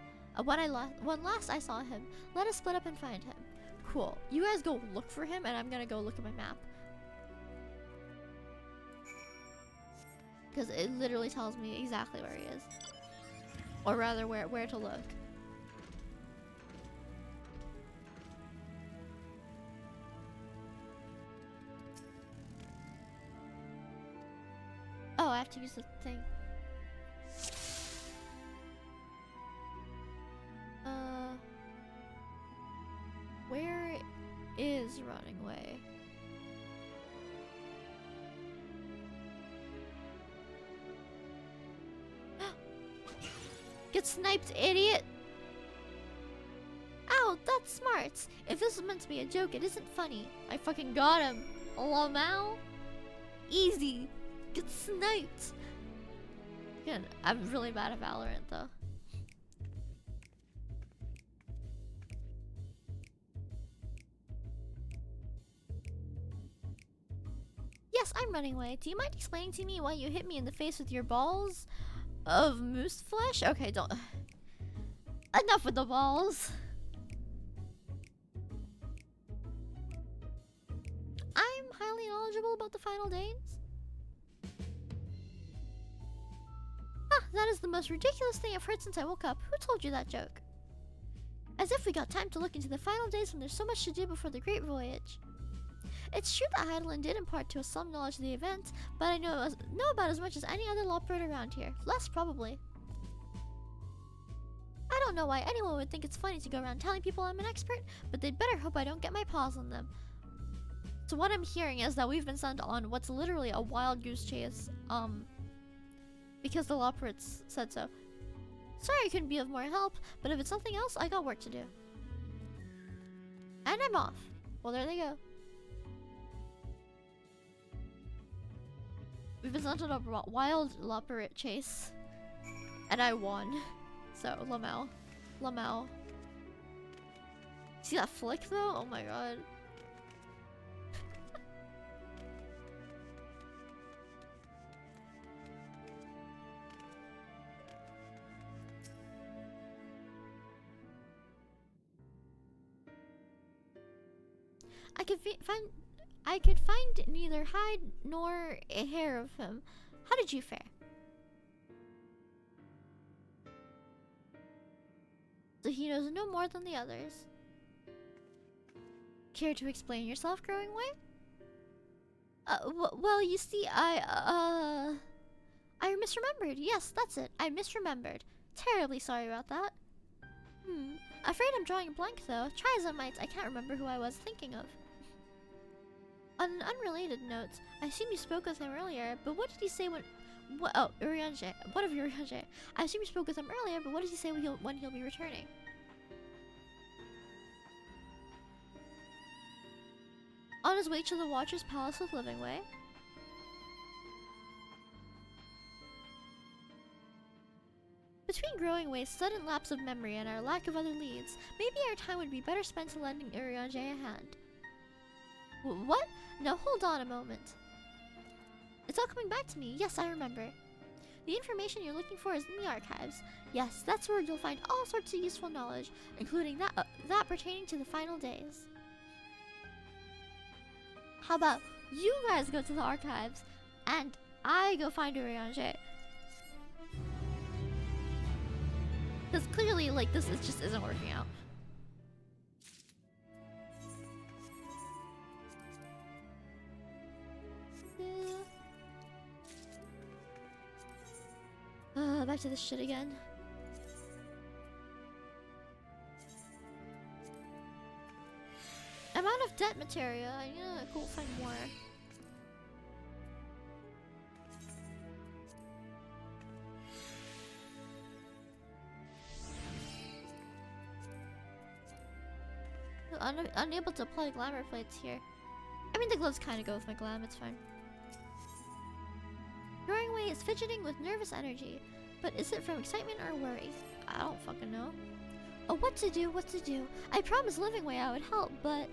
When last I saw him, let us split up and find him. Cool. You guys go look for him, and I'm gonna go look at my map. Because it literally tells me exactly where he is. Or rather, where to look. Oh, I have to use the thing. Where is Runningway? Get sniped, idiot! Ow, that's smart. If this is meant to be a joke, it isn't funny. I fucking got him. Lamau? Easy. Get sniped. Again, I'm really bad at Valorant though. Yes, I'm Runningway. Do you mind explaining to me why you hit me in the face with your balls of moose flesh? Okay, don't. Enough with the balls. I'm highly knowledgeable about the final days. That is the most ridiculous thing I've heard since I woke up. Who told you that joke? As if we got time to look into the final days when there's so much to do before the Great Voyage. It's true that Hydaelyn did impart to us some knowledge of the event, but I know about as much as any other Loprite around here. Less, probably. I don't know why anyone would think it's funny to go around telling people I'm an expert, but they'd better hope I don't get my paws on them. So what I'm hearing is that we've been sent on what's literally a wild goose chase, because the Loprites said so. Sorry I couldn't be of more help, but if it's something else, I got work to do. And I'm off. Well, there they go. We've been sent on a wild Loprite chase. And I won. So, Lamau. See that flick though? Oh my god. I could find neither hide nor a hair of him. How did you fare? So he knows no more than the others. Care to explain yourself, Growing Way? Well, you see, I misremembered. Yes, that's it. I misremembered. Terribly sorry about that. Afraid I'm drawing a blank, though. Try as I might, I can't remember who I was thinking of. On an unrelated note, I assume you spoke with him earlier, but what did he say when... oh, Urianger. What of Urianger? I assume you spoke with him earlier, but what did he say when he'll be returning? On his way to the Watcher's Palace with Livingway. Between Growing Way's sudden lapse of memory and our lack of other leads, maybe our time would be better spent lending Urianger a hand. What? Now hold on a moment. It's all coming back to me. Yes, I remember. The information you're looking for is in the archives. Yes, that's where you'll find all sorts of useful knowledge, including that pertaining to the final days. How about you guys go to the archives, and I go find Urianger? Because clearly, like, this just isn't working out. Back to this shit again. I'm out of debt materia. I need to go find more. Unable to apply glamour plates here. I mean, the gloves kind of go with my glam. It's fine. Growing Way is fidgeting with nervous energy. But is it from excitement or worry? I don't fucking know. Oh, what to do, what to do. I promised Livingway I would help, but...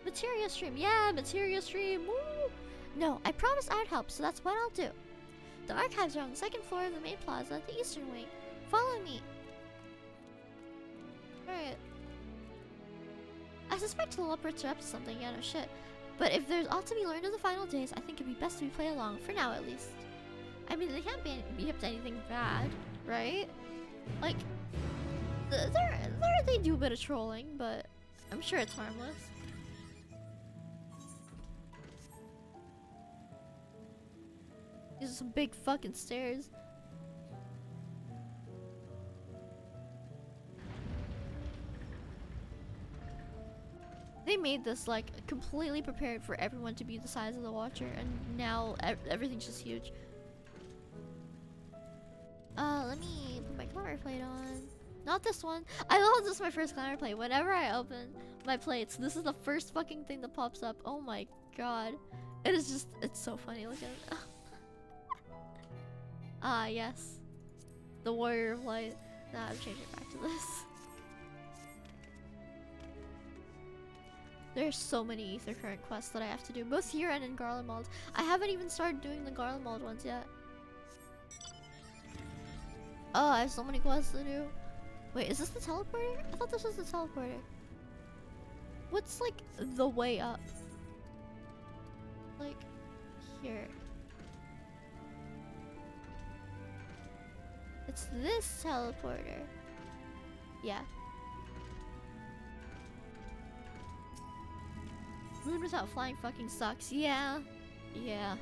Materia Stream, yeah, Materia Stream, woo! No, I promised I would help, so that's what I'll do. The archives are on the second floor of the main plaza at the eastern wing. Follow me. Alright. I suspect the Leopards are up to something, yeah, no shit. But if there's ought to be learned of the final days, I think it'd be best if we play along, for now at least. I mean, they can't be up to anything bad, right? Like, they do a bit of trolling, but I'm sure it's harmless. These are some big fucking stairs. They made this, like, completely prepared for everyone to be the size of the Watcher, and now everything's just huge. Let me put my glamour plate on. Not this one. I love this is my first glamour plate. Whenever I open my plates, this is the first fucking thing that pops up. Oh my god. It is just, it's so funny. Look at it. Ah, yes. The Warrior of Light. Nah, I'm changing it back to this. There's so many Ether Current quests that I have to do, both here and in Garlemald. I haven't even started doing the Garlemald ones yet. Oh, I have so many quests to do. Wait, is this the teleporter? I thought this was the teleporter. What's, like, the way up? Like, here. It's this teleporter. Yeah. Moon without flying fucking sucks. Yeah. Yeah.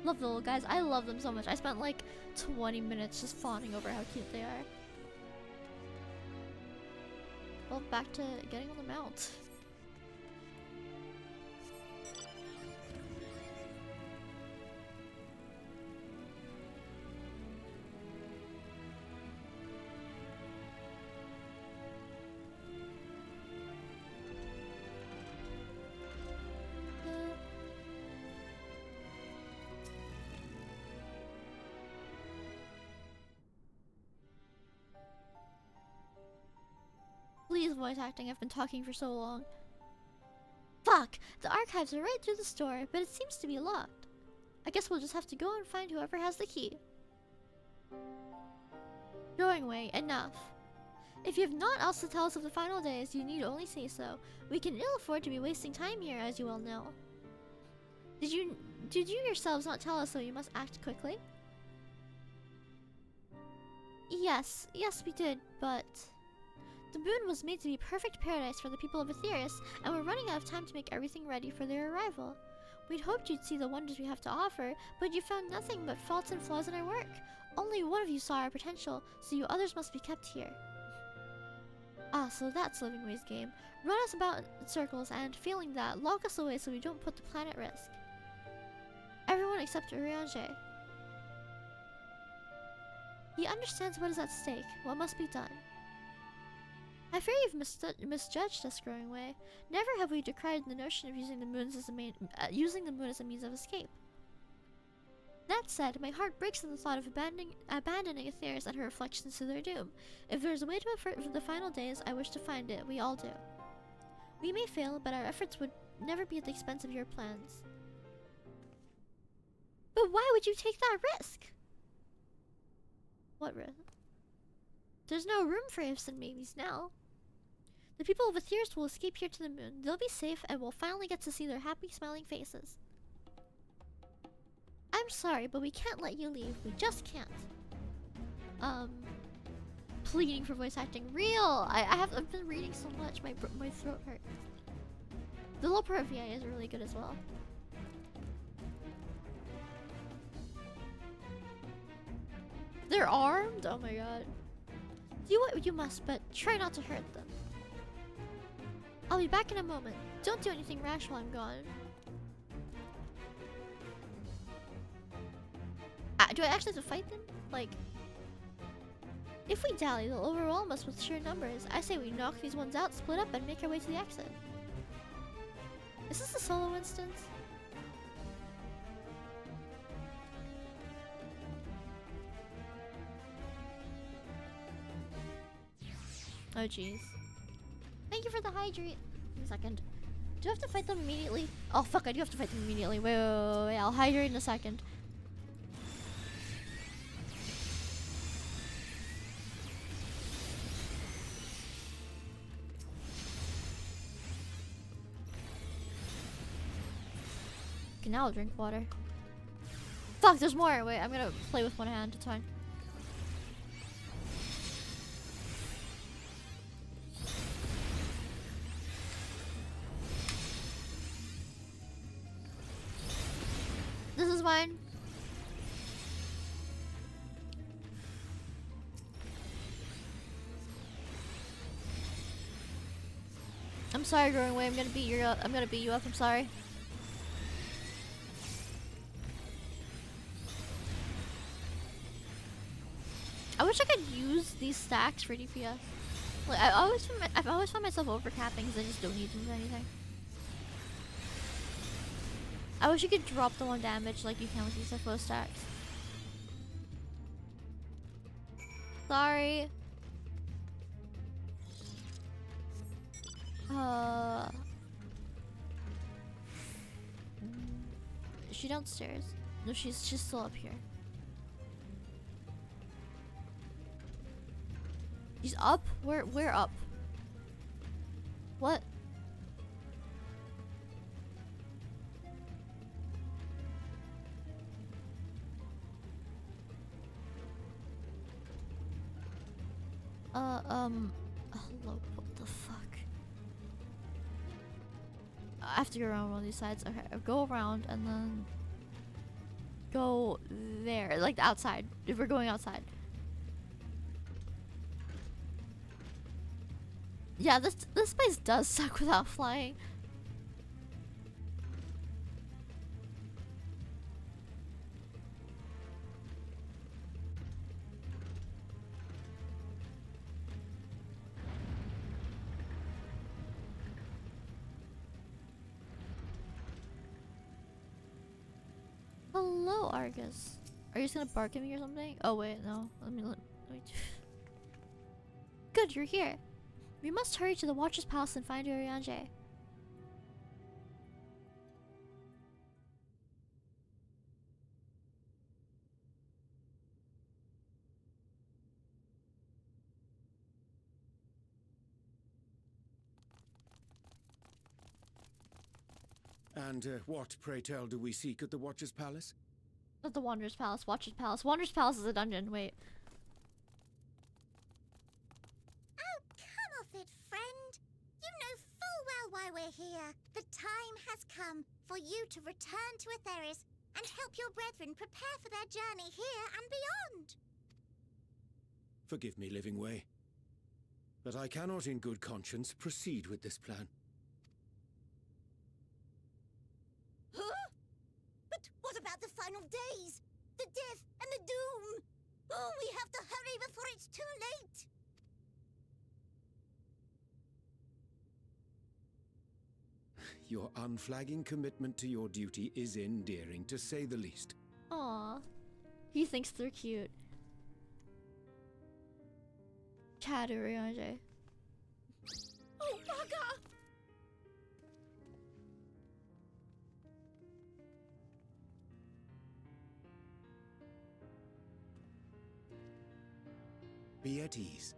Love the little guys. I love them so much. I spent like 20 minutes just fawning over how cute they are. Well, back to getting on the mount. Please, voice acting. I've been talking for so long. Fuck! The archives are right through the store, but it seems to be locked. I guess we'll just have to go and find whoever has the key. Going away, enough. If you have naught else to tell us of the final days, you need only say so. We can ill afford to be wasting time here, as you well know. Did you yourselves not tell us so you must act quickly? Yes, we did, but... The moon was made to be perfect paradise for the people of Aetheris, and we're running out of time to make everything ready for their arrival. We'd hoped you'd see the wonders we have to offer, but you found nothing but faults and flaws in our work. Only one of you saw our potential, so you others must be kept here. Ah, so that's Living Way's game. Run us about in circles and, failing that, lock us away so we don't put the planet at risk. Everyone except Urianger. He understands what is at stake, what must be done. I fear you've misjudged us, Growing Way. Never have we decried the notion of using the moon as a means of escape. That said, my heart breaks at the thought of abandoning Aetheris and her reflections to their doom. If there is a way to avert the final days, I wish to find it. We all do. We may fail, but our efforts would never be at the expense of your plans. But why would you take that risk? What risk? There's no room for ifs and maybes now. The people of Aetheris will escape here to the moon. They'll be safe, and we'll finally get to see their happy, smiling faces. I'm sorry, but we can't let you leave. We just can't. Pleading for voice acting. Real! I've been reading so much, my throat hurts. The Lopera VA is really good as well. They're armed? Oh my god. Do what you must, but try not to hurt them. I'll be back in a moment. Don't do anything rash while I'm gone. Do I actually have to fight them? Like, if we dally, they'll overwhelm us with sheer numbers. I say we knock these ones out, split up, and make our way to the exit. Is this a solo instance? Oh jeez. Thank you for the hydrate. Wait a second. Do I have to fight them immediately? Oh fuck, I do have to fight them immediately. Wait. I'll hydrate in a second. Okay, now I'll drink water. Fuck, there's more. Wait, I'm gonna play with one hand. It's fine. This is fine. I'm sorry, Growing Way. I'm gonna beat you up. I'm sorry. I wish I could use these stacks for DPS. Like, I've always found myself overcapping because I just don't need them for anything. I wish you could drop the 1 damage like you can with these FO stacks. Sorry. Is she downstairs? No, she's still up here. She's up? Where up? What? Hello, what the fuck? I have to go around one of these sides. Okay, go around and then go there, like outside, if we're going outside. Yeah, this place does suck without flying. Hello, Argus. Are you just gonna bark at me or something? Oh wait, no. Let me. Good, you're here. We must hurry to the Watcher's Palace and find Urianger. And what, pray tell, do we seek at the Watcher's Palace? Not the Wanderer's Palace, Watcher's Palace. Wanderer's Palace is a dungeon, wait. Oh, come off it, friend. You know full well why we're here. The time has come for you to return to Atheris and help your brethren prepare for their journey here and beyond. Forgive me, Living Way, but I cannot in good conscience proceed with this plan. Huh? But what about the final days? The death and the doom? Oh, we have to hurry before it's too late. Your unflagging commitment to your duty is endearing, to say the least. Aw. He thinks they're cute. Cat Urianger. Oh, bugger! Be at ease.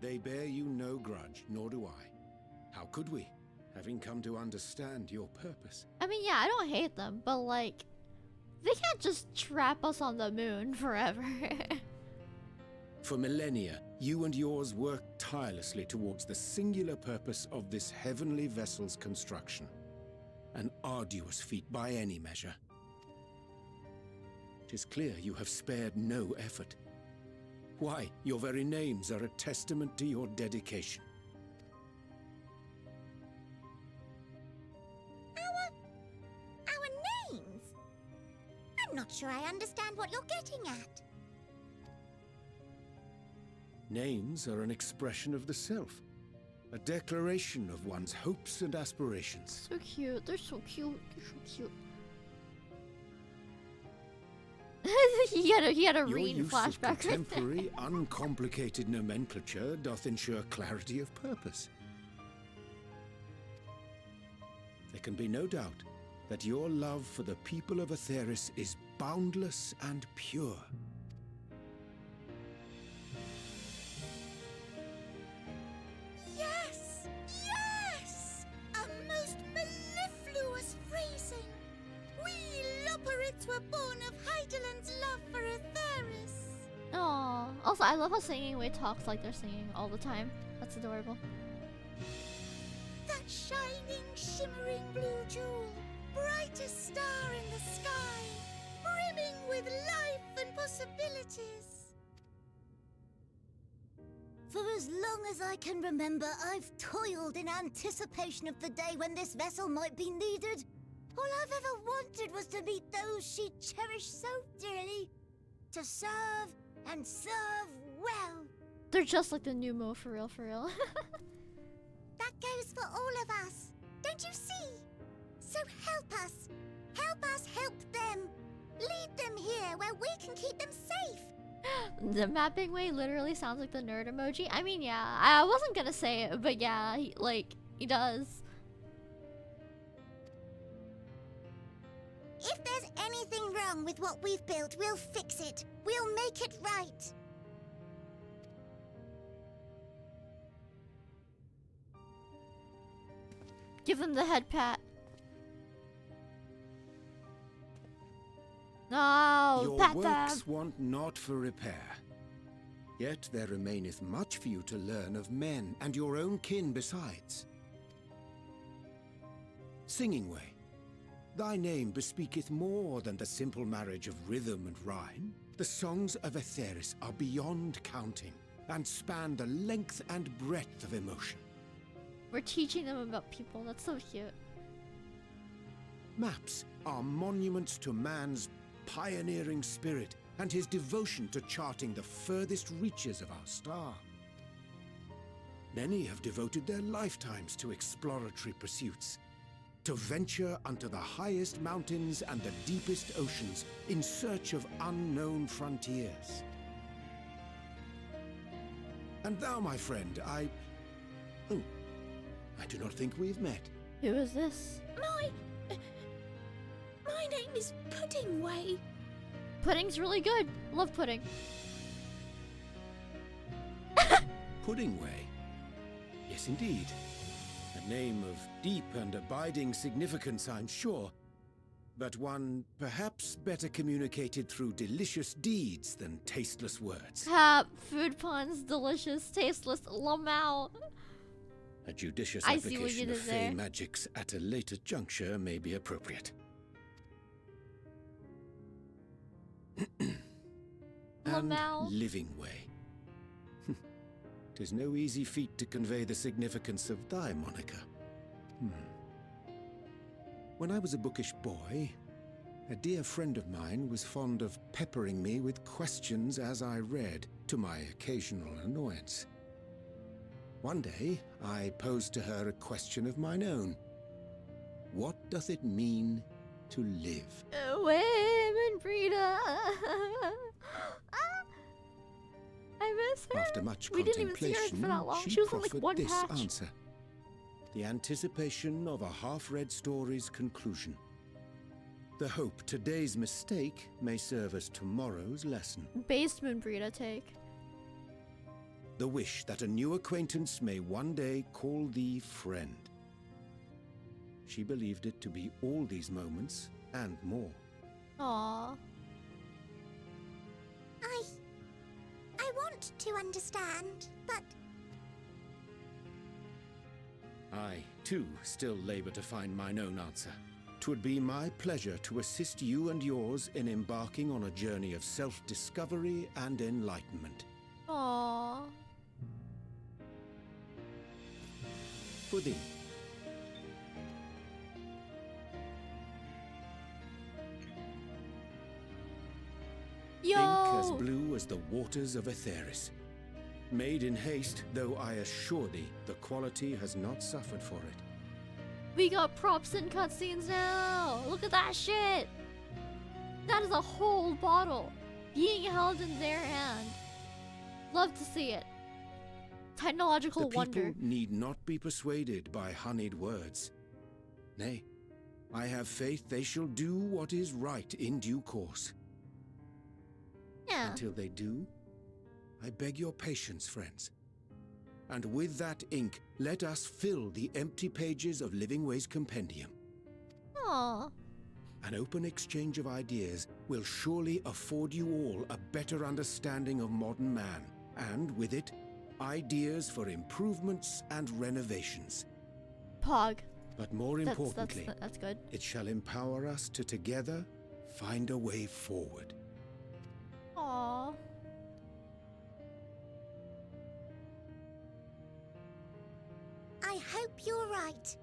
They bear you no grudge, nor do I. How could we, having come to understand your purpose? I mean, yeah, I don't hate them, but like, they can't just trap us on the moon forever. For millennia, you and yours worked tirelessly towards the singular purpose of this heavenly vessel's construction. An arduous feat by any measure. 'Tis clear you have spared no effort. Why, your very names are a testament to your dedication. Our names? I'm not sure I understand what you're getting at. Names are an expression of the self, a declaration of one's hopes and aspirations. So cute. They're so cute. They're so cute. he had a Your Reed use of flashback right there. contemporary, uncomplicated nomenclature doth ensure clarity of purpose. There can be no doubt that your love for the people of Atheris is boundless and pure. Yes! Yes! A most mellifluous phrasing! We Loporrits were born of Hydaelyn's love for Atheris. Aw. Also, I love how Singing Way talks like they're singing all the time. That's adorable. That shining, shimmering blue jewel, brightest star in the sky, brimming with life and possibilities. For as long as I can remember, I've toiled in anticipation of the day when this vessel might be needed. All I've ever wanted was to meet those she cherished so dearly, to serve and serve well. They're just like the new Mo, for real, for real. That goes for all of us, don't you see? So help us help them. Lead them here where we can keep them safe. The mapping way literally sounds like the nerd emoji. I mean, yeah, I wasn't gonna say it, but yeah, he does. If there's anything wrong with what we've built, we'll fix it. We'll make it right. Give them the head pat. No, Your pat them. works want not for repair. Yet there remaineth much for you to learn of men and your own kin besides. Singing Way, thy name bespeaketh more than the simple marriage of rhythm and rhyme. The songs of Atheris are beyond counting, and span the length and breadth of emotion. We're teaching them about people. That's so cute. Maps are monuments to man's pioneering spirit and his devotion to charting the furthest reaches of our star. Many have devoted their lifetimes to exploratory pursuits, to venture unto the highest mountains and the deepest oceans in search of unknown frontiers. And thou, my friend, Oh, I do not think we've met. Who is this? My name is Puddingway. Pudding's really good. Love pudding. Puddingway. Yes, indeed. A name of deep and abiding significance, I'm sure. But one perhaps better communicated through delicious deeds than tasteless words. Food puns, delicious, tasteless, lamau. A judicious I see what application you of did fey there. magics at a later juncture may be appropriate. And Lamau. living way. 'Tis no easy feat to convey the significance of thy moniker. When I was a bookish boy, a dear friend of mine was fond of peppering me with questions as I read, to my occasional annoyance. One day, I posed to her a question of mine own. What doth it mean to live? Women breeder. I miss her. After much We didn't even see her contemplation, for that long. she She was on like proffered one this patch. answer. The anticipation of a half-read story's conclusion. The hope today's mistake may serve as tomorrow's lesson. Basement breeder take. The wish that a new acquaintance may one day call thee friend. She believed it to be all these moments and more. Aww. I want to understand, but I, too, still labour to find mine own answer. 'Twould be my pleasure to assist you and yours in embarking on a journey of self-discovery and enlightenment. Aww. For thee. Ink as Yo! blue as the waters of Aetheris. Made in haste, though I assure thee, the quality has not suffered for it. We got props and cutscenes now! Look at that shit! That is a whole bottle being held in their hand. Love to see it. Technological The wonder. people need not be persuaded by honeyed words. Nay, I have faith they shall do what is right in due course. Yeah. Until they do, I beg your patience, friends. And with that ink, let us fill the empty pages of Livingway's compendium. Aww. An open exchange of ideas will surely afford you all a better understanding of modern man, and with it, ideas for improvements and renovations. Pog. But more importantly, That's good. it shall empower us to together find a way forward. Aww. I hope you're right.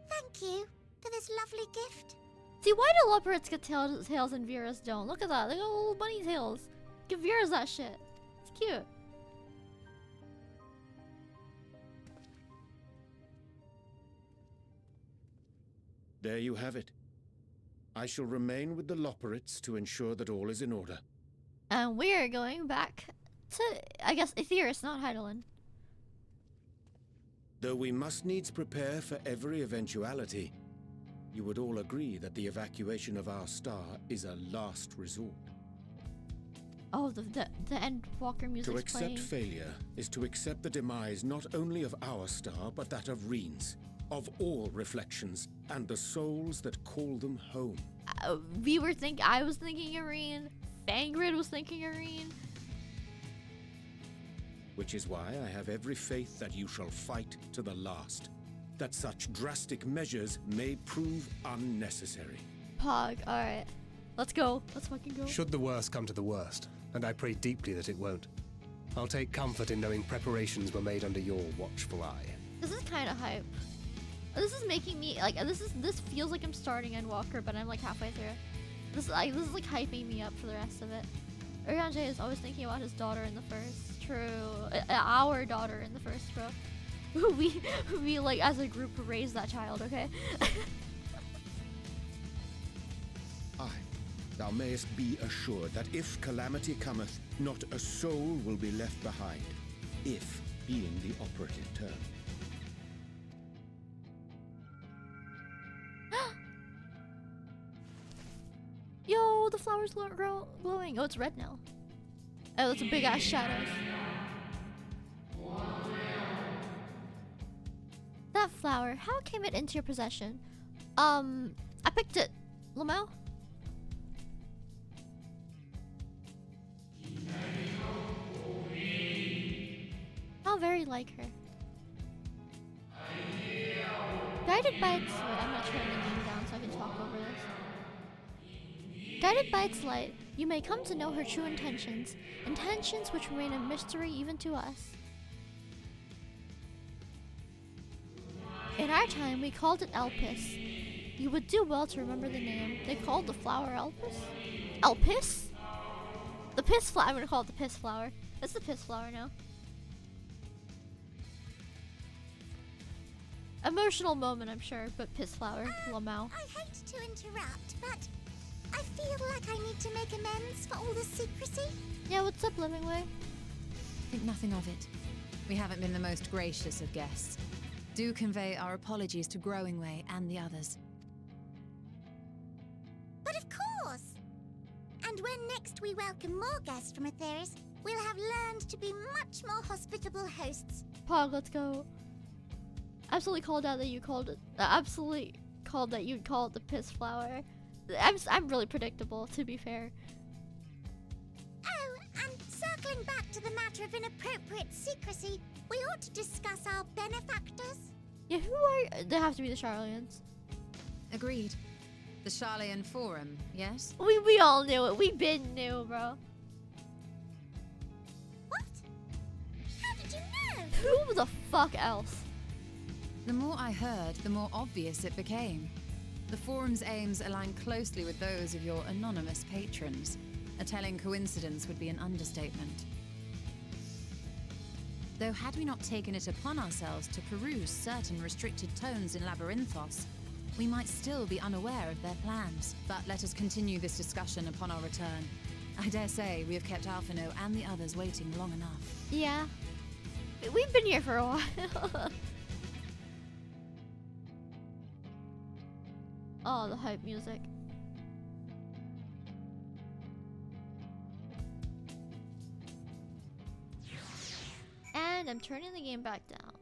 Thank you for this lovely gift. See, why do leopards get tails and Vera's don't? Look at that. They got little bunny tails. Give Vera's that shit. It's cute. There you have it. I shall remain with the Loporrits to ensure that all is in order. And we're going back to, I guess, Aetheris, not Hydaelyn. Though we must needs prepare for every eventuality, you would all agree that the evacuation of our star is a last resort. Oh, the Endwalker music's To accept playing. failure is to accept the demise not only of our star, but that of Reen's, of all reflections, and the souls that call them home. I was thinking Irene. Fangrid was thinking Irene. Which is why I have every faith that you shall fight to the last. That such drastic measures may prove unnecessary. Pog, alright. Let's go. Let's fucking go. Should the worst come to the worst, and I pray deeply that it won't, I'll take comfort in knowing preparations were made under your watchful eye. This is kind of hype. This is making me like this feels like I'm starting Endwalker, but I'm like halfway through. This is like hyping me up for the rest of it. Urianger is always thinking about his daughter in the first. True, our daughter in the first, bro. we like as a group raised that child. Okay. Aye, thou mayest be assured that if calamity cometh, not a soul will be left behind. If being the operative term. the flower's glowing. Oh, it's red now. Oh, it's a big ass shadow. That flower, how came it into your possession? I picked it. Lamau? How very like her. Guided by its... Wait, I'm gonna turn the game down so I can talk over this. Guided by its light, you may come to know her true intentions. Intentions which remain a mystery even to us. In our time, we called it Elpis. You would do well to remember the name. They called the flower Elpis? Elpis? The piss flower. I'm gonna call it the piss flower. It's the piss flower now. Emotional moment, I'm sure, but piss flower, Lamau. I hate to interrupt, but I feel like I need to make amends for all the secrecy. Yeah, what's up, Livingway? Think nothing of it. We haven't been the most gracious of guests. Do convey our apologies to Growingway and the others. But of course! And when next we welcome more guests from Atheris, we'll have learned to be much more hospitable hosts. Pog, let's go. Absolutely called out that you called it. Absolutely called that you'd call it the piss flower. I'm really predictable, to be fair. Oh, and circling back to the matter of inappropriate secrecy, we ought to discuss our benefactors. Yeah, who are... They have to be the Charlians. Agreed. The Charlayan Forum, yes? We all knew it. We been knew, bro. What? How did you know? Who the fuck else? The more I heard, the more obvious it became. The Forum's aims align closely with those of your anonymous patrons. A telling coincidence would be an understatement. Though had we not taken it upon ourselves to peruse certain restricted tones in Labyrinthos, we might still be unaware of their plans. But let us continue this discussion upon our return. I dare say we have kept Alphino and the others waiting long enough. Yeah. We've been here for a while. Oh, the hype music. And I'm turning the game back down.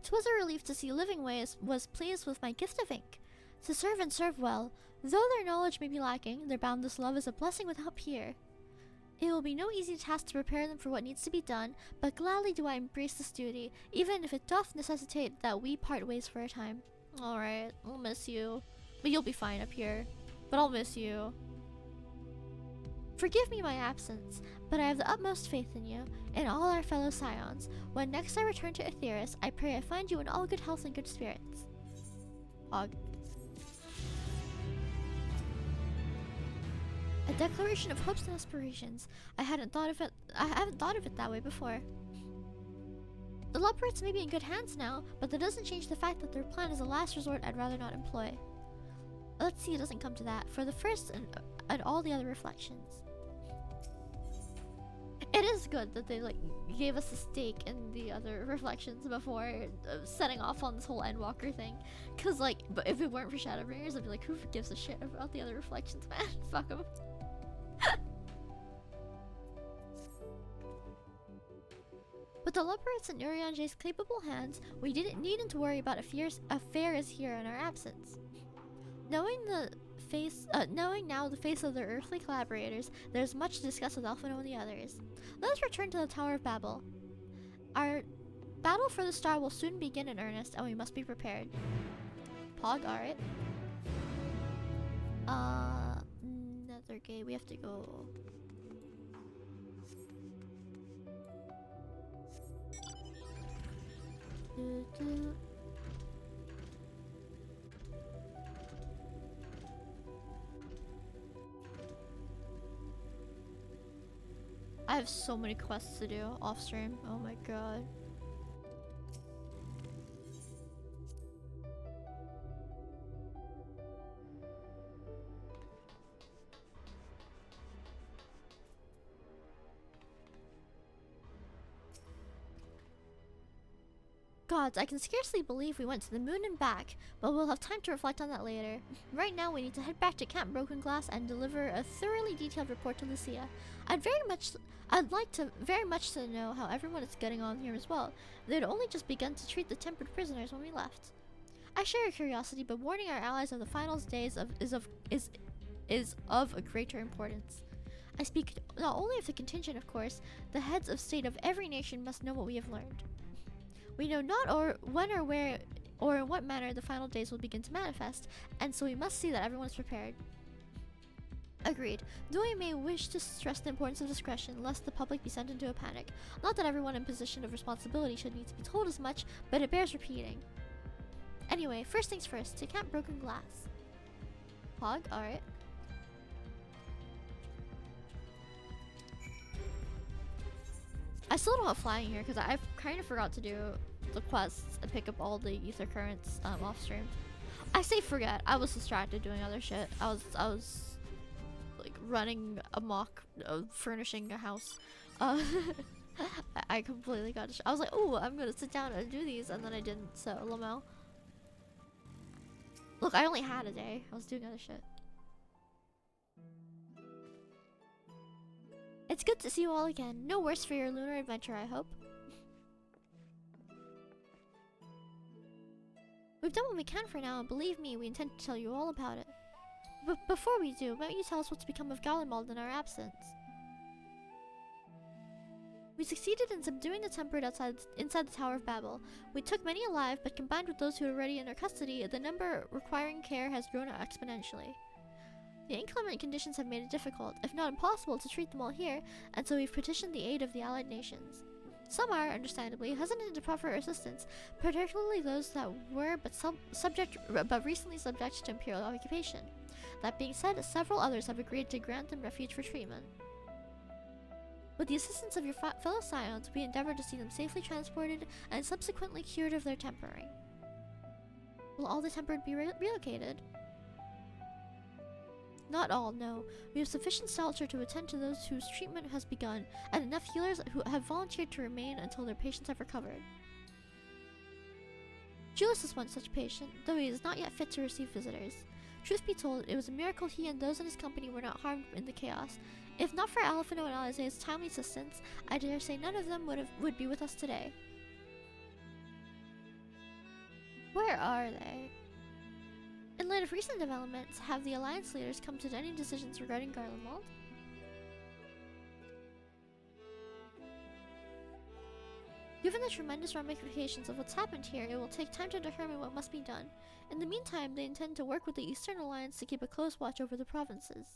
Twas a relief to see Livingway was pleased with my gift of ink. To serve and serve well, though their knowledge may be lacking, their boundless love is a blessing without peer. It will be no easy task to prepare them for what needs to be done, but gladly do I embrace this duty, even if it doth necessitate that we part ways for a time. Alright, I'll miss you. But you'll be fine up here. But I'll miss you. Forgive me my absence, but I have the utmost faith in you, and all our fellow scions. When next I return to Atheris, I pray I find you in all good health and good spirits. Og. A declaration of hopes and aspirations. I haven't thought of it that way before. The Leopards may be in good hands now, but that doesn't change the fact that their plan is a last resort I'd rather not employ. Let's see it doesn't come to that, for the first and all the other reflections. It is good that they gave us a stake in the other reflections before setting off on this whole Endwalker thing. Cause but if it weren't for Shadowbringers, I'd be like, who gives a shit about the other reflections, man? Fuck them. With the Leopards in Urianje's capable hands, we didn't need to worry about affairs here in our absence. Knowing now the face of their earthly collaborators, there's much to discuss with Alphino and the others. Let us return to the Tower of Babel. Our battle for the star will soon begin in earnest, and we must be prepared. Pog, alright. Nethergate, we have to go. I have so many quests to do off stream. Oh my god. Gods, I can scarcely believe we went to the moon and back, but we'll have time to reflect on that later. Right now, we need to head back to Camp Broken Glass and deliver a thoroughly detailed report to Lucia. I'd like to very much to know how everyone is getting on here as well. They'd only just begun to treat the tempered prisoners when we left. I share your curiosity, but warning our allies of the finals days is of a greater importance. I speak not only of the contingent, of course. The heads of state of every nation must know what we have learned. We know not or when or where or in what manner the final days will begin to manifest, and so we must see that everyone is prepared. Agreed. Though we may wish to stress the importance of discretion, lest the public be sent into a panic. Not that everyone in position of responsibility should need to be told as much, but it bears repeating. Anyway, first things first, to Camp Broken Glass. Hog, alright. I still don't have flying here because I kind of forgot to do the quests and pick up all the ether currents off stream. I say forget. I was distracted doing other shit. I was like running amok, furnishing a house. I completely got. I was like, oh, I'm gonna sit down and do these, and then I didn't. So Lamel. Look, I only had a day. I was doing other shit. It's good to see you all again. No worse for your lunar adventure, I hope. We've done what we can for now, and believe me, we intend to tell you all about it. But before we do, why don't you tell us what's become of Garlemald in our absence? We succeeded in subduing the Tempered inside the Tower of Babel. We took many alive, but combined with those who are already in our custody, the number requiring care has grown exponentially. The inclement conditions have made it difficult, if not impossible, to treat them all here, and so we've petitioned the aid of the allied nations. Some are, understandably, hesitant to proffer assistance, particularly those that were but recently subject to imperial occupation. That being said, several others have agreed to grant them refuge for treatment. With the assistance of your fellow scions, we endeavor to see them safely transported and subsequently cured of their tempering. Will all the tempered be relocated? Not all, no. We have sufficient shelter to attend to those whose treatment has begun, and enough healers who have volunteered to remain until their patients have recovered. Julius is one such patient, though he is not yet fit to receive visitors. Truth be told, it was a miracle he and those in his company were not harmed in the chaos. If not for Alphino and Alize's timely assistance, I dare say none of them would be with us today. Where are they? In light of recent developments, have the Alliance leaders come to any decisions regarding Garlemald? Given the tremendous ramifications of what's happened here, it will take time to determine what must be done. In the meantime, they intend to work with the Eastern Alliance to keep a close watch over the provinces.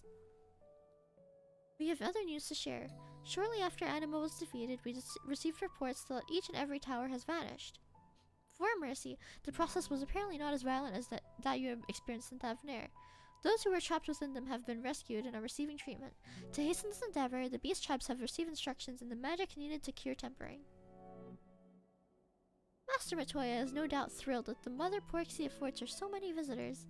We have other news to share. Shortly after Anima was defeated, we received reports that each and every tower has vanished. For mercy, the process was apparently not as violent as that you have experienced in Thavnair. Those who were trapped within them have been rescued and are receiving treatment. To hasten this endeavor, the beast tribes have received instructions in the magic needed to cure tempering. Master Matoya is no doubt thrilled that the Mother Porixia affords her so many visitors.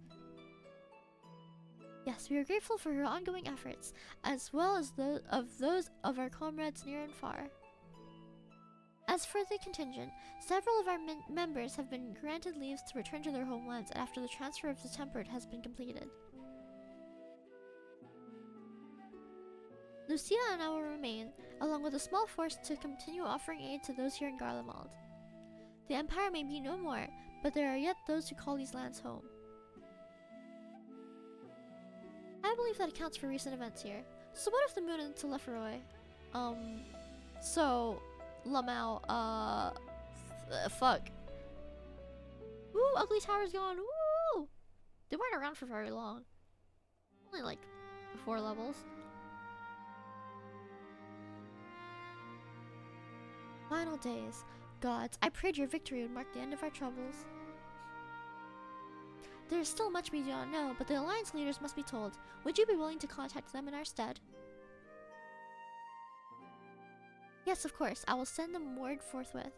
Yes, we are grateful for her ongoing efforts, as well as those of our comrades near and far. As for the contingent, several of our members have been granted leaves to return to their homelands after the transfer of the Tempered has been completed. Lucia and I will remain, along with a small force, to continue offering aid to those here in Garlemald. The Empire may be no more, but there are yet those who call these lands home. I believe that accounts for recent events here. So what if the moon into Leferoy? Lamau, fuck. Ooh, Ugly Tower's gone. Ooh! They weren't around for very long. Only like 4 levels. Final days. Gods, I prayed your victory would mark the end of our troubles. There is still much we do not know, but the Alliance leaders must be told. Would you be willing to contact them in our stead? Yes, of course. I will send them word forthwith.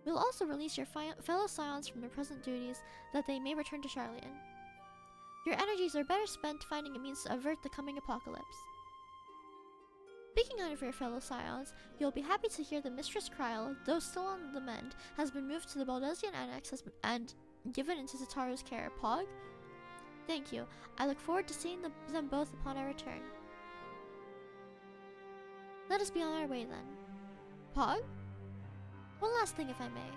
We will also release your fellow scions from their present duties, that they may return to Sharlayan. Your energies are better spent finding a means to avert the coming apocalypse. Speaking of your fellow scions, you'll be happy to hear that Mistress Kryl, though still on the mend, has been moved to the Baldesion Annex and given into Zataro's care. Pog? Thank you. I look forward to seeing them both upon our return. Let us be on our way then. Pog? One last thing, if I may.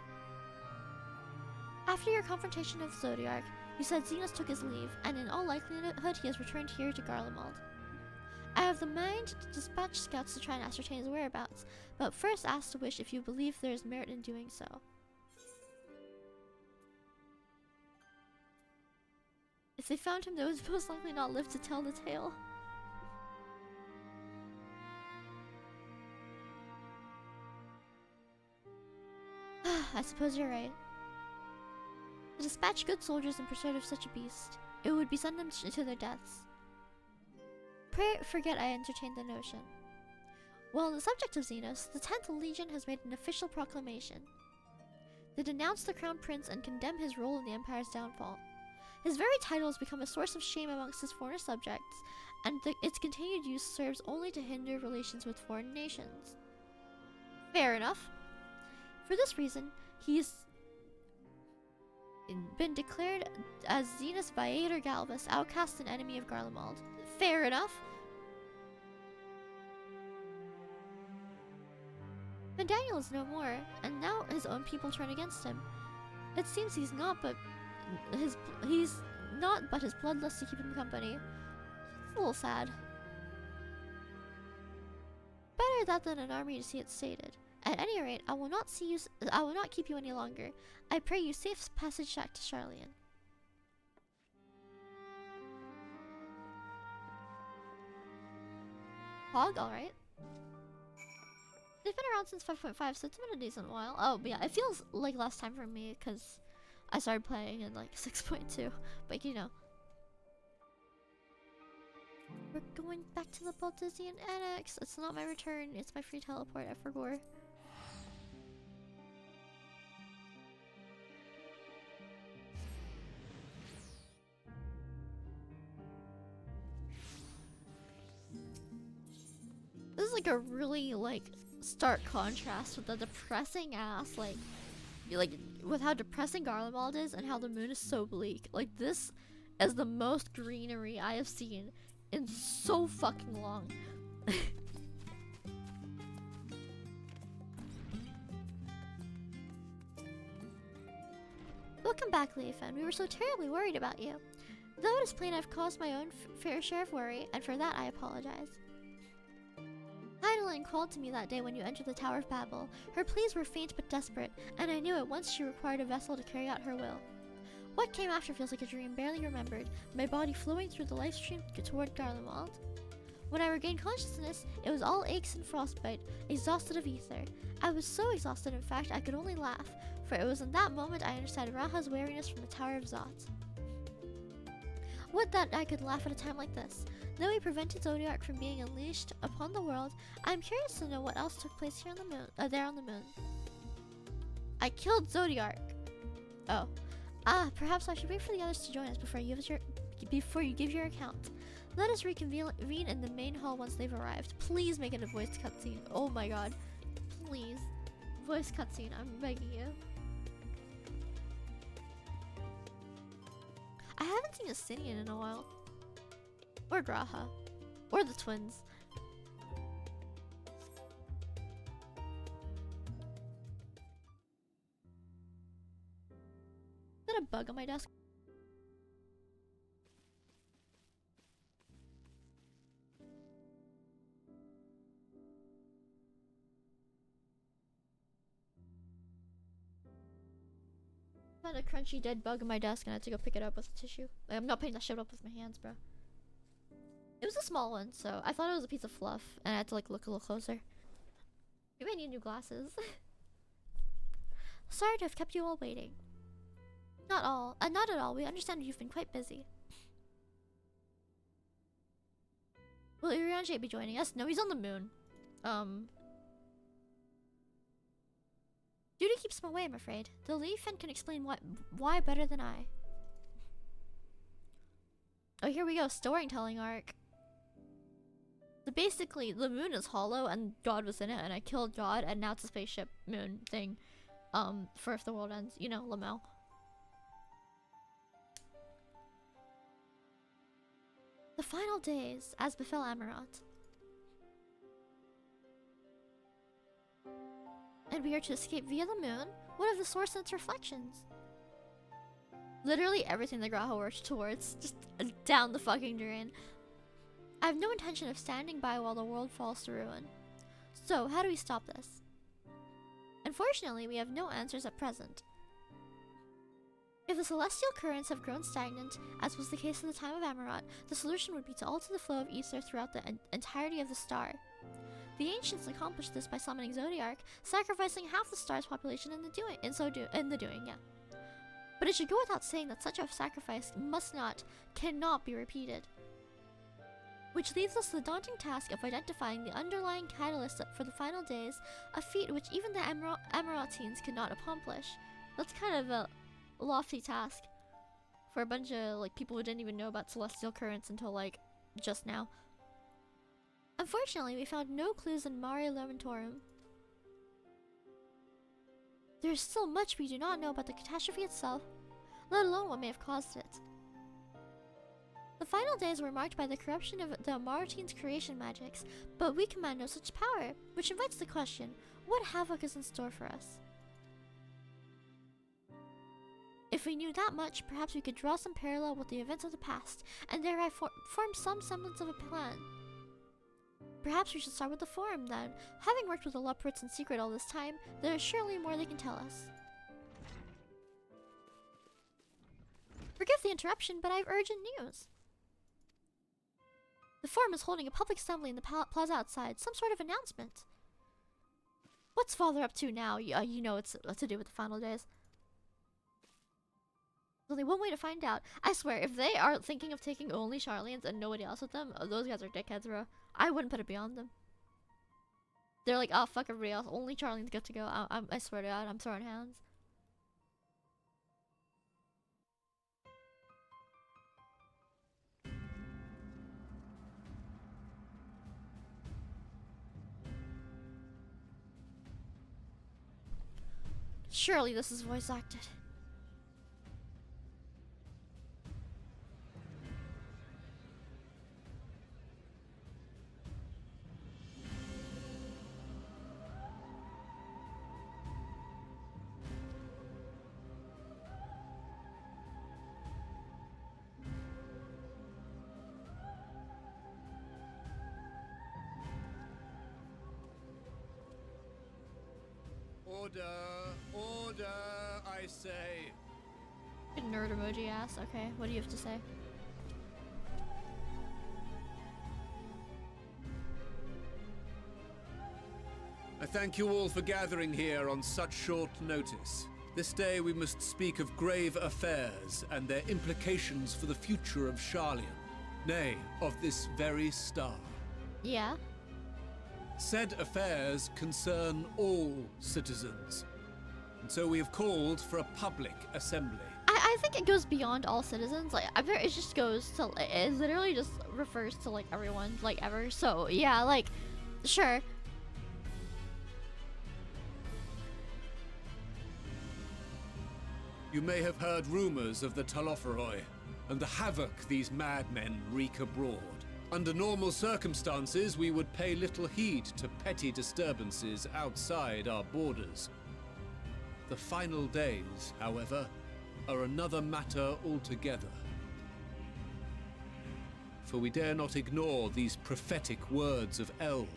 After your confrontation with Zodiark, you said Zenos took his leave, and in all likelihood he has returned here to Garlemald. I have the mind to dispatch scouts to try and ascertain his whereabouts, but first ask to wish if you believe there is merit in doing so. If they found him, they would most likely not live to tell the tale. I suppose you're right. To dispatch good soldiers in pursuit of such a beast, it would be send them to their deaths. Pray forget I entertained the notion. Well, on the subject of Zenos, the 10th Legion has made an official proclamation. They denounce the Crown Prince and condemn his role in the Empire's downfall. His very title has become a source of shame amongst his foreign subjects, and its continued use serves only to hinder relations with foreign nations. Fair enough. For this reason, he's been declared as Zenos Viator Galvus, outcast and enemy of Garlemald. Fair enough. But Daniel is no more, and now his own people turn against him. It seems he's not but his bloodlust to keep him company. It's a little sad. Better that than an army to see it stated. At any rate, I will not keep you any longer. I pray you safe passage back to Sharlayan. Pog, alright. They've been around since 5.5, so it's been a decent while. Oh, but yeah, it feels like last time for me, because I started playing in like 6.2. But you know. We're going back to the Baldesion Annex. It's not my return, it's my free teleport, I forgot. This is like a really like stark contrast with the depressing ass like with how depressing Garlemald is and how the moon is so bleak. Like this is the most greenery I have seen in so fucking long. Welcome back, Leofen. We were so terribly worried about you. Though it is plain I've caused my own fair share of worry, and for that I apologize. Hydaelyn called to me that day when you entered the Tower of Babel. Her pleas were faint but desperate, and I knew at once she required a vessel to carry out her will. What came after feels like a dream barely remembered, my body flowing through the life stream toward Garlemald. When I regained consciousness, it was all aches and frostbite, exhausted of ether. I was so exhausted, in fact, I could only laugh, for it was in that moment I understood Raha's weariness from the Tower of Zot. Would that I could laugh at a time like this. Though he prevented Zodiark from being unleashed upon the world, I am curious to know what else took place here on the moon. There on the moon. I killed Zodiark. Oh. Perhaps I should wait for the others to join us before you give your account. Let us reconvene in the main hall once they've arrived. Please make it a voice cutscene. Oh my god. Please. Voice cutscene, I'm begging you. I haven't seen Justinian in a while. Or Graha. Or the twins. Is that a bug on my desk? I found a crunchy dead bug on my desk and I had to go pick it up with a tissue. Like, I'm not picking that shit up with my hands, bro. It was a small one, so I thought it was a piece of fluff, and I had to like look a little closer. Maybe I need new glasses. Sorry to have kept you all waiting. Not at all. We understand you've been quite busy. Will Urianger be joining us? No, he's on the moon. Duty keeps him away, I'm afraid. The Leofen can explain why better than I. Oh, here we go. Storytelling arc. So basically, the moon is hollow and God was in it, and I killed God, and now it's a spaceship moon thing. For if the world ends, you know, Lamel. The final days, as befell Amaranth. And we are to escape via the moon, one of the source and its reflections. Literally everything the Graha works towards, just down the fucking drain. I have no intention of standing by while the world falls to ruin. So, how do we stop this? Unfortunately, we have no answers at present. If the celestial currents have grown stagnant, as was the case at the time of Amaranth, the solution would be to alter the flow of ether throughout the entirety of the star. The ancients accomplished this by summoning Zodiark, sacrificing half the star's population in the doing. But it should go without saying that such a sacrifice cannot be repeated. Which leaves us the daunting task of identifying the underlying catalyst for the final days, a feat which even the Amaranthines could not accomplish. That's kind of a lofty task for a bunch of like people who didn't even know about celestial currents until like just now. Unfortunately, we found no clues in Mare Lamentorum. There is still much we do not know about the catastrophe itself, let alone what may have caused it. The final days were marked by the corruption of the Amarantine's creation magics, but we command no such power, which invites the question, what havoc is in store for us? If we knew that much, perhaps we could draw some parallel with the events of the past, and thereby form some semblance of a plan. Perhaps we should start with the Forum then. Having worked with the Luprits in secret all this time, there is surely more they can tell us. Forgive the interruption, but I have urgent news. The Forum is holding a public assembly in the plaza outside, some sort of announcement. What's Father up to now? You know it's to do with the final days. There's only one way to find out. I swear, if they are thinking of taking only Sharlayans and nobody else with them, those guys are dickheads, bro. I wouldn't put it beyond them. They're like, oh, fuck everybody else. Only Charlian's good to go. I swear to God, I'm throwing hands. Surely this is voice acted. Order! Order, I say! Nerd emoji ass. Okay, what do you have to say? I thank you all for gathering here on such short notice. This day we must speak of grave affairs and their implications for the future of Sharlayan. Nay, of this very star. Yeah? Said affairs concern all citizens. And so we have called for a public assembly. I think it goes beyond all citizens. Like, it just goes to, it literally just refers to, like, everyone, like, ever. So, yeah, like, sure. You may have heard rumors of the Telophoroi and the havoc these madmen wreak abroad. Under normal circumstances, we would pay little heed to petty disturbances outside our borders. The final days, however, are another matter altogether. For we dare not ignore these prophetic words of Eld.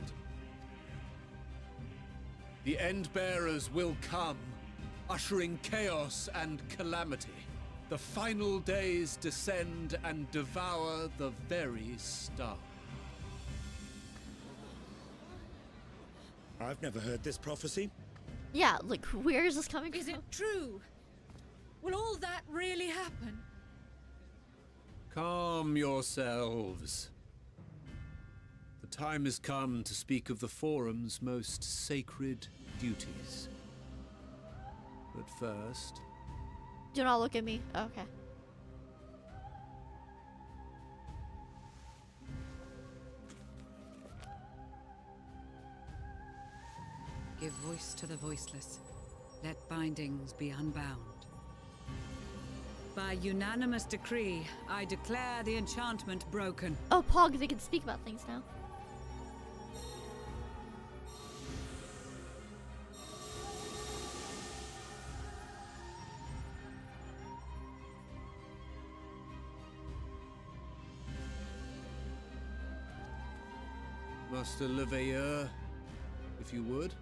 The Endbearers will come, ushering chaos and calamity. The final days descend and devour the very star. I've never heard this prophecy. Yeah, like, where is this coming from? Is it true? Will all that really happen? Calm yourselves. The time has come to speak of the Forum's most sacred duties. But first... Do not look at me. Okay. Give voice to the voiceless. Let bindings be unbound. By unanimous decree, I declare the enchantment broken. Oh, Pog, they can speak about things now. Master Leveilleur, if you would.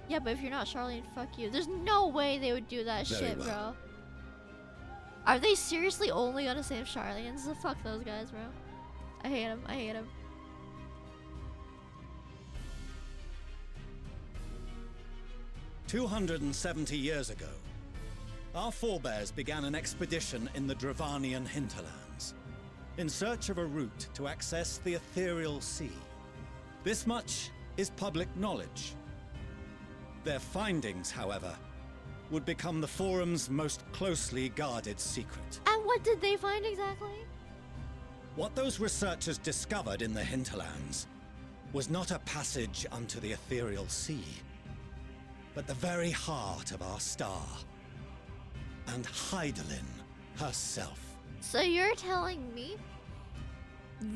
Yeah, but if you're not Charlene, fuck you. There's no way they would do that Very shit, well. bro. Are they seriously only gonna save Charlene's? Fuck those guys, bro. I hate them. I hate them. 270 years ago, our forebears began an expedition in the Dravanian hinterlands, in search of a route to access the ethereal sea. This much is public knowledge. Their findings, however, would become the Forum's most closely guarded secret. And what did they find exactly? What those researchers discovered in the hinterlands was not a passage unto the ethereal sea, but the very heart of our star, and Hydaelyn herself. So you're telling me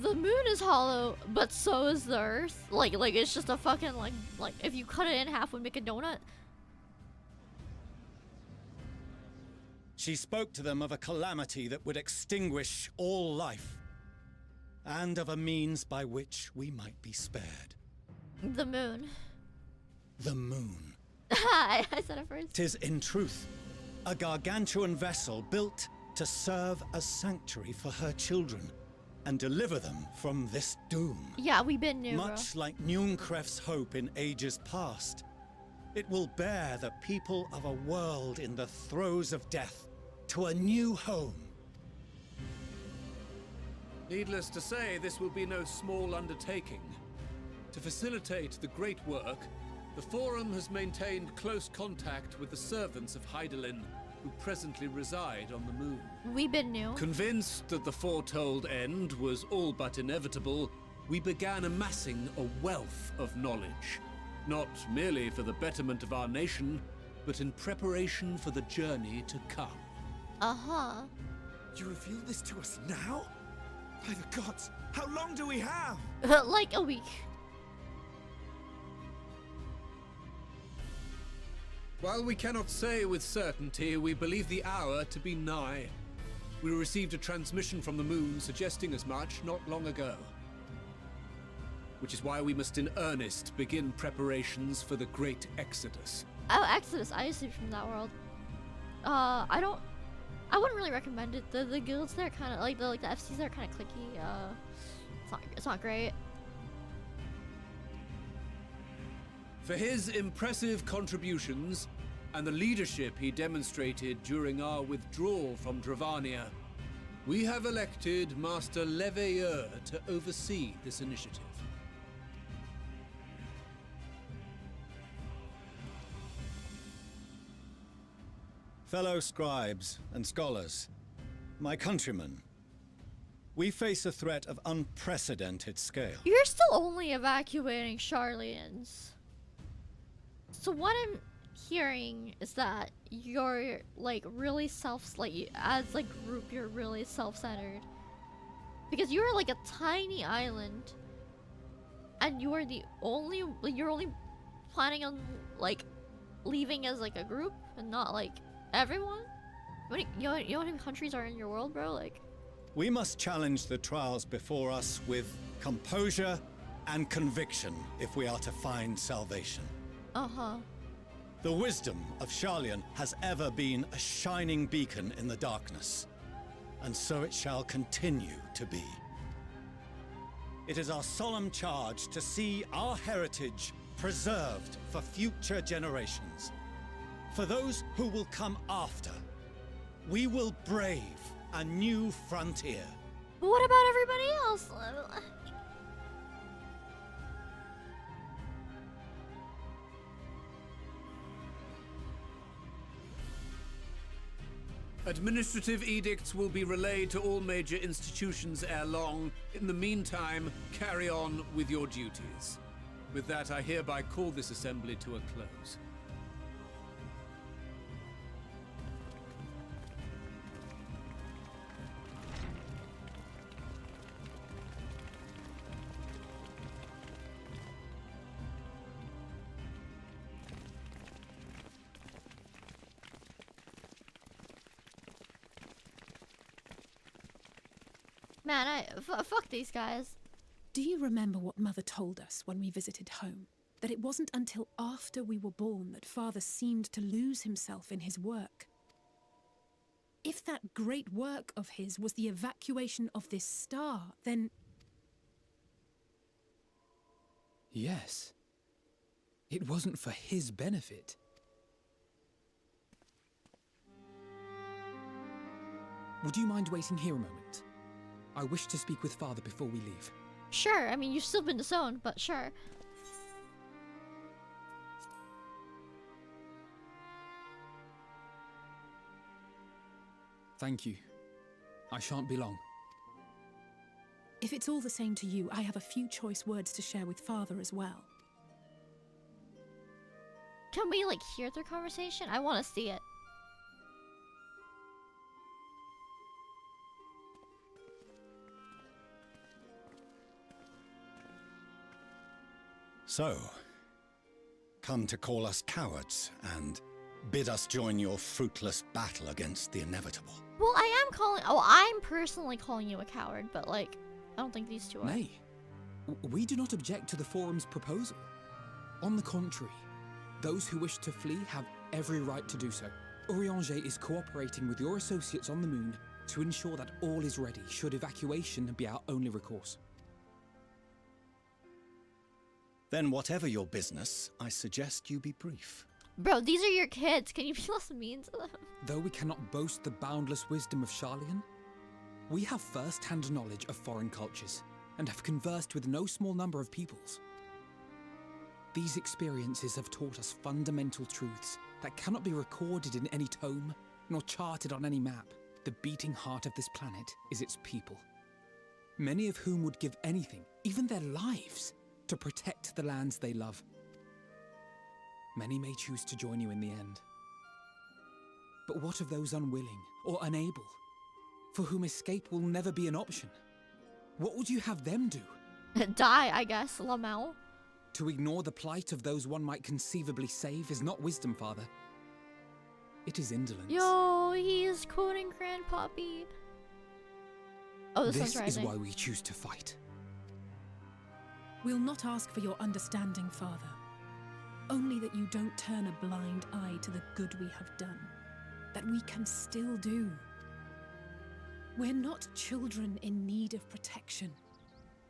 the moon is hollow, but so is the earth? Like it's just a fucking like if you cut it in half would make a donut? She spoke to them of a calamity that would extinguish all life, and of a means by which we might be spared. The moon. The moon. I said it first. 'Tis in truth a gargantuan vessel built to serve as sanctuary for her children and deliver them from this doom. Yeah, we been new, bro. Much like Nunkref's hope in ages past, it will bear the people of a world in the throes of death to a new home. Needless to say, this will be no small undertaking. To facilitate the great work, the Forum has maintained close contact with the servants of Hydaelyn, who presently reside on the moon. We been new. Convinced that the foretold end was all but inevitable, we began amassing a wealth of knowledge, not merely for the betterment of our nation, but in preparation for the journey to come. Uh-huh. You revealed this to us now? By the gods, how long do we have? Like a week. While we cannot say with certainty, we believe the hour to be nigh. We received a transmission from the moon suggesting as much not long ago. Which is why we must in earnest begin preparations for the great exodus. Oh, Exodus. I used to be from that world. I wouldn't really recommend it. The guilds there kind of like the FCs are kind of clicky. It's not great. For his impressive contributions and the leadership he demonstrated during our withdrawal from Dravania, we have elected Master Leveilleur to oversee this initiative. Fellow scribes and scholars, my countrymen, we face a threat of unprecedented scale. You're still only evacuating Charlene's. So what I'm hearing is that you're like really as a group you're really self-centered. Because you're like a tiny island and you're only planning on like leaving as like a group and not like everyone? You know how many countries are in your world, bro? Like, We must challenge the trials before us with composure and conviction if we are to find salvation. uh-huh. The wisdom of Sharlayan has ever been a shining beacon in the darkness, and so it shall continue to be. It is our solemn charge to see our heritage preserved for future generations. For those who will come after, we will brave a new frontier. But what about everybody else? Administrative edicts will be relayed to all major institutions ere long. In the meantime, carry on with your duties. With that, I hereby call this assembly to a close. Man, fuck these guys. Do you remember what Mother told us when we visited home? That it wasn't until after we were born that Father seemed to lose himself in his work. If that great work of his was the evacuation of this star, then... Yes. It wasn't for his benefit. Would you mind waiting here a moment? I wish to speak with Father before we leave. Sure, I mean, you've still been disowned, but sure. Thank you. I shan't be long. If it's all the same to you, I have a few choice words to share with Father as well. Can we, like, hear their conversation? I want to see it. So, come to call us cowards and bid us join your fruitless battle against the inevitable. Well, I'm personally calling you a coward, but, like, I don't think these two are. Nay. We do not object to the Forum's proposal. On the contrary, those who wish to flee have every right to do so. Urianger is cooperating with your associates on the moon to ensure that all is ready should evacuation be our only recourse. Then whatever your business, I suggest you be brief. Bro, these are your kids. Can you be less mean to them? Though we cannot boast the boundless wisdom of Sharlayan, we have first-hand knowledge of foreign cultures and have conversed with no small number of peoples. These experiences have taught us fundamental truths that cannot be recorded in any tome, nor charted on any map. The beating heart of this planet is its people, many of whom would give anything, even their lives, to protect the lands they love. Many may choose to join you in the end. But what of those unwilling or unable, for whom escape will never be an option? What would you have them do? Die, I guess, Lamau. To ignore the plight of those one might conceivably save is not wisdom, Father. It is indolence. Yo, he is quoting Grandpappy. Oh, the sun's This rising. is why we choose to fight. We'll not ask for your understanding, Father. Only that you don't turn a blind eye to the good we have done. That we can still do. We're not children in need of protection.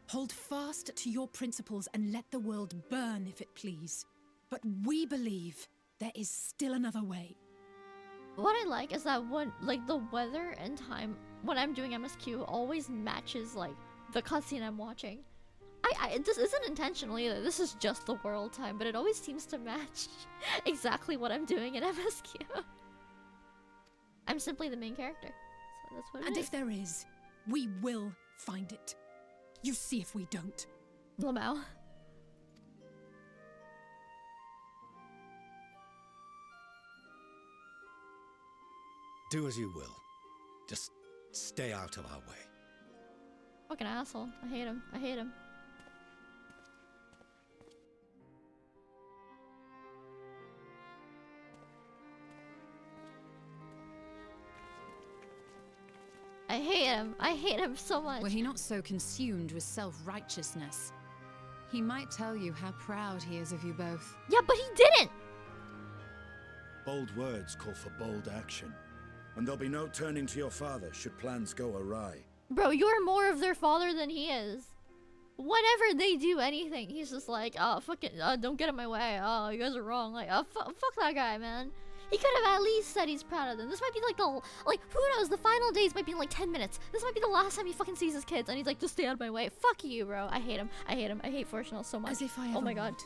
Hold fast to your principles and let the world burn if it please. But we believe there is still another way. What I like is that when, like, the weather and time when I'm doing MSQ always matches, like, the cutscene I'm watching. This isn't intentional either. This is just the world time, but it always seems to match exactly what I'm doing in MSQ. I'm simply the main character, so that's what it is. And if there is, we will find it. You see if we don't. Lamau. Do as you will. Just stay out of our way. Fucking asshole. I hate him. I hate him. I hate him. I hate him so much. Were he not so consumed with self-righteousness, he might tell you how proud he is of you both. Yeah, but he didn't! Bold words call for bold action. And there'll be no turning to your father should plans go awry. Bro, you're more of their father than he is. Whenever they do anything, he's just like, oh, fucking, don't get in my way. Oh, you guys are wrong. Like, fuck that guy, man. He could have at least said he's proud of them. This might be like who knows, the final days might be in like 10 minutes. This might be the last time he fucking sees his kids, and he's like, just stay out of my way. Fuck you, bro. I hate him. I hate him. I hate Fortunal so much. As if I Oh ever my god. would.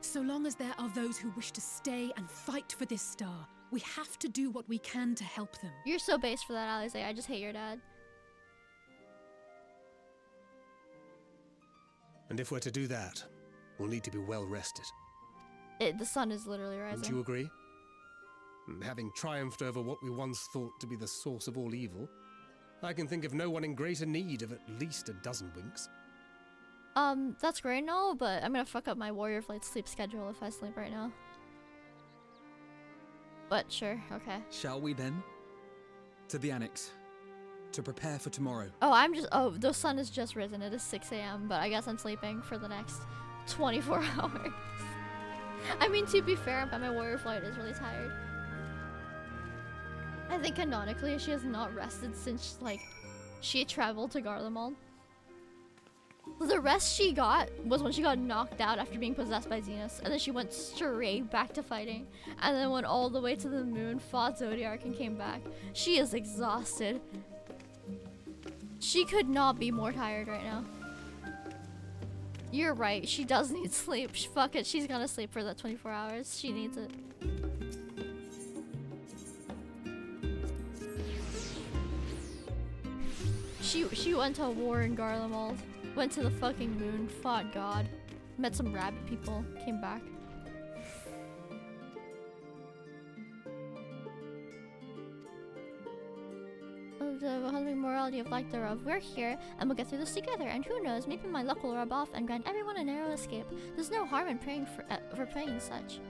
So long as there are those who wish to stay and fight for this star, we have to do what we can to help them. You're so base for that, Alize. I just hate your dad. And if we're to do that, will need to be well rested. The sun is literally rising. Don't you agree? And having triumphed over what we once thought to be the source of all evil, I can think of no one in greater need of at least a dozen winks. That's great and all, but I'm gonna fuck up my Warrior Flight sleep schedule if I sleep right now. But sure, okay. Shall we then? To the Annex. To prepare for tomorrow. Oh, the sun has just risen. It is 6 a.m., but I guess I'm sleeping for the next 24 hours. I mean, to be fair, but my Warrior Flight is really tired. I think canonically she has not rested since, like, she traveled to Garlemald. The rest she got was when she got knocked out after being possessed by Xenos, and then she went straight back to fighting, and then went all the way to the moon, fought Zodiark, and came back. She is exhausted. She could not be more tired right now. You're right, she does need sleep. Fuck it, she's gonna sleep for that 24 hours. She needs it. She went to war in Garlemald. Went to the fucking moon, fought God, met some rabbit people, came back. Of the husband morality of like thereof, we're here, and we'll get through this together, and who knows, maybe my luck will rub off and grant everyone a narrow escape. There's no harm in praying for praying such.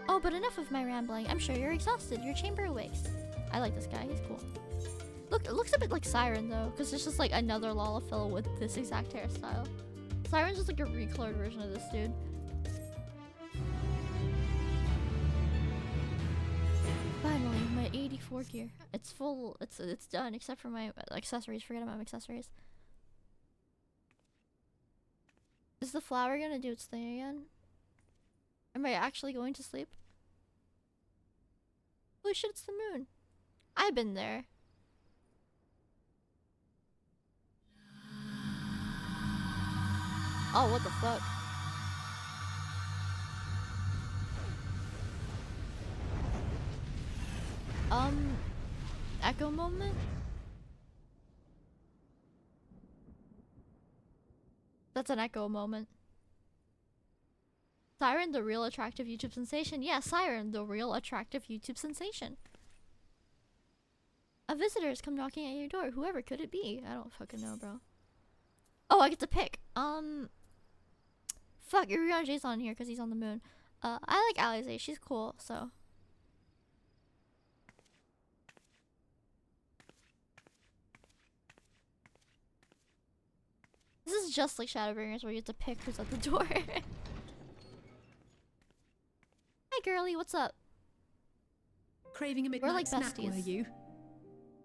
Oh, but enough of my rambling. I'm sure you're exhausted. Your chamber awakes. I like this guy, he's cool. Look, it looks a bit like Siren though, because it's just like another Lalafell with this exact hairstyle. Siren's just like a recolored version of this dude. Finally, my 84 gear. It's full. It's done except for my accessories. Forget about my accessories. Is the flower gonna do its thing again? Am I actually going to sleep? Holy shit! It's the moon. I've been there. Oh, what the fuck? Echo moment? That's an echo moment. Siren, the real attractive YouTube sensation. Yeah, Siren, the real attractive YouTube sensation. A visitor has come knocking at your door. Whoever could it be? I don't fucking know, bro. Oh, I get to pick. Fuck, Uriana J's on here because he's on the moon. I like Alize. She's cool, so. This is just like Shadowbringers where you have to pick who's at the door. Hi, girly. What's up? Craving a We're midnight like snack, were besties. you?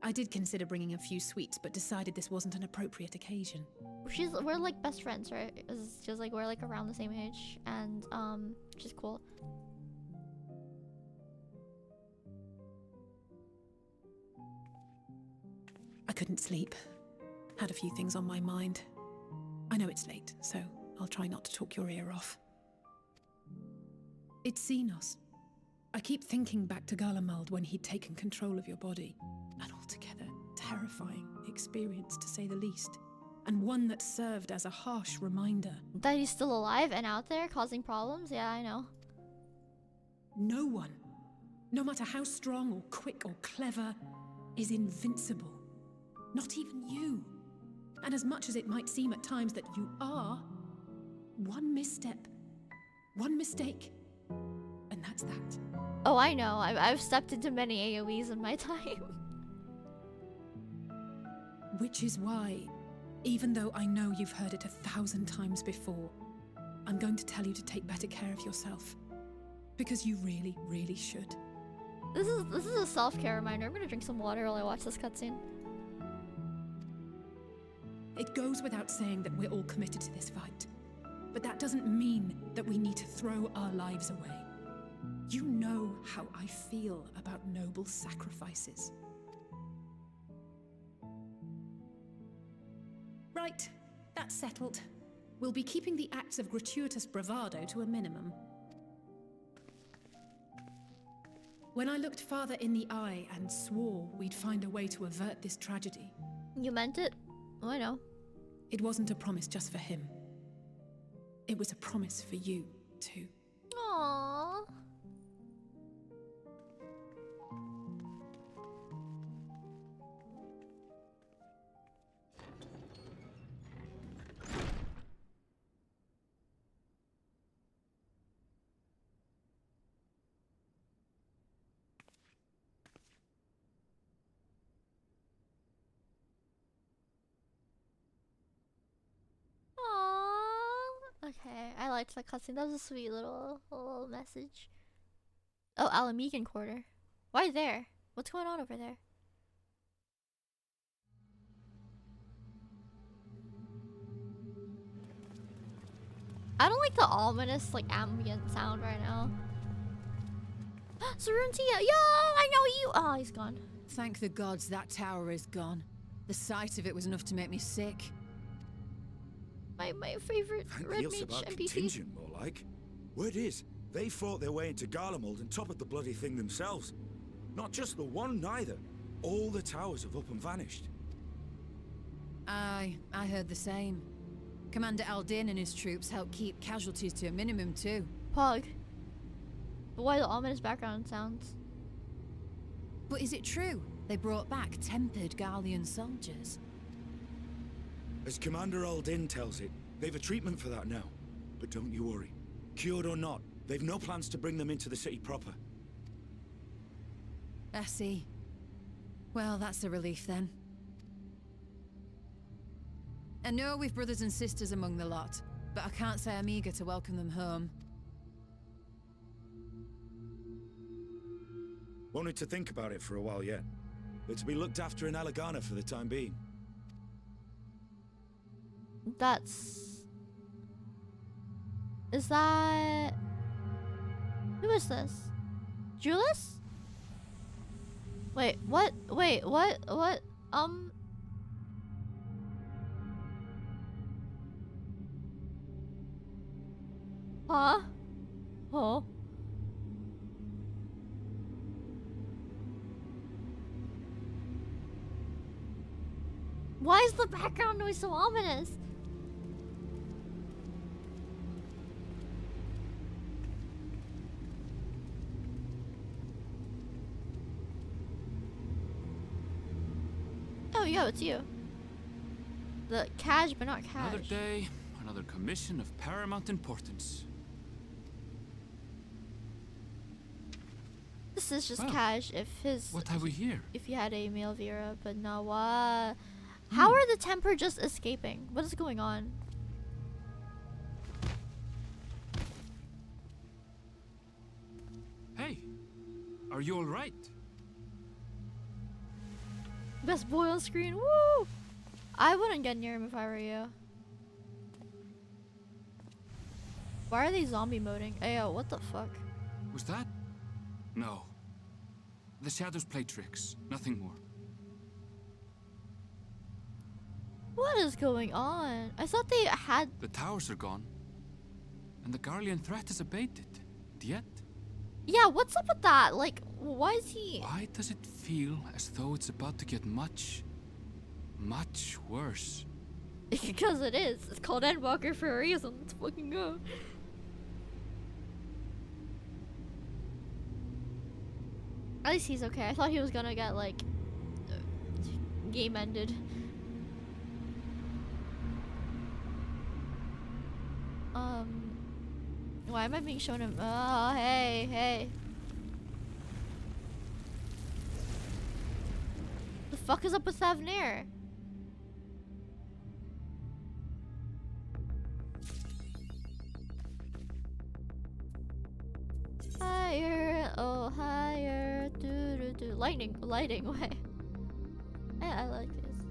I did consider bringing a few sweets, but decided this wasn't an appropriate occasion. We're like best friends, right? It's just like we're like around the same age, and which is cool. I couldn't sleep. Had a few things on my mind. I know it's late, so I'll try not to talk your ear off. It's Xenos. I keep thinking back to Garlemald when he'd taken control of your body. An altogether terrifying experience, to say the least. And one that served as a harsh reminder. That he's still alive and out there causing problems? Yeah, I know. No one, no matter how strong or quick or clever, is invincible. Not even you. And as much as it might seem at times that you are, one misstep, one mistake, and that's that. Oh, I know. I've stepped into many AoEs in my time. Which is why, even though I know you've heard it 1,000 times before, I'm going to tell you to take better care of yourself. Because you really, really should. This is a self-care reminder. I'm gonna drink some water while I watch this cutscene. It goes without saying that we're all committed to this fight. But that doesn't mean that we need to throw our lives away. You know how I feel about noble sacrifices. Right, that's settled. We'll be keeping the acts of gratuitous bravado to a minimum. When I looked father in the eye and swore we'd find a way to avert this tragedy. You meant it? Oh, I know. It wasn't a promise just for him. It was a promise for you, too. Aww. Okay, I liked that cutscene. That was a sweet little message. Oh, Alamegan Quarter. Why there? What's going on over there? I don't like the ominous, like, ambient sound right now. Saruntia! Yo, I know you! Oh, he's gone. Thank the gods that tower is gone. The sight of it was enough to make me sick. My favorite red mage about NPC. contingent, more like. Word is, they fought their way into Garlemald and toppled the bloody thing themselves. Not just the one, neither. All the towers have up and vanished. Aye, I heard the same. Commander Aldin and his troops helped keep casualties to a minimum too. Pog. But why the ominous background sounds? But is it true? They brought back tempered Garlean soldiers. As Commander Aldin tells it, they've a treatment for that now. But don't you worry. Cured or not, they've no plans to bring them into the city proper. I see. Well, that's a relief then. I know we've brothers and sisters among the lot, but I can't say I'm eager to welcome them home. Wanted to think about it for a while yet. But to be looked after in Alagana for the time being. That's... Is that... Who is this? Julius? Wait, what? Wait, what? What? Huh? Oh. Why is the background noise so ominous? Oh, yo, it's you. The cash, but not cash. Another day, another commission of paramount importance. This is just Well, cash if his... What have we here? If you had a male Vera, but no, what? How are the Temper just escaping? What is going on? Hey, are you all right? Best boy on screen, woo! I wouldn't get near him if I were you. Why are they zombie moding? Ayo, what the fuck? Was that? No. The shadows play tricks, nothing more. What is going on? I thought they had... The towers are gone, and the Garlean threat is abated. Yet? Yeah, what's up with that? Like, why is he... Why does it feel as though it's about to get much, much worse? Because it is. It's called Endwalker for a reason. Let's fucking go. At least he's okay. I thought he was gonna get, like, game ended. Why am I being shown him? Oh, hey, hey. The fuck is up with Thavnair? Higher, oh higher, do. Lighting way. I like these.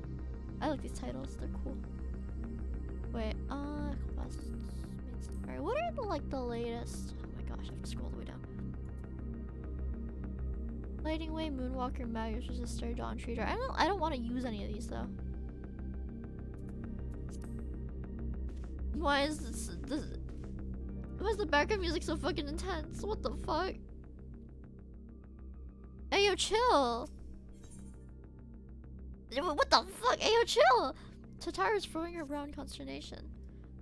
I like these titles. They're cool. Wait, quests. Alright, what are the latest? Oh my gosh, I have to scroll all the way down. Lighting Way, Moonwalker, Magus Resistor, Dawn Treater. I don't want to use any of these though. Why is this why is the background music so fucking intense? What the fuck? Ayo, chill. What the fuck? Ayo, chill. Tatara is throwing her brown consternation.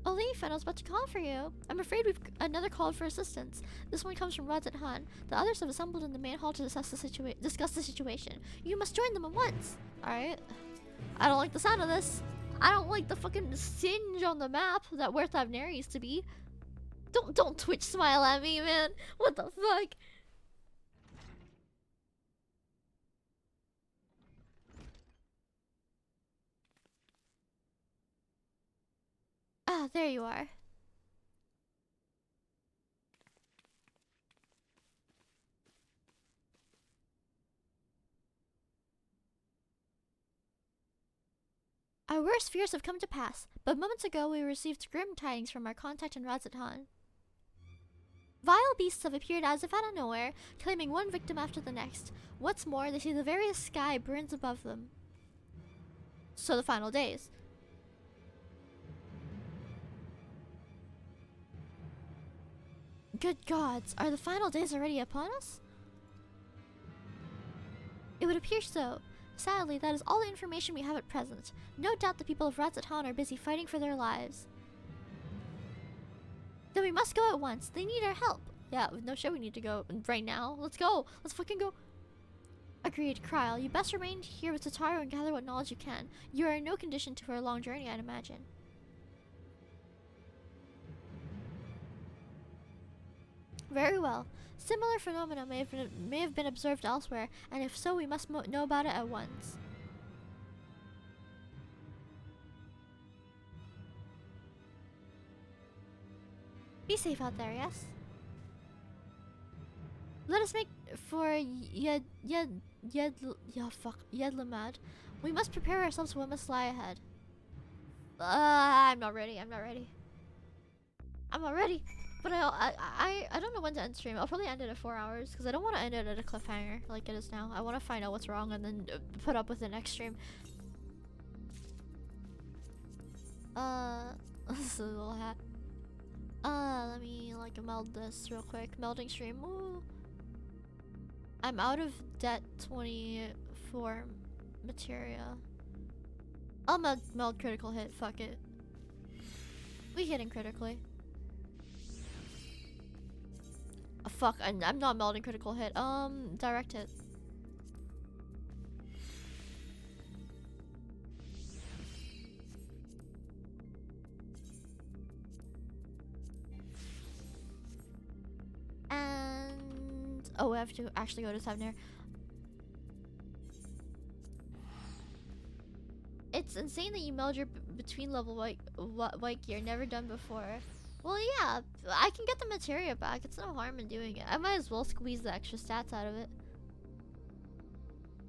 Oh, Leaf, I was about to call for you. I'm afraid we've another call for assistance. This one comes from Radzat Han. The others have assembled in the main hall to discuss the situation. You must join them at once. Alright. I don't like the sound of this. I don't like the fucking singe on the map that where Thavnair used to be. Don't Twitch smile at me, man. What the fuck? Ah, there you are. Our worst fears have come to pass, but moments ago we received grim tidings from our contact in Radzat Han. Vile beasts have appeared as if out of nowhere, claiming one victim after the next. What's more, they see the very sky burns above them. So the final days. Good gods, are the final days already upon us? It would appear so. Sadly, that is all the information we have at present. No doubt the people of Radzat Han are busy fighting for their lives. Then we must go at once. They need our help. Yeah, no shit, we need to go right now. Let's go. Let's fucking go. Agreed, Kryl. You best remain here with Tataru and gather what knowledge you can. You are in no condition for a long journey, I'd imagine. Very well. Similar phenomena may have been observed elsewhere, and if so, we must know about it at once. Be safe out there, yes? Let us make for Yedlamad. We must prepare ourselves for what must lie ahead. I'm not ready. I'm not ready. But I don't know when to end stream. I'll probably end it at 4 hours because I don't want to end it at a cliffhanger like it is now. I want to find out what's wrong and then put up with the next stream. This is a little hat. Let me like meld this real quick. Melding stream. Ooh. I'm out of debt 24 materia. I'll meld critical hit. Fuck it. We hitting critically. Oh, fuck, I'm not melding critical hit. Direct hit. And oh, I have to actually go to Thavnair. It's insane that you meld your between level white gear. Never done before. Well, yeah, I can get the materia back. It's no harm in doing it. I might as well squeeze the extra stats out of it.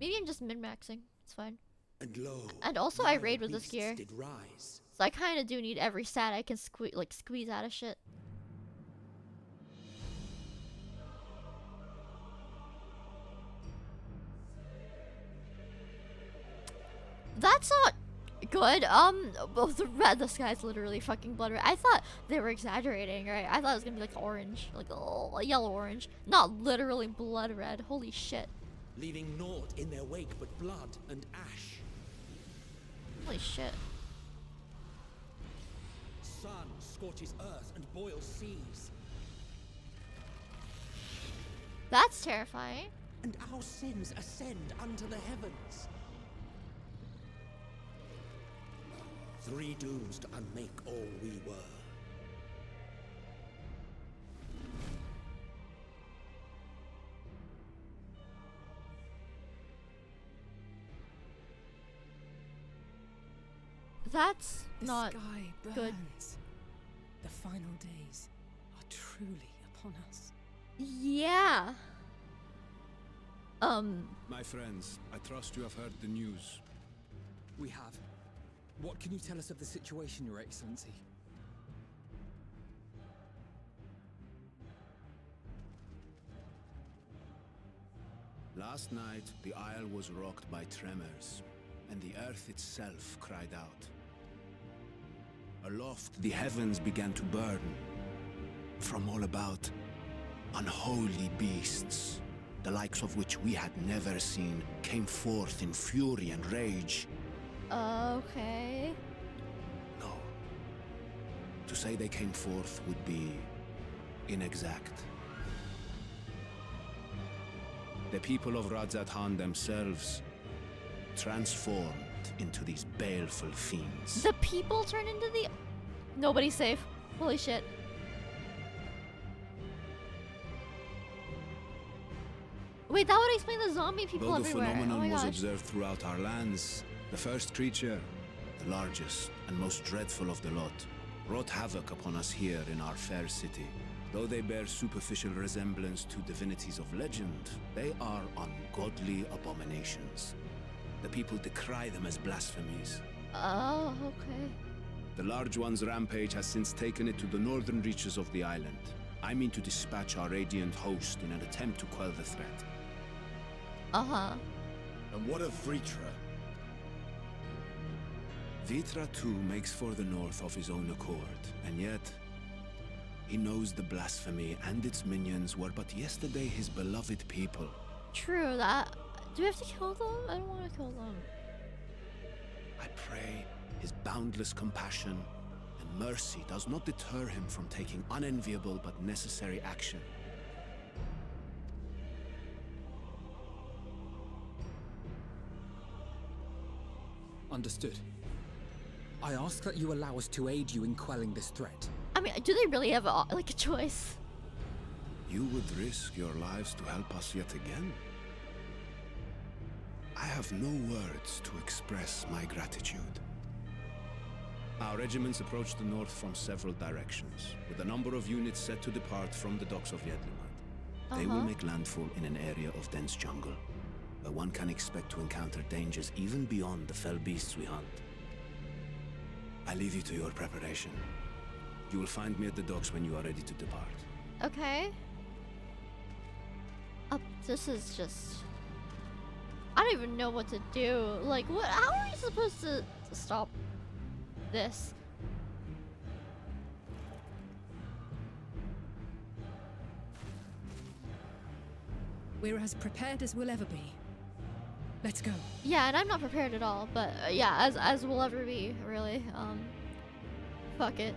Maybe I'm just min-maxing. It's fine. And lo, and also I raid with this gear. did rise. So I kind of do need every stat I can squeeze out of shit. That's not good. Well, the sky's literally fucking blood red. I thought they were exaggerating, right? I thought it was gonna be like orange, like oh, yellow orange, not literally blood red. Holy shit! Leaving naught in their wake but blood and ash. Holy shit! Sun scorches earth and boils seas. That's terrifying. And our sins ascend unto the heavens. 3 dooms to unmake all we were. That's not sky burns. good. The final days are truly upon us. Yeah. My friends, I trust you have heard the news. We have. What can you tell us of the situation, Your Excellency? Last night, the Isle was rocked by tremors, and the earth itself cried out. Aloft, the heavens began to burn. From all about, unholy beasts, the likes of which we had never seen, came forth in fury and rage. Okay. No. To say they came forth would be inexact. The people of Radzat-Han themselves transformed into these baleful fiends. The people turn into the... Nobody's safe. Holy shit. Wait, that would explain the zombie people Though the everywhere. Oh phenomenon my was gosh. observed throughout our lands, the first creature, the largest and most dreadful of the lot, wrought havoc upon us here in our fair city. Though they bear superficial resemblance to divinities of legend, they are ungodly abominations. The people decry them as blasphemies. Oh, okay. The large one's rampage has since taken it to the northern reaches of the island. I mean to dispatch our radiant host in an attempt to quell the threat. Uh-huh. And what of Vritra? Vritra too makes for the north of his own accord, and yet he knows the blasphemy and its minions were but yesterday his beloved people. True that. Do we have to kill them? I don't want to kill them. I pray his boundless compassion and mercy does not deter him from taking unenviable but necessary action. Understood. I ask that you allow us to aid you in quelling this threat. I mean, do they really have like a choice? You would risk your lives to help us yet again? I have no words to express my gratitude. Our regiments approach the north from several directions, with a number of units set to depart from the docks of Yedlimat. They will make landfall in an area of dense jungle, where one can expect to encounter dangers even beyond the fell beasts we hunt. I leave you to your preparation. You will find me at the docks when you are ready to depart. Okay. This is just... I don't even know what to do. Like, what? How are we supposed to stop this? We're as prepared as we'll ever be. Let's go. Yeah, and I'm not prepared at all, but yeah, as we'll ever be, really. Fuck it.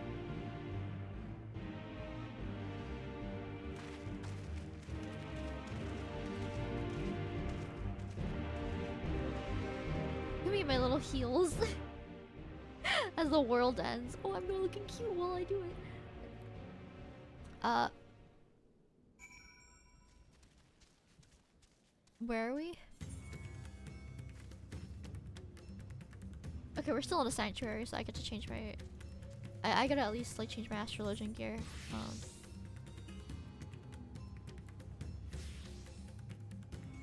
Give me my little heels as the world ends. Oh, I'm not looking cute while I do it. Where are we? Okay, we're still in a sanctuary, so I get to change my... I gotta at least like change my astrologian gear.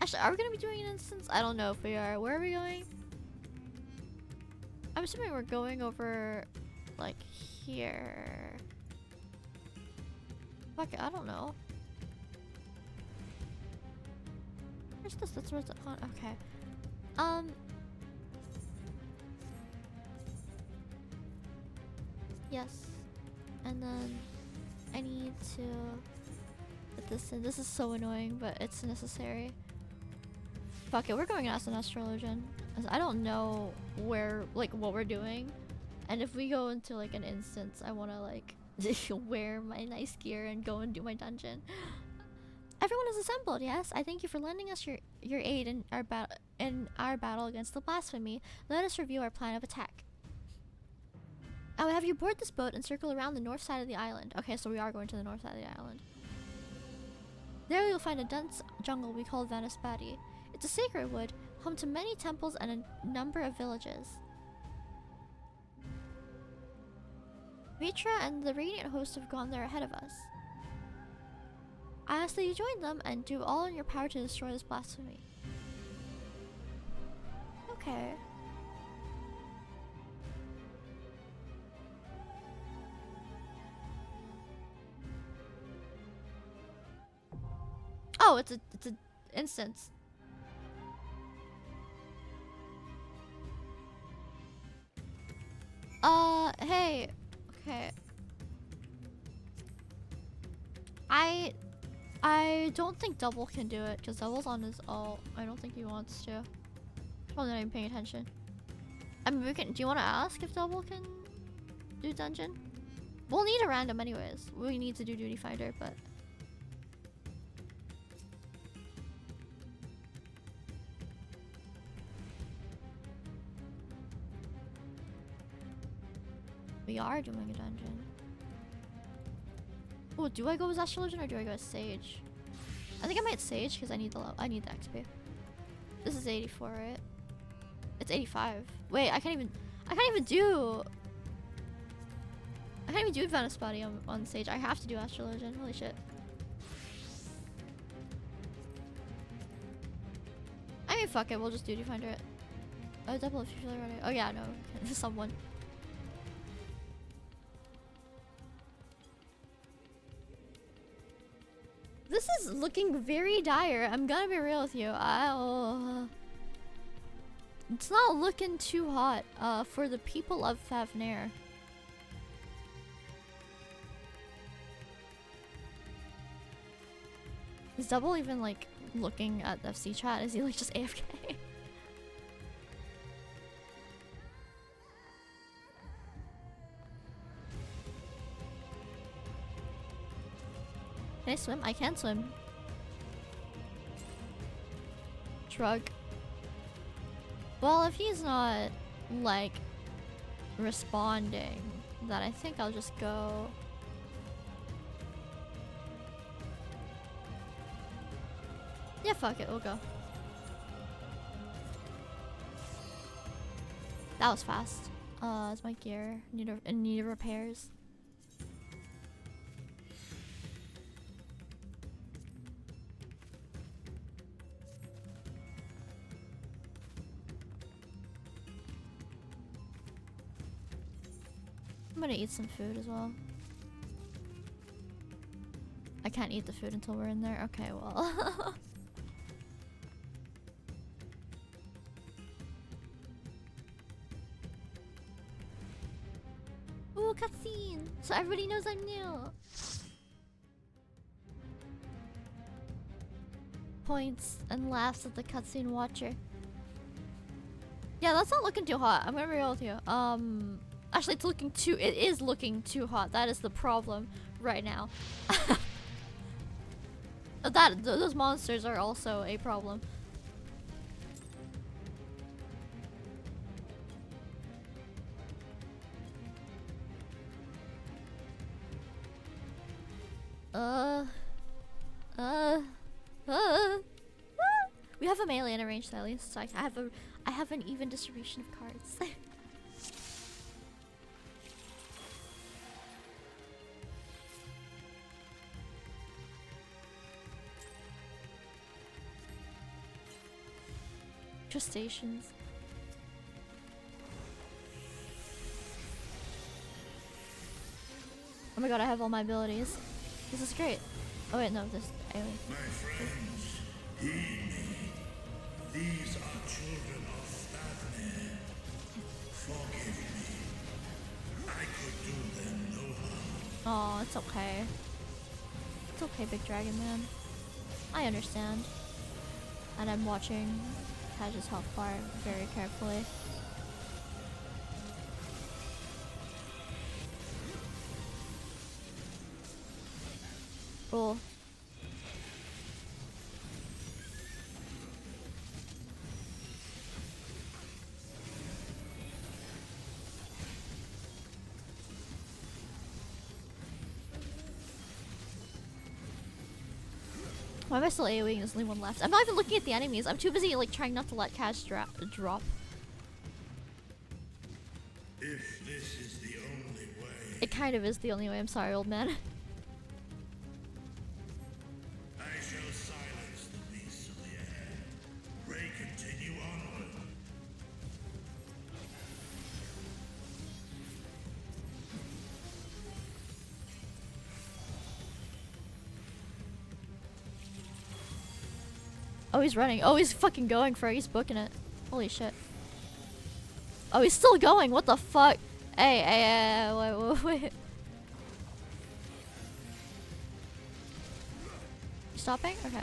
Actually, are we gonna be doing an instance? I don't know if we are. Where are we going? I'm assuming we're going over like here. Fuck it, I don't know. Where's this? That's what's on. Okay. Yes. And then I need to put this in. This is so annoying, but it's necessary. Fuck it, we're going as an astrologian. I don't know where, like, what we're doing. And if we go into, like, an instance, I want to, like, wear my nice gear and go and do my dungeon. Everyone is assembled, yes? I thank you for lending us your aid in our battle against the blasphemy. Let us review our plan of attack. I will have you board this boat and circle around the north side of the island. Okay, so we are going to the north side of the island. There you'll find a dense jungle we call Vanispati. It's a sacred wood, home to many temples and a number of villages. Vritra and the Radiant Host have gone there ahead of us. I ask that you join them and do all in your power to destroy this blasphemy. Okay. Oh, it's a instance. Hey. Okay. I don't think Double can do it because Double's on his ult. I don't think he wants to. Probably not even paying attention. I mean, we can. Do you want to ask if Double can do dungeon? We'll need a random anyways. We need to do Duty Finder, but... We are doing a dungeon. Oh, do I go as Astrologian or do I go as Sage? I think I might Sage because I need the XP. This is 84, right? It's 85. Wait, I can't even do Venice Body on Sage. I have to do Astrologian. Holy shit. I mean, fuck it. We'll just Duty Finder it. Oh, double if you feel ready. Oh yeah, no. Someone. This is looking very dire. I'm gonna be real with you. It's not looking too hot for the people of Favnir. Is Double even like looking at the FC chat? Is he like just AFK? Can I swim? I can swim. Shrug. Well, if he's not, like, responding, then I think I'll just go... Yeah, fuck it, we'll go. That was fast. Is my gear in need of repairs? I'm gonna eat some food as well. I can't eat the food until we're in there. Okay, well. Ooh, cutscene! So everybody knows I'm new. Points and laughs at the cutscene watcher. Yeah, that's not looking too hot. I'm gonna be real with you. Actually, it is looking too hot. That is the problem right now. Those monsters are also a problem. We have a melee and a ranged at least, so I have an even distribution of cards. Crustaceans. Oh my god, I have all my abilities. This is great. Oh wait, no, this... My friends, heed me. These are children of Stavnir. Forgive me. I could do them no harm. Oh, it's okay. It's okay, Big Dragon Man. I understand. And I'm watching Taj's health bar very carefully. Cool. Why am I still AoEing? There's only one left. I'm not even looking at the enemies. I'm too busy like trying not to let Cash drop. If this is the only way, It kind of is the only way. I'm sorry, old man. I shall silence the beasts of the air. Pray continue onward. Oh, he's running. Oh, he's fucking going for it. He's booking it. Holy shit. Oh, he's still going. What the fuck? Hey, wait. You stopping? Okay.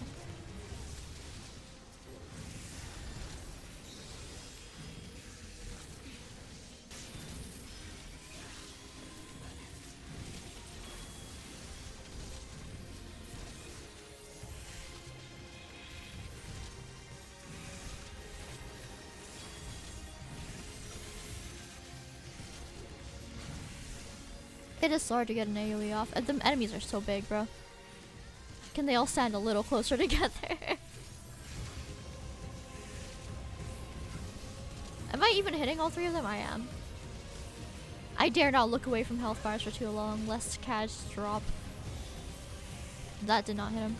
It is so hard to get an AoE off. And the enemies are so big, bro. Can they all stand a little closer together? Am I even hitting all three of them? I am. I dare not look away from health bars for too long, lest Kaj drop. That did not hit him.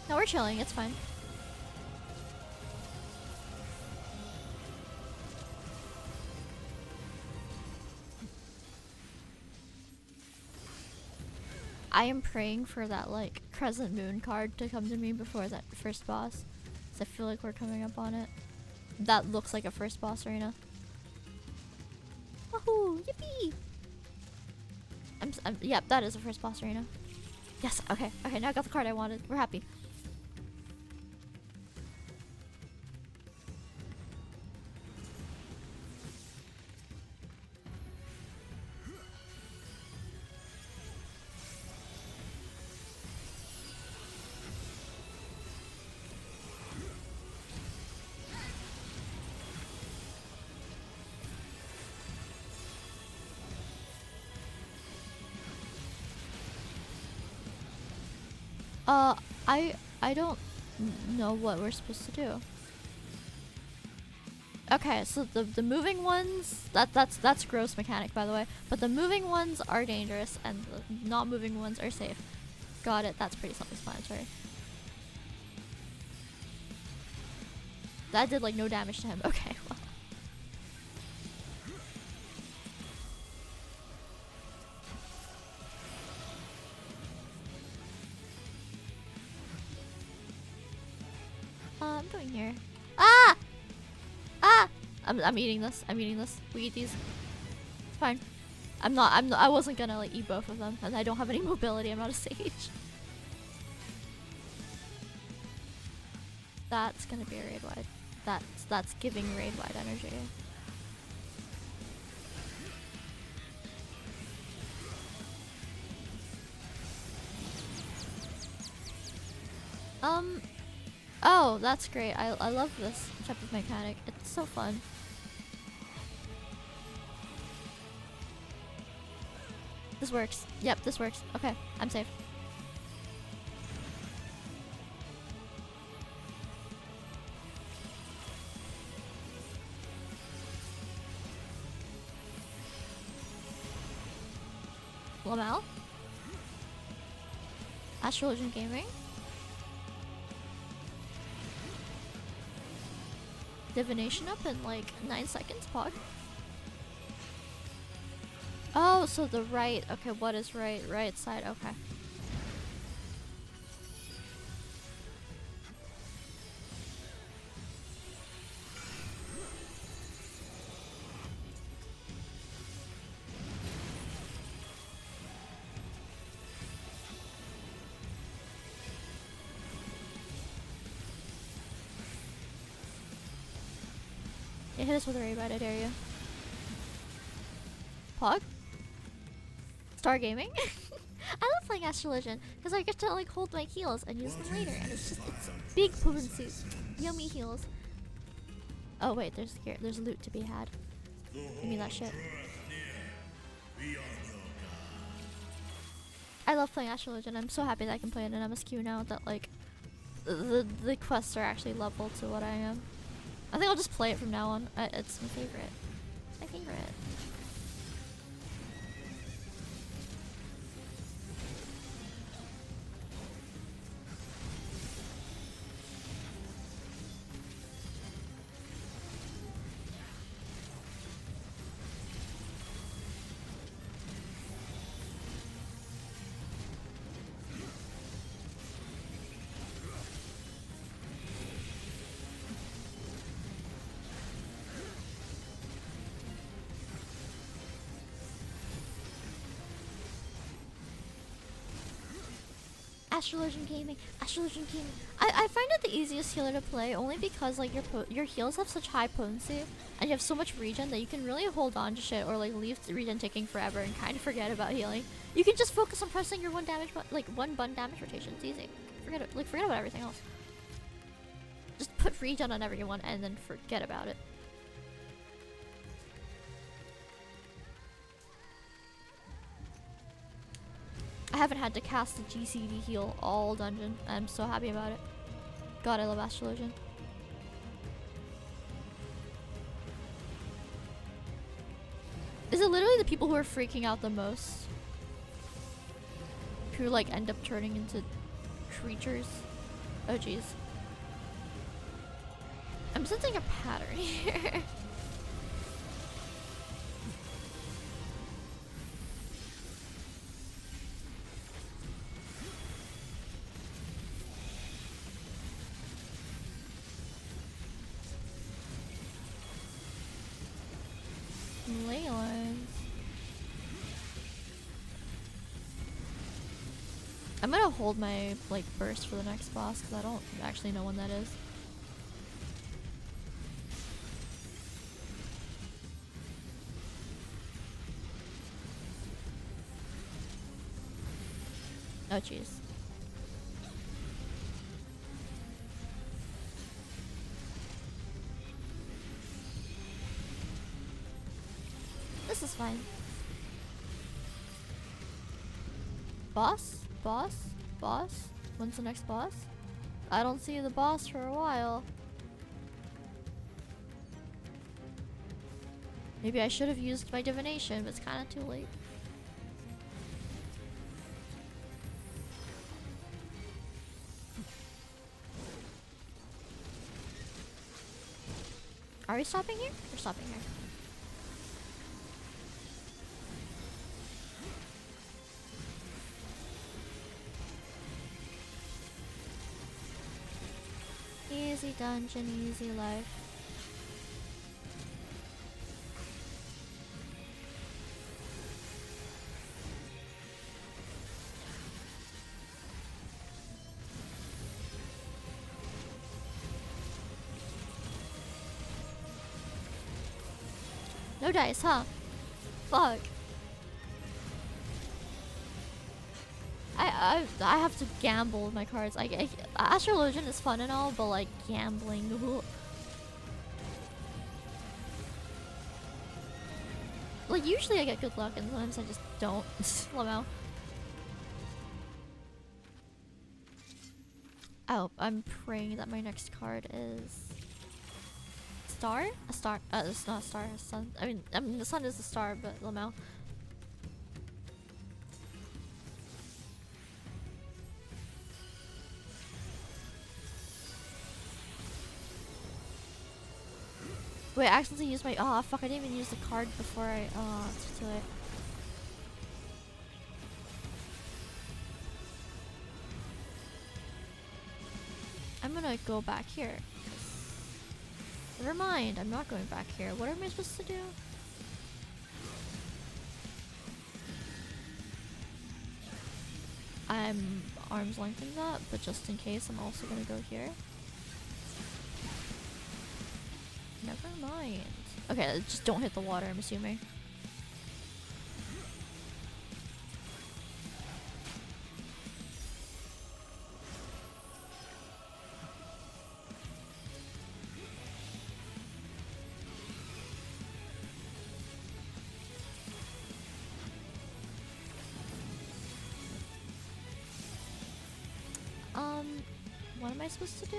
No, we're chilling, it's fine. I am praying for that, like, Crescent Moon card to come to me before that first boss. 'Cause I feel like we're coming up on it. That looks like a first boss arena. Woohoo! Yippee! Yep, that is a first boss arena. Yes, okay, now I got the card I wanted. We're happy. I don't know what we're supposed to do. Okay, so the moving ones, that's gross mechanic, by the way, but the moving ones are dangerous and the not moving ones are safe. Got it, that's pretty self-explanatory. That did like no damage to him. Okay, well. I'm going here. Ah! Ah! I'm eating this. I'm eating this. We eat these. It's fine. I wasn't gonna like eat both of them, and I don't have any mobility. I'm not a sage. That's gonna be a raid wide. That's giving raid wide energy. Oh, that's great. I love this type of mechanic. It's so fun. This works. Yep, this works. Okay, I'm safe. Lamel? Astrologian Gaming? Divination up in like 9 seconds, Pog. Oh, so the right. Okay, what is right? Right side, okay. Yeah, hit us with a ray bite, I dare you. Pog? Star Gaming? I love playing Astrologian because I get to like hold my heals and use them later, and it's big potency, yummy heals. Oh wait, there's loot to be had. Give me that shit. I love playing Astrologian. I'm so happy that I can play it in MSQ now that like the quests are actually leveled to what I am. I think I'll just play it from now on. It's my favorite. My favorite. Astrologian Gaming. Astrologian Gaming. I find it the easiest healer to play only because like your heals have such high potency and you have so much regen that you can really hold on to shit or like leave the regen ticking forever and kind of forget about healing. You can just focus on pressing your one damage damage rotation. It's easy. Forget about everything else. Just put regen on everyone and then forget about it. I haven't had to cast the GCD heal all dungeon. I'm so happy about it. God, I love Astrologian. Is it literally the people who are freaking out the most? Who like end up turning into creatures? Oh jeez. I'm sensing a pattern here. Leylands. I'm gonna hold my like burst for the next boss because I don't actually know when that is. Oh jeez. This is fine. Boss? Boss? Boss? When's the next boss? I don't see the boss for a while. Maybe I should have used my divination, but it's kind of too late. Are we stopping here? We're stopping here. Easy dungeon, easy life. No dice, huh? Fuck. I have to gamble with my cards. Astrologian is fun and all, but like gambling. Ugh. Like usually I get good luck and sometimes I just don't. Lamau. Oh, I'm praying that my next card is star? A star. It's not a star, a sun. I mean the sun is a star, but Lamau. Wait, I accidentally used my. Oh, fuck, I didn't even use the card before I. Oh, it's too late. I'm gonna go back here. Never mind, I'm not going back here. What am I supposed to do? I'm arm's lengthening that, but just in case, I'm also gonna go here. Never mind. Okay, just don't hit the water, I'm assuming. What am I supposed to do?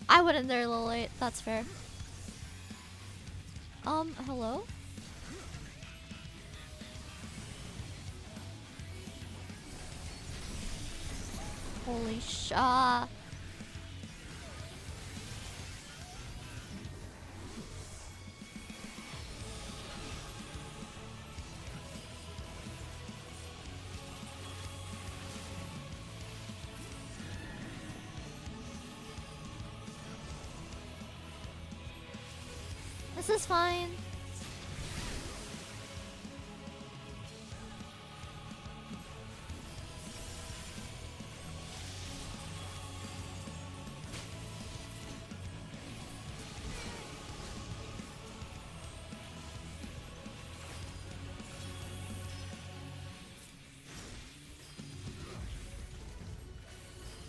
I went in there a little late, that's fair. Hello? Holy shit. This is fine.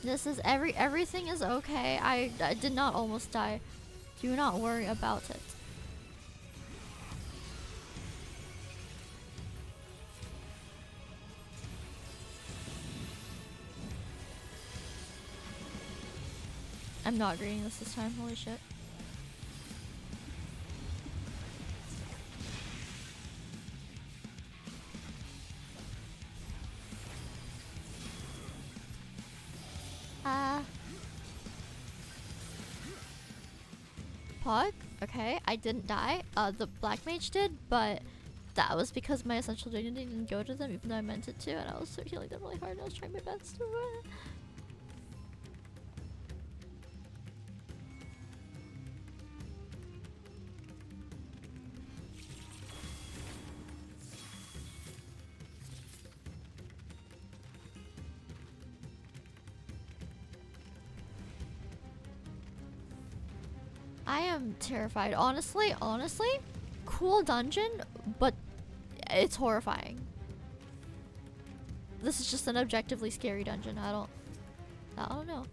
This is everything is okay. I did not almost die. Do not worry about it. I'm not reading this time, holy shit. Pog? Okay, I didn't die. The Black Mage did, but that was because my Essential Dignity didn't go to them, even though I meant it to, and I was healing them really hard, and I was trying my best to I am terrified. Honestly, cool dungeon, but it's horrifying. This is just an objectively scary dungeon. I don't know.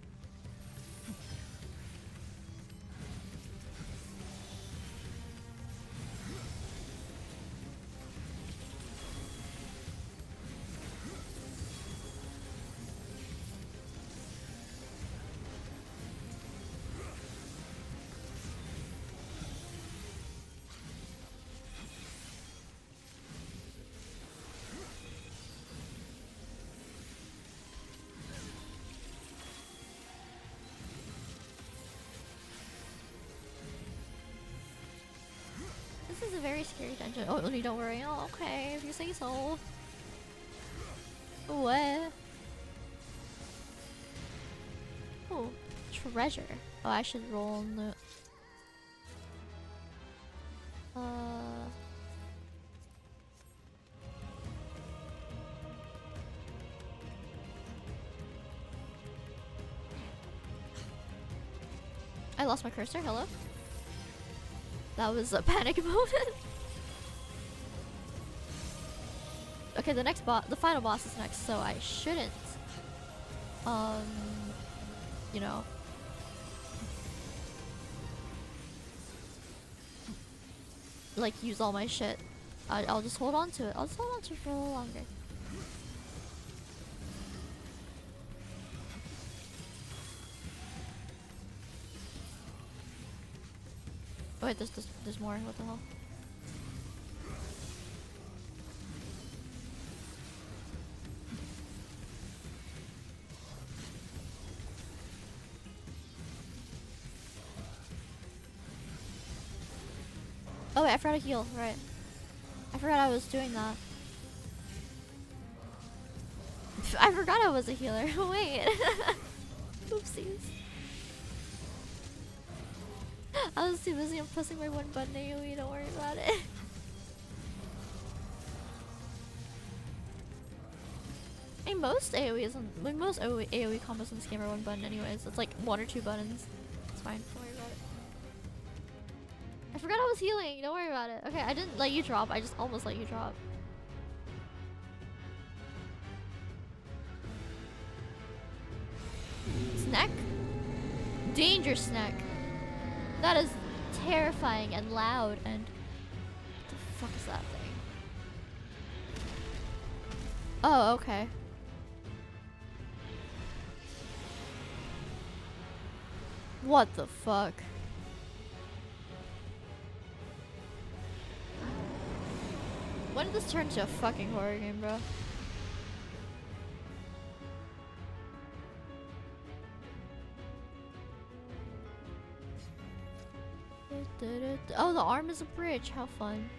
This is a very scary dungeon. Oh, don't worry. Oh, okay, if you say so. What? Oh, treasure. Oh, I should roll on the... I lost my cursor. Hello? That was a panic moment. Okay, the final boss is next, so I shouldn't, you know, like use all my shit. I'll just hold on to it. I'll just hold on to it for a little longer. Oh wait, there's more. What the hell? Oh wait, I forgot to heal. Right. I forgot I was doing that. I forgot I was a healer. Wait. Oopsies. I was too busy. I'm pressing my one button AoE. Don't worry about it. I mean, most AoE combos in this game are one button anyways. It's like 1 or 2 buttons. It's fine. Don't worry about it. I forgot I was healing. Don't worry about it. Okay, I didn't let you drop. I just almost let you drop. Snack? Danger snack. That is terrifying and loud and... What the fuck is that thing? Oh, okay. What the fuck? When did this turn into a fucking horror game, bro? Oh, the arm is a bridge. How fun.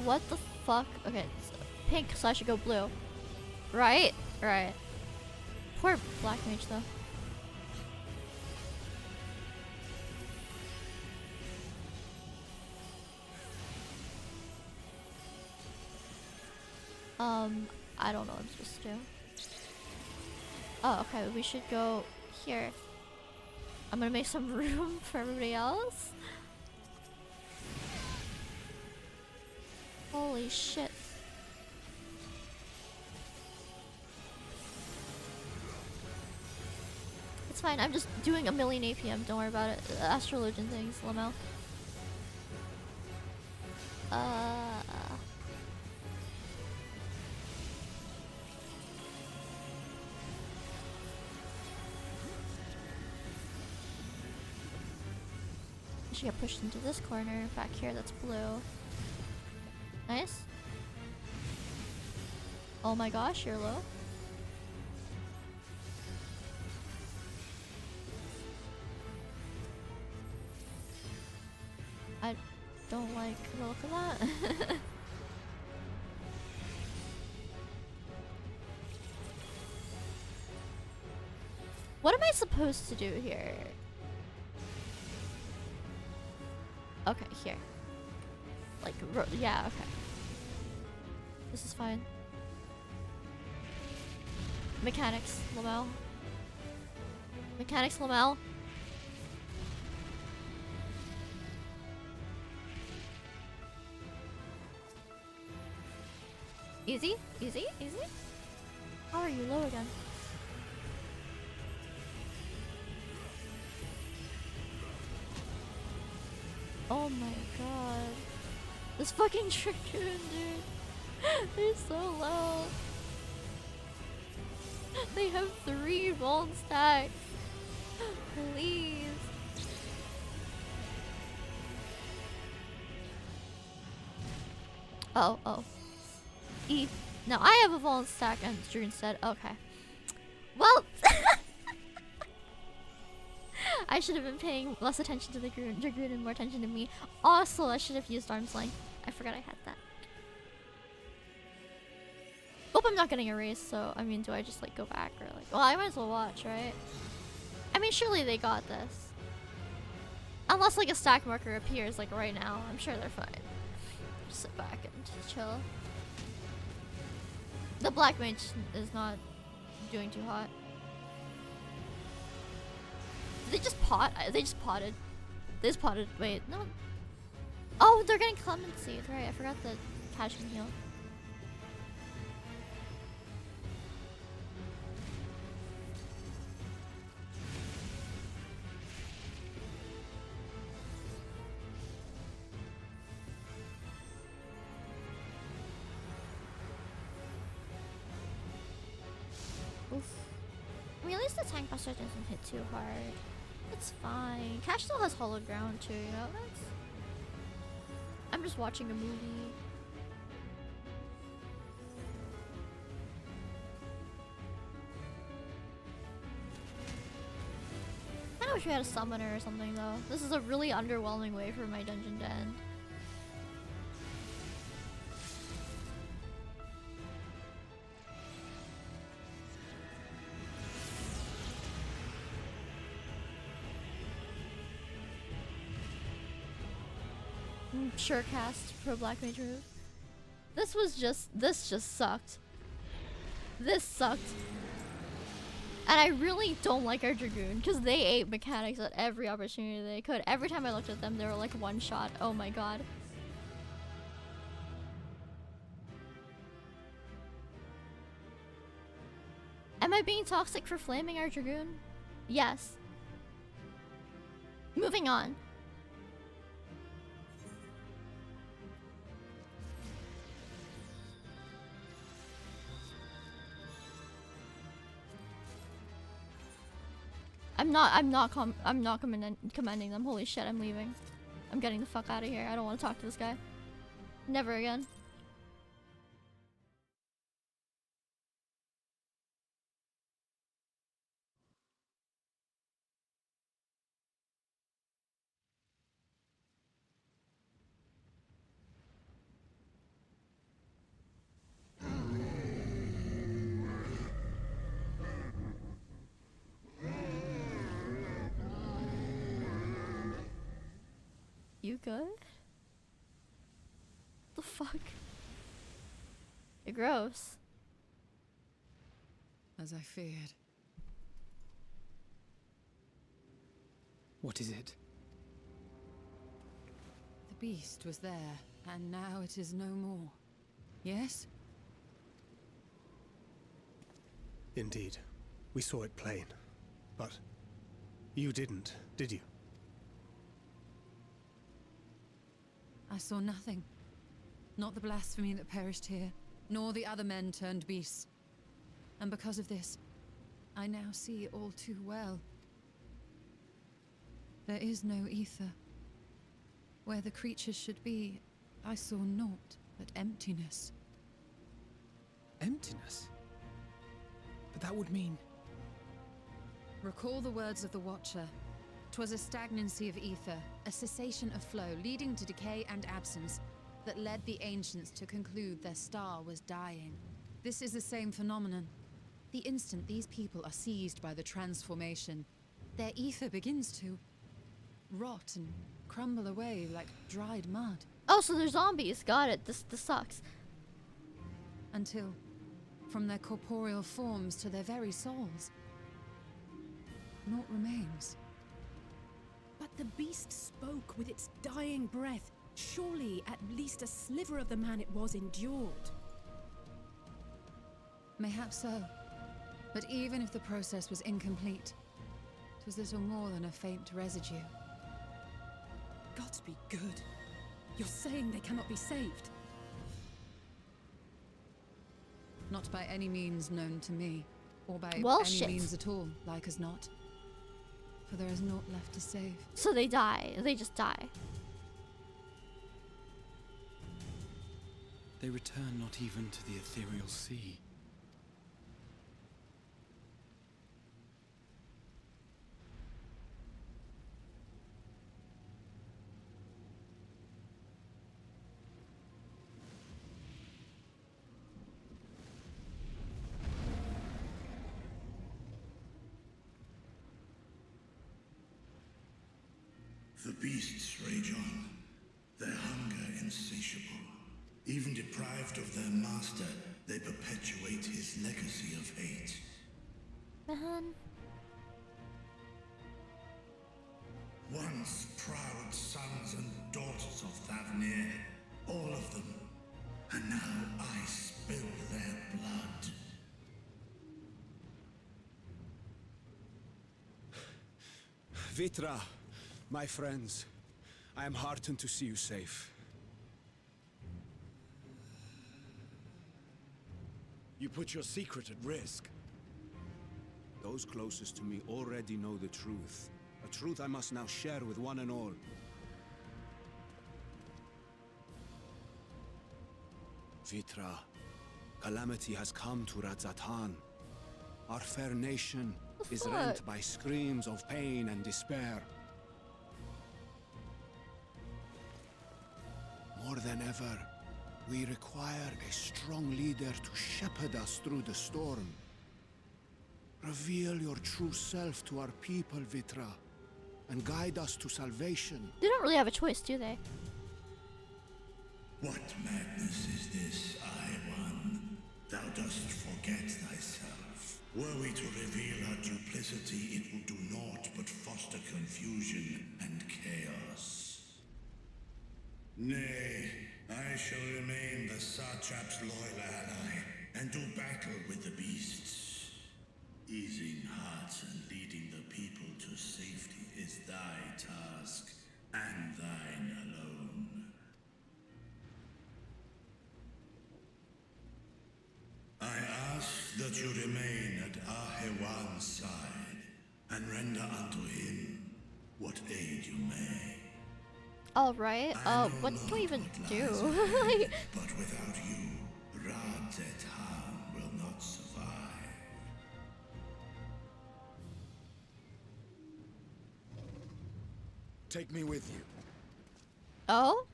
What the fuck? Okay, it's pink, so I should go blue. Right? Right. Poor Black Mage, though. I don't know what I'm supposed to do. Oh, okay, we should go here. I'm gonna make some room for everybody else. Holy shit. It's fine, I'm just doing a million APM, don't worry about it. Astrologian things, Lamel. I should get pushed into this corner back here that's blue. Nice. Oh my gosh, you're low. I don't like the look of that. What am I supposed to do here? Okay, here. Like, yeah, okay. This is fine. Mechanics, Lamel. Mechanics, Lamel. Easy, easy, easy. How are you low again? Oh my god. This fucking Dragoon, dude. They're so low. They have 3 Vault stacks. Please. Oh, oh. E. Now I have a Vault stack and Dragoon said, okay. Well, I should have been paying less attention to the Dragoon and more attention to me. Also, I should have used Arm's Length. I forgot I had that. Hope I'm not getting erased, so, I mean, do I just, like, go back or, like... Well, I might as well watch, right? I mean, surely they got this. Unless, like, a stack marker appears, like, right now. I'm sure they're fine. Just sit back and chill. The Black Mage is not doing too hot. Did they just pot? They just potted. They just potted. Wait, no. Oh, they're getting Clemency. Right, I forgot the cash can heal. Oof. I mean, at least the tank buster doesn't hit too hard. It's fine. Cash still has hollow ground too, you know? That's... I'm just watching a movie. I kinda wish we had a summoner or something though. This is a really underwhelming way for my dungeon to end. Sure cast pro Black Mage move. This just sucked. This sucked. And I really don't like our Dragoon because they ate mechanics at every opportunity they could. Every time I looked at them, they were like one shot. Oh my god. Am I being toxic for flaming our Dragoon? Yes. Moving on. I'm not commending them. Holy shit, I'm leaving. I'm getting the fuck out of here. I don't want to talk to this guy. Never again. You good? The fuck? Gross. As I feared. What is it? The beast was there, and now it is no more. Yes? Indeed. We saw it plain. But you didn't, did you? I saw nothing. Not the blasphemy that perished here, nor the other men turned beasts. And because of this, I now see all too well. There is no ether. Where the creatures should be, I saw naught but emptiness. Emptiness? But that would mean... Recall the words of the Watcher. 'Twas a stagnancy of ether, a cessation of flow, leading to decay and absence, that led the ancients to conclude their star was dying. This is the same phenomenon. The instant these people are seized by the transformation, their ether begins to rot and crumble away like dried mud. Oh, so they're zombies. Got it. This sucks. Until, from their corporeal forms to their very souls, naught remains. But the beast spoke with its dying breath. Surely at least a sliver of the man it was endured. Mayhaps so. But even if the process was incomplete, it was little more than a faint residue. Gods be good. You're saying they cannot be saved? Not by any means known to me, or by Well, any shit. means at all, like as not. For there is naught left to save. So they die. They just die. They return not even to the ethereal sea. The beasts rage on, their hunger insatiable. Even deprived of their master, they perpetuate his legacy of hate. Man. Once proud sons and daughters of Thavnir, all of them, and now I spill their blood. Vitra, my friends, I am heartened to see you safe. You put your secret at risk. Those closest to me already know the truth. A truth I must now share with one and all. Vitra, calamity has come to Radzatan. Our fair nation is rent by screams of pain and despair. More than ever, we require a strong leader to shepherd us through the storm. Reveal your true self to our people, Vitra, and guide us to salvation. They don't really have a choice, do they? What madness is this, Aiwan? Thou dost forget thyself. Were we to reveal our duplicity, it will do naught but foster confusion and chaos. Nay, I shall remain the Satrap's loyal ally, and do battle with the beasts. Easing hearts and leading the people to safety is thy task, and thine alone. I ask that you remain at Ahewan's side, and render unto him what aid you may. Alright, what can we even do? Like, But without you, Radzatan will not survive. Take me with you. oh?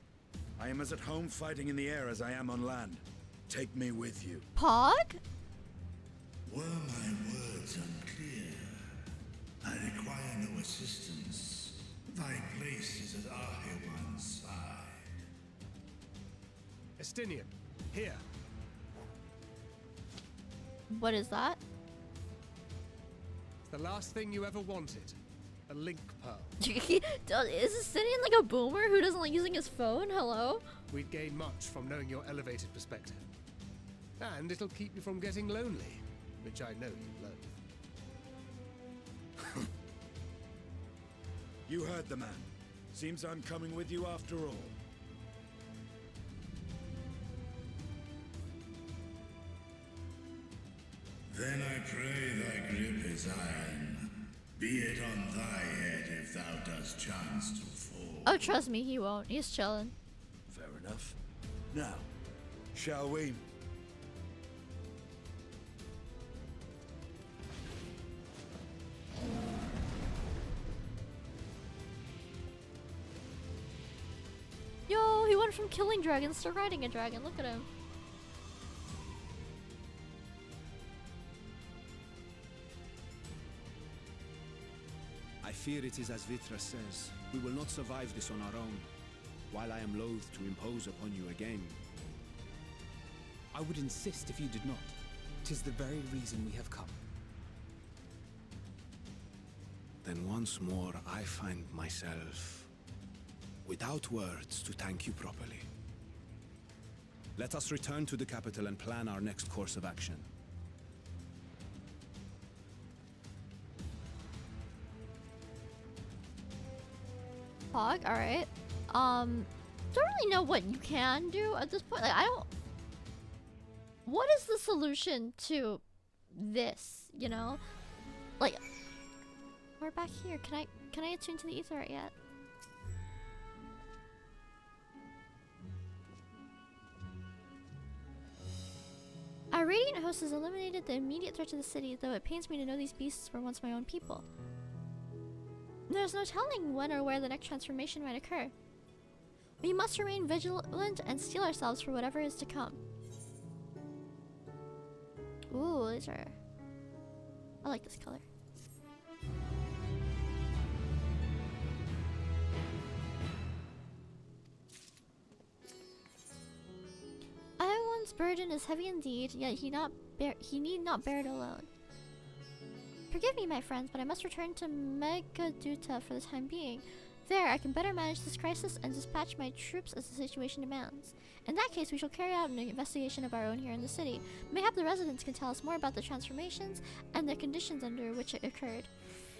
I am as at home fighting in the air as I am on land. Take me with you. Pog? Were my words unclear? I require no assistance. Thy place is at Ahewan's side. Estinian, here. What is that? It's the last thing you ever wanted. A link pearl. Is Sidian like a boomer who doesn't like using his phone? Hello? We'd gain much from knowing your elevated perspective. And it'll keep you from getting lonely, which I know you loathe. You heard the man. Seems I'm coming with you after all. Then I pray thy grip is iron. Be it on thy head if thou dost chance to fall. Oh, trust me, he won't. He's chilling. Fair enough. Now, shall we? Yo, he went from killing dragons to riding a dragon. Look at him. I fear it is as Vitra says. We will not survive this on our own. While I am loath to impose upon you again. I would insist if you did not. 'Tis the very reason we have come. Then once more I find myself without words to thank you properly. Let us return to the capital and plan our next course of action. Pog, alright. Don't really know what you can do at this point. Like, I don't... What is the solution to this, you know? Like, we're back here. Can I attune to the Aetheryte yet? Our Radiant host has eliminated the immediate threat to the city, though it pains me to know these beasts were once my own people. There's no telling when or where the next transformation might occur. We must remain vigilant and steel ourselves for whatever is to come. Ooh, these are... I like this color. Iowan's burden is heavy indeed, yet he need not bear it alone. Forgive me, my friends, but I must return to Megaduta for the time being. There, I can better manage this crisis and dispatch my troops as the situation demands. In that case, we shall carry out an investigation of our own here in the city. Mayhap the residents can tell us more about the transformations and the conditions under which it occurred.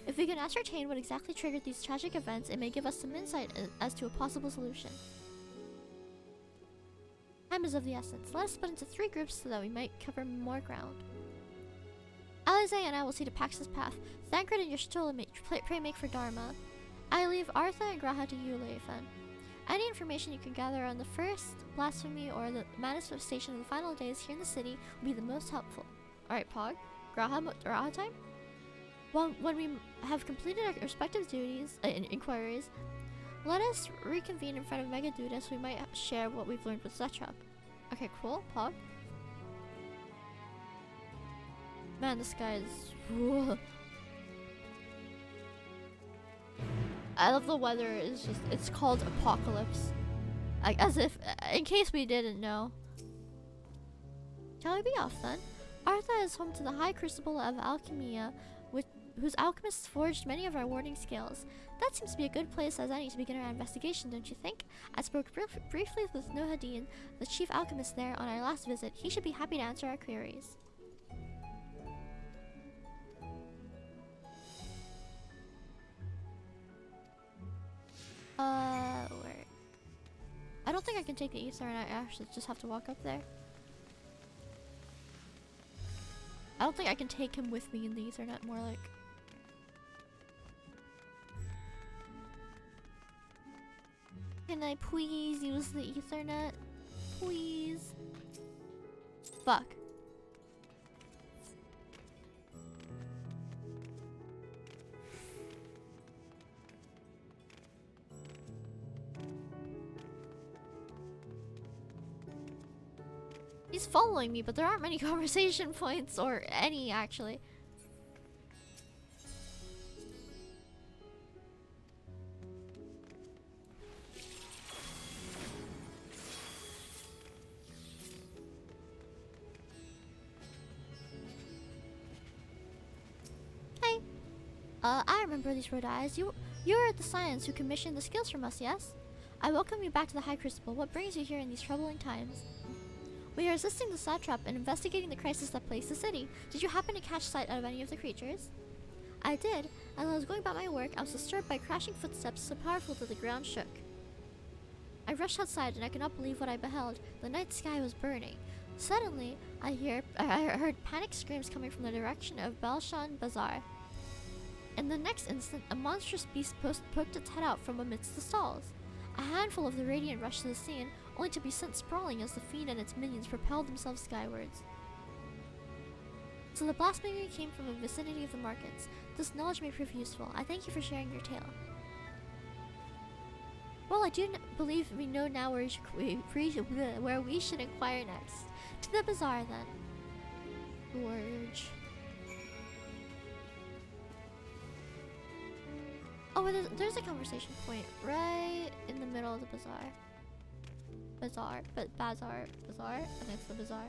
If we can ascertain what exactly triggered these tragic events, it may give us some insight as to a possible solution. Time is of the essence. Let us split into 3 groups so that we might cover more ground. Alize and I will see to Pax's path. Thancred and Y'shtola pray make for Dharma. I leave Artha and Graha to you, Leifan. Any information you can gather on the first blasphemy or the manifestation of the final days here in the city will be the most helpful. Alright, Pog. Graha time? Well, when we have completed our respective duties and inquiries, let us reconvene in front of Megaduta so we might share what we've learned with Zetrop. Okay, cool. Pog. Man, this guy is... Whoa. I love the weather. It's just... It's called Apocalypse. Like, as if... In case we didn't know. Shall we be off then? Artha is home to the High Crucible of Alchemia, whose alchemists forged many of our warding scales. That seems to be a good place as any to begin our investigation, don't you think? I spoke briefly with Nohadin, the chief alchemist there, on our last visit. He should be happy to answer our queries. Where? I don't think I can take the Aether and I actually just have to walk up there. I don't think I can take him with me in the Ethernet, more like... Can I please use the Ethernet? Please? Fuck. He's following me, but there aren't many conversation points, or any actually. I remember these red eyes. You're the science who commissioned the skills from us, yes? I welcome you back to the High Crucible. What brings you here in these troubling times? We are assisting the satrap and investigating the crisis that plagues the city. Did you happen to catch sight of any of the creatures? I did. As I was going about my work, I was disturbed by crashing footsteps so powerful that the ground shook. I rushed outside and I could not believe what I beheld. The night sky was burning. Suddenly, I heard panicked screams coming from the direction of Balshan Bazaar. In the next instant, a monstrous beast poked its head out from amidst the stalls. A handful of the Radiant rushed to the scene, only to be sent sprawling as the fiend and its minions propelled themselves skywards. So the blasphemy came from the vicinity of the markets. This knowledge may prove useful. I thank you for sharing your tale. Well, I do believe we know now where we should inquire next. To the bazaar, then. Gorge. Oh, there's a conversation point right in the middle of the bazaar. Bazaar, and it's the bazaar.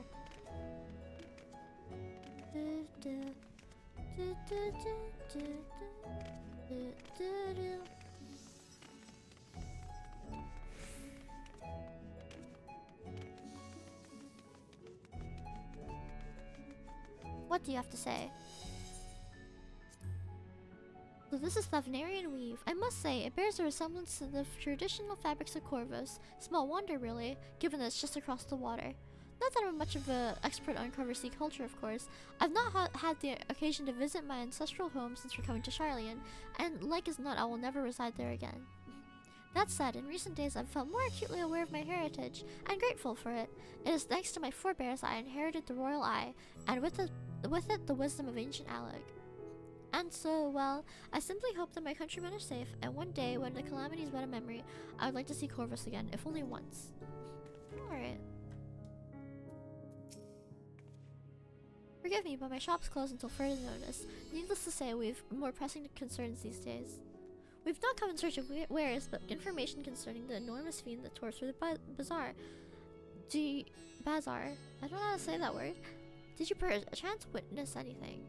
What do you have to say? So this is Thavnarian weave. I must say, it bears a resemblance to the traditional fabrics of Corvus. Small wonder, really, given that it's just across the water. Not that I'm much of an expert on Corvus culture, of course. I've not had the occasion to visit my ancestral home since coming to Sharlayan, and like as not, I will never reside there again. That said, in recent days I've felt more acutely aware of my heritage, and grateful for it. It is thanks to my forebears I inherited the royal eye, and with it the wisdom of ancient Alec. And so, well, I simply hope that my countrymen are safe, and one day, when the calamity is but a memory, I would like to see Corvus again, if only once. Alright. Forgive me, but my shop's closed until further notice. Needless to say, we've more pressing concerns these days. We've not come in search of wares, but information concerning the enormous fiend that tore through the bazaar. Bazaar? I don't know how to say that word. Did you perchance witness anything?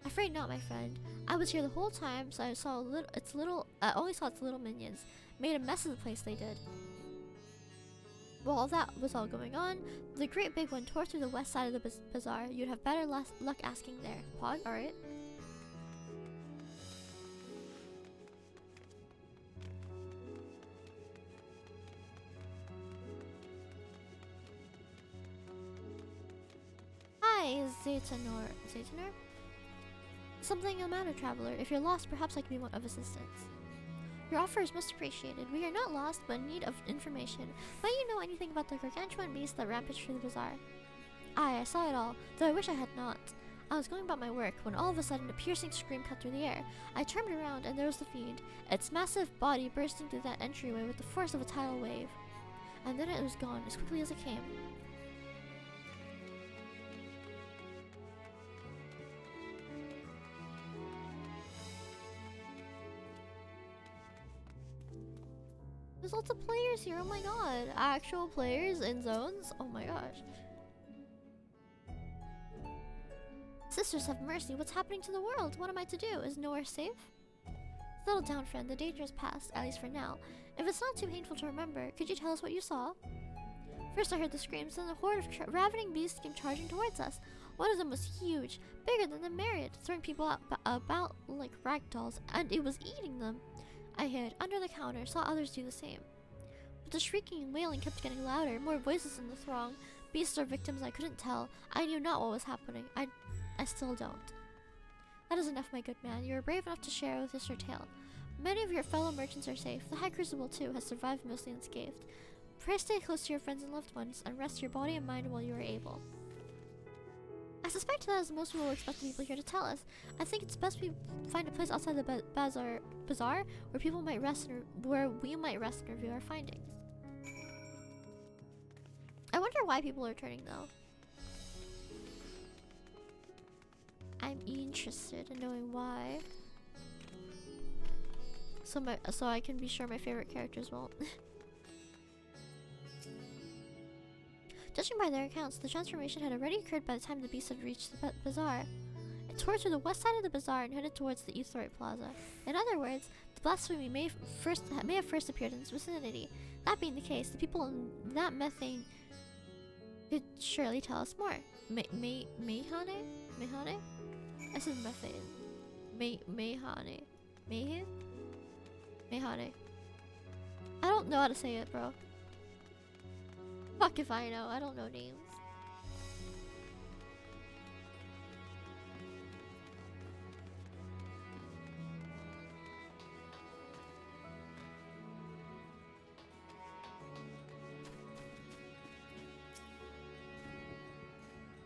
Afraid not, my friend. I was here the whole time, so I saw only saw its little minions. Made a mess of the place, they did. While that was all going on, the great big one tore through the west side of the bazaar. You'd have better luck asking there. Pod? Alright. Hi, Zaytanor. Zaytanor? Something the matter, traveler. If you're lost, perhaps I can be of assistance. Your offer is most appreciated. We are not lost, but in need of information. Might you know anything about the gargantuan beast that rampaged through the bazaar? Aye, I saw it all, though I wish I had not. I was going about my work when all of a sudden a piercing scream cut through the air. I turned around and there was the fiend, its massive body bursting through that entryway with the force of a tidal wave. And then it was gone as quickly as it came. There's lots of players here, oh my god. Actual players in zones? Oh my gosh. Sisters have mercy, what's happening to the world? What am I to do? Is nowhere safe? Settle down, friend, the danger is past, at least for now. If it's not too painful to remember, could you tell us what you saw? First I heard the screams, then a horde of ravening beasts came charging towards us. One of them was huge, bigger than the Marriott, throwing people about like rag dolls, and it was eating them. I hid under the counter, saw others do the same. But the shrieking and wailing kept getting louder, more voices in the throng. Beasts or victims I couldn't tell. I knew not what was happening. I still don't. That is enough, my good man. You are brave enough to share with us your tale. Many of your fellow merchants are safe. The High Crucible, too, has survived mostly unscathed. Pray stay close to your friends and loved ones, and rest your body and mind while you are able. I suspect that is most we will expect the people here to tell us. I think it's best we find a place outside the bazaar where people might rest and where we might rest and review our findings. I wonder why people are turning though. I'm interested in knowing why. So I can be sure my favorite characters won't. Judging by their accounts, the transformation had already occurred by the time the beast had reached the bazaar. tore to the west side of the bazaar and headed towards the Ethoric Plaza. In other words, the blasphemy may have first appeared in this vicinity. That being the case, the people in that methane could surely tell us more. Mehane? Mehane? I said methane. Mehane. Mehan? Mehane. I don't know how to say it, bro. Fuck if I know. I don't know names.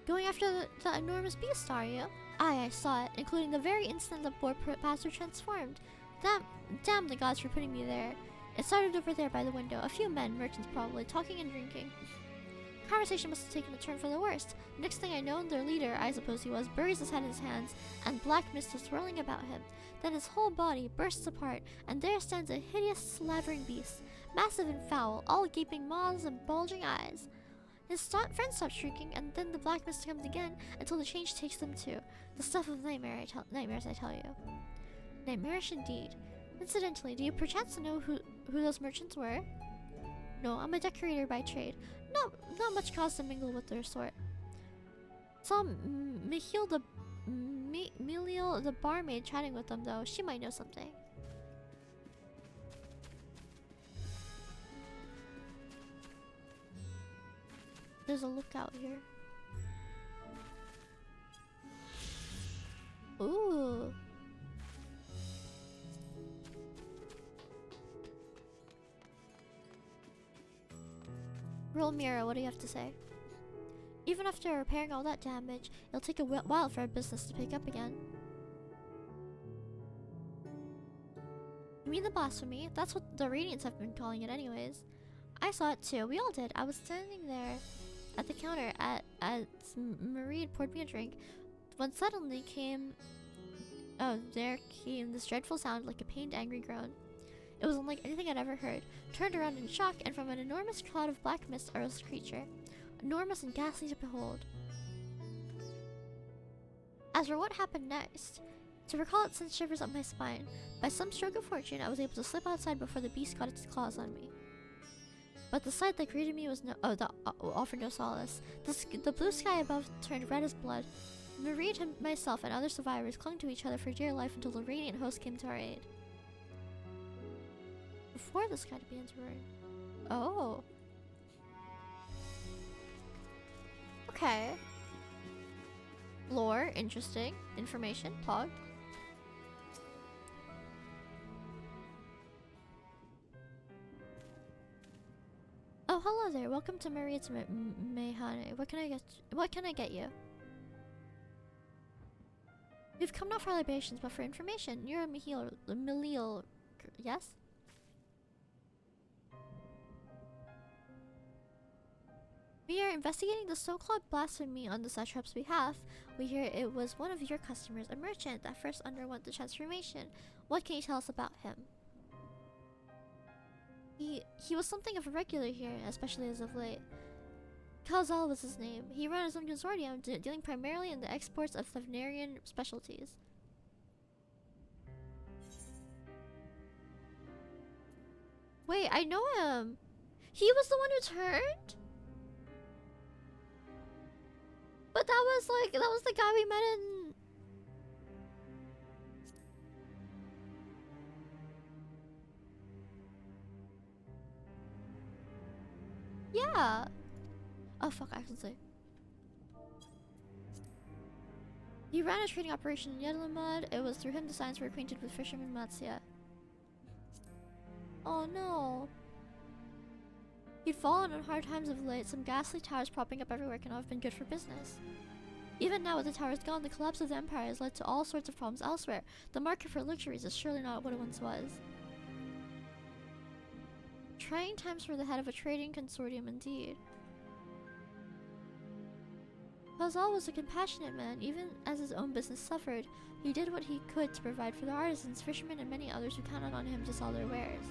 Going after the enormous beast, are you? Aye, I saw it, including the very instant the poor pastor transformed. Damn the gods for putting me there. It started over there by the window. A few men, merchants probably, talking and drinking. Conversation must have taken a turn for the worst. Next thing I know, their leader, I suppose he was, buries his head in his hands, and black mist was swirling about him. Then his whole body bursts apart, and there stands a hideous, slavering beast, massive and foul, all gaping maws and bulging eyes. His friends stop shrieking, and then the black mist comes again until the change takes them too. The stuff of nightmares, I tell you. Nightmarish indeed. Incidentally, do you perchance know who those merchants were? No, I'm a decorator by trade. Not much cause to mingle with their sort. Saw Michiel the barmaid chatting with them though. She might know something. There's a lookout here. Ooh. Roll Mira, what do you have to say? Even after repairing all that damage, it'll take a while for our business to pick up again. You mean the blasphemy? That's what the Radiants have been calling it anyways. I saw it too. We all did. I was standing there at the counter as Marie poured me a drink when suddenly there came this dreadful sound like a pained, angry groan. It was unlike anything I'd ever heard. Turned around in shock, and from an enormous cloud of black mist arose a creature, enormous and ghastly to behold. As for what happened next, to recall it sent shivers up my spine. By some stroke of fortune, I was able to slip outside before the beast got its claws on me. But the sight that greeted me was offered no solace. The blue sky above turned red as blood. Marie, myself, and other survivors clung to each other for dear life until the Radiant host came to our aid. Before the sky began to burn. Oh. Okay. Lore, interesting. Information, Pog. Oh, hello there. Welcome to Marie's Mehane. What can I get you? You've come not for libations, but for information. You're a Meliel, yes? We are investigating the so-called blasphemy on the satrap's behalf. We hear it was one of your customers, a merchant, that first underwent the transformation. What can you tell us about him? He was something of a regular here, especially as of late. Kalzal was his name. He ran his own consortium, dealing primarily in the exports of Thavnarian specialties. Wait, I know him! He was the one who turned? But that was the guy we met in... Yeah! Oh fuck, I can say. He ran a trading operation in Yedlamud. It was through him the Signs were acquainted with fisherman Matsia. Oh no. He'd fallen on hard times of late. Some ghastly towers propping up everywhere cannot have been good for business. Even now with the towers gone, the collapse of the empire has led to all sorts of problems elsewhere. The market for luxuries is surely not what it once was. Trying times for the head of a trading consortium indeed. Kalzal was a compassionate man. Even as his own business suffered, he did what he could to provide for the artisans, fishermen, and many others who counted on him to sell their wares.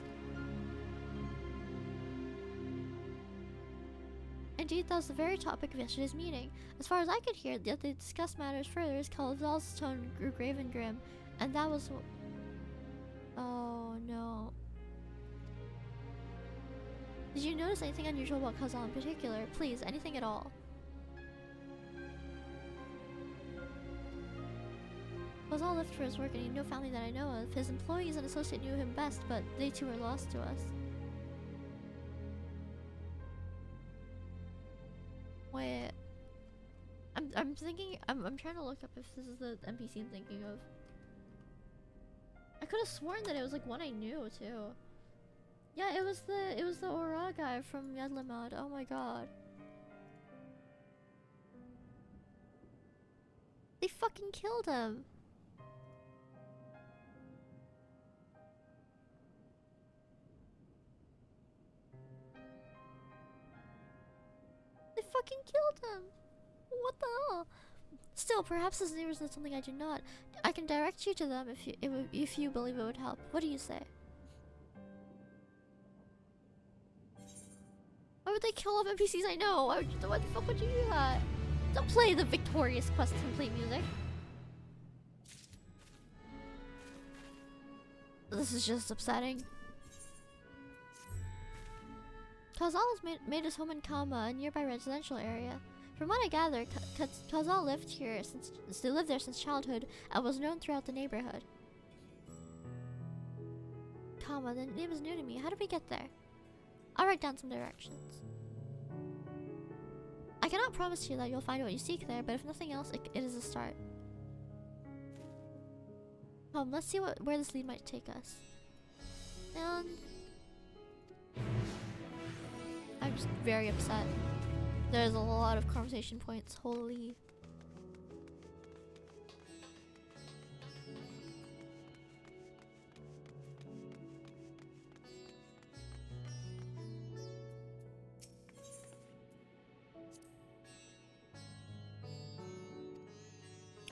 And Indeed, that was the very topic of yesterday's meeting. As far as I could hear, yet they discussed matters further as Kalazal's tone grew grave and grim, and that was oh no. Did you notice anything unusual about Kalazal in particular? Please, anything at all. Kalazal left for his work and he had no family that I know of. His employees and associate knew him best, but they too were lost to us. Wait, I'm thinking. I'm trying to look up if this is the NPC I'm thinking of. I could have sworn that it was like one I knew too. Yeah, it was the Aura guy from Yedlamad. Oh my god. They fucking killed him. They fucking killed him. What the hell? Still, perhaps his neighbors know something I do not. I can direct you to them if you believe it would help. What do you say? Why would they kill off NPCs I know? Why the fuck would you do that? Don't play the Victorious Quest template music. This is just upsetting. Kalazal has made his home in Kama, a nearby residential area. From what I gather, Kalazal lived there since childhood and was known throughout the neighborhood. Kama, the name is new to me. How did we get there? I'll write down some directions. I cannot promise you that you'll find what you seek there, but if nothing else, it is a start. Let's see where this lead might take us. And I'm just very upset. There's a lot of conversation points. Holy.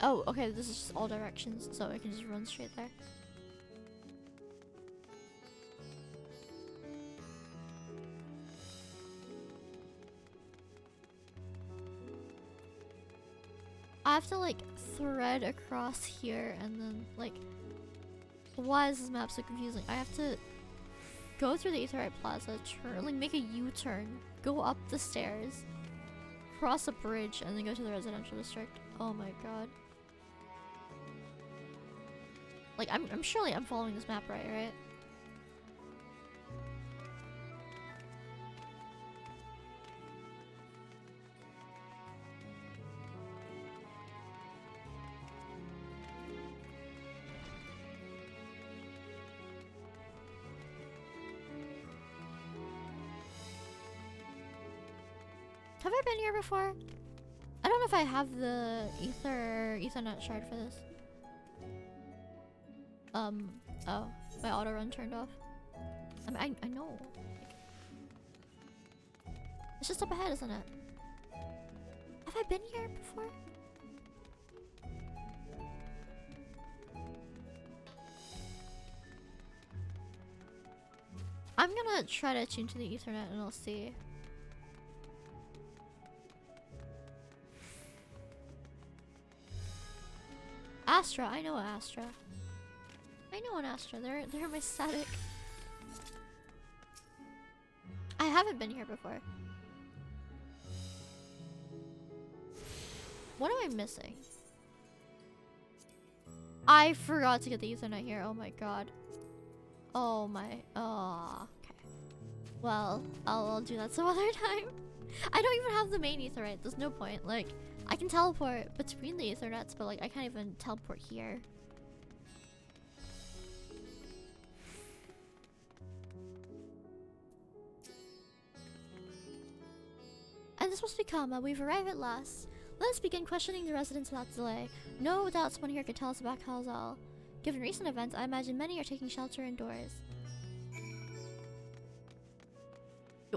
Oh, okay, this is just all directions, so I can just run straight there. I have to like thread across here and then like, why is this map so confusing? I have to go through the Aetheryte Plaza, turn, like make a U-turn, go up the stairs, cross a bridge, and then go to the residential district. Oh my god. Like, I'm surely I'm following this map right? Have I been here before? I don't know if I have the Ethernet shard for this. Oh, my auto run turned off. I know. It's just up ahead, isn't it? Have I been here before? I'm gonna try to tune to the Ethernet and I'll see. Astra, I know Astra. I know an Astra, they're my static. I haven't been here before. What am I missing? I forgot to get the Ethernet here, oh my god. Oh my, oh, okay. Well, I'll do that some other time. I don't even have the main Aetheryte, there's no point. Like, I can teleport between the Aethernets, but like, I can't even teleport here. And this must be Kama. We've arrived at last. Let us begin questioning the residents without delay. No doubt someone here could tell us about Kalazal. Given recent events, I imagine many are taking shelter indoors.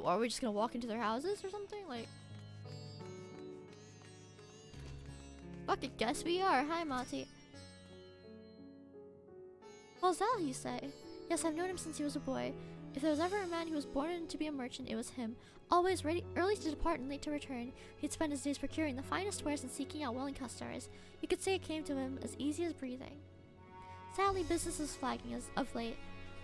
Are we just gonna walk into their houses or something? Like, fuck it, guess we are. Hi, Mati. Kalazal, you say? Yes, I've known him since he was a boy. If there was ever a man who was born to be a merchant, it was him. Always ready, early to depart and late to return, he'd spend his days procuring the finest wares and seeking out willing customers. You could say it came to him as easy as breathing. Sadly, business was flagging as of late.